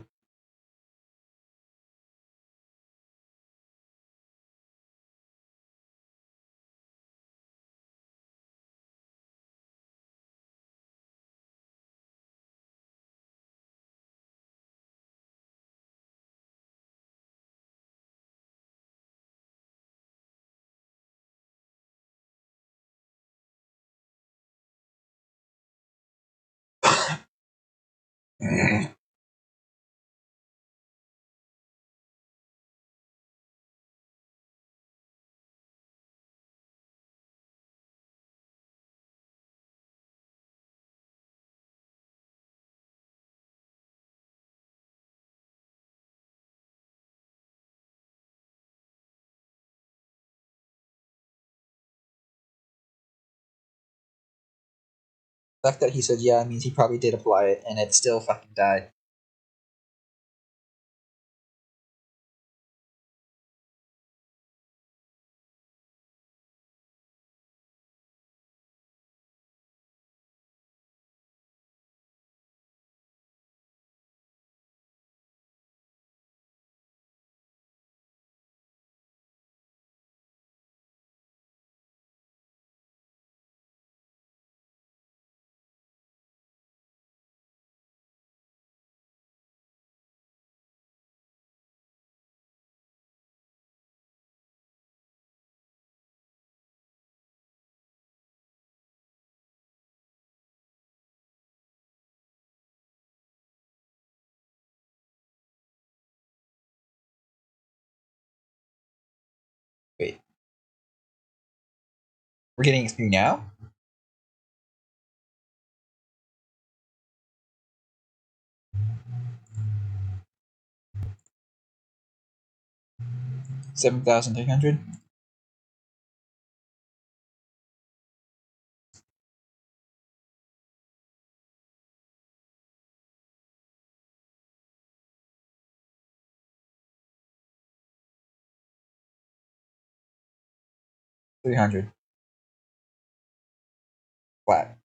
The fact that he said yeah means he probably did apply it, and it still fucking died. Wait, we're getting XP now? $7,300. 300 flat.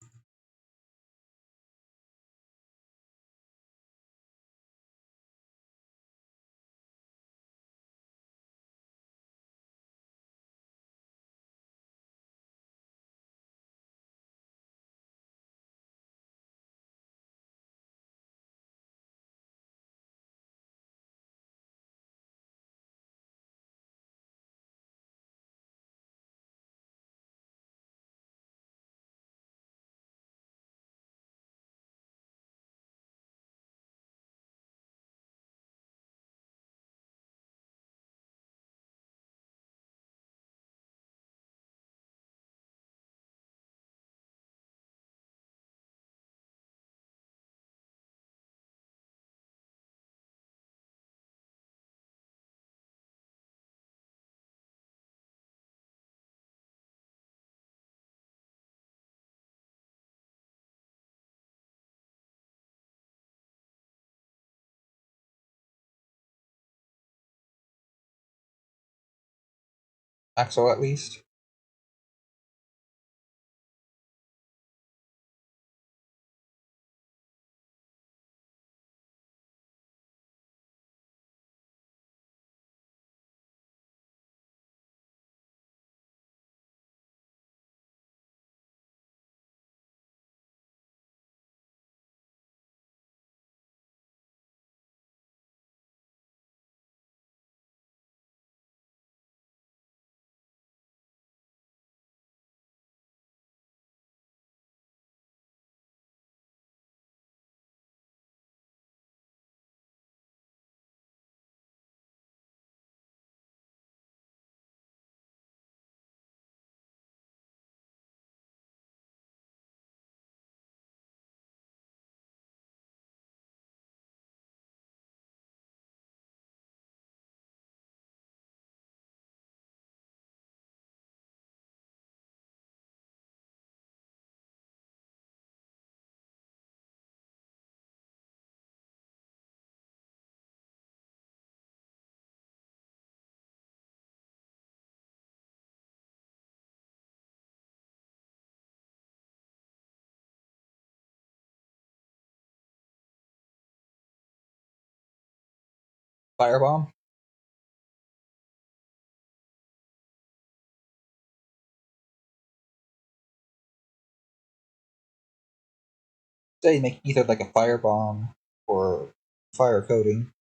Axel at least. Firebomb. Say make either like a firebomb or fire coating.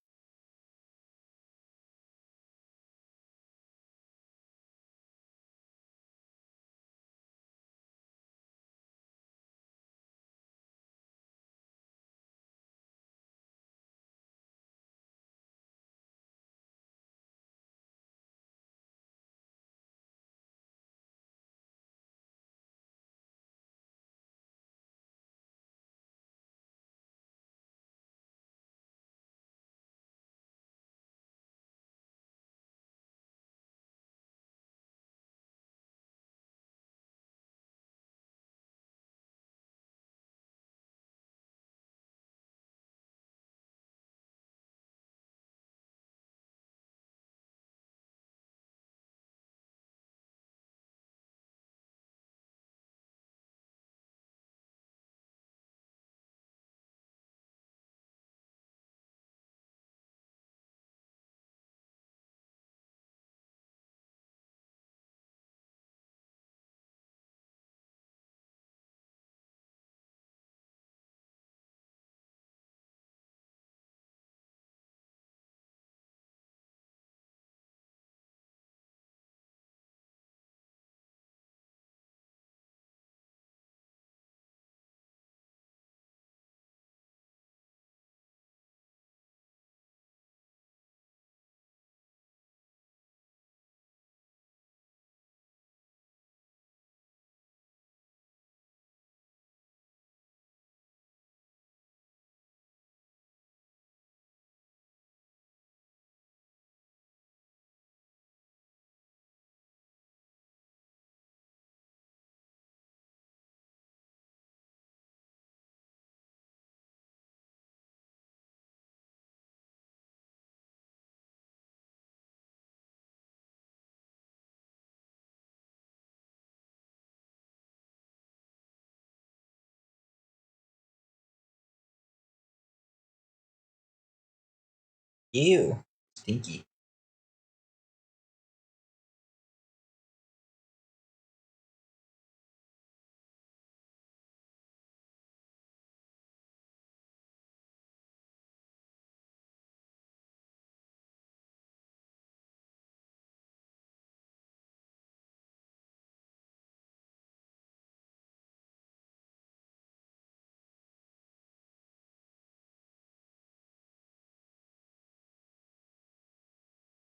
Ew. Stinky.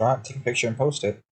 Draw it, take a picture, and post it.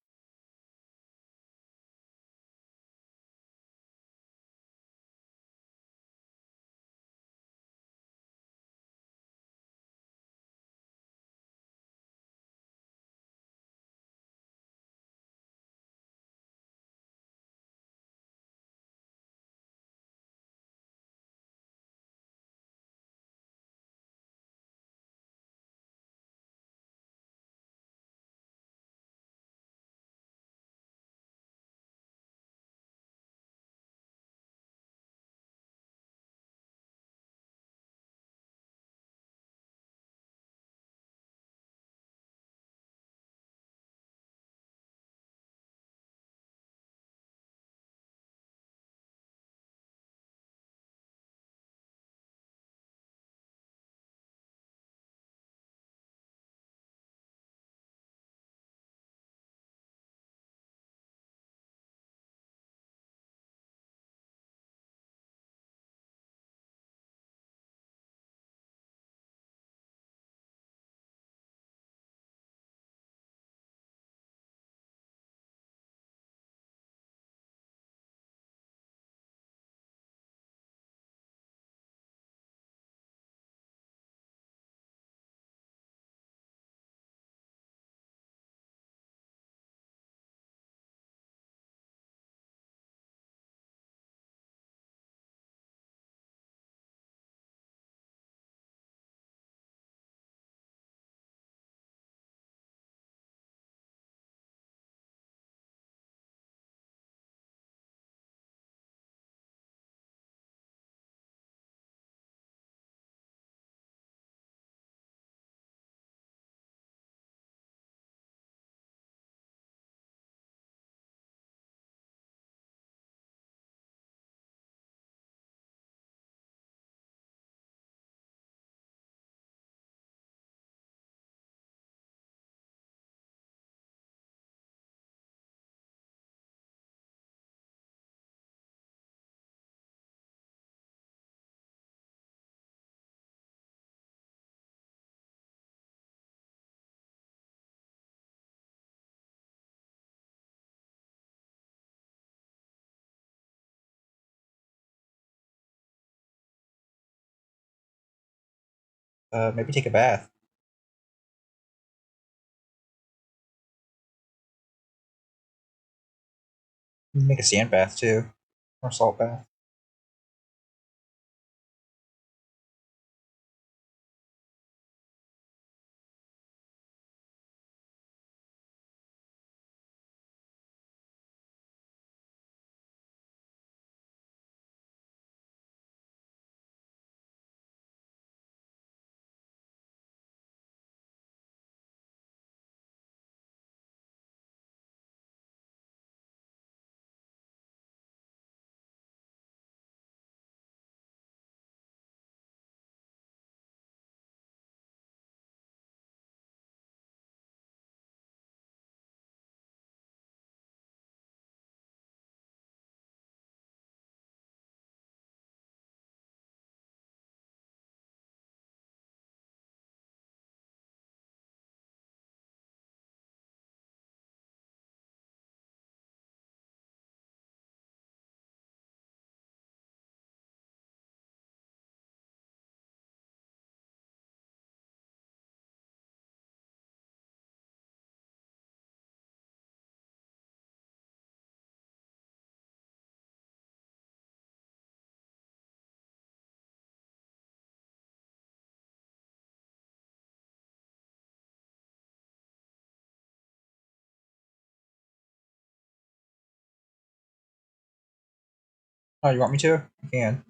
Maybe take a bath. Make a sand bath too, or salt bath. Oh, you want me to? I can.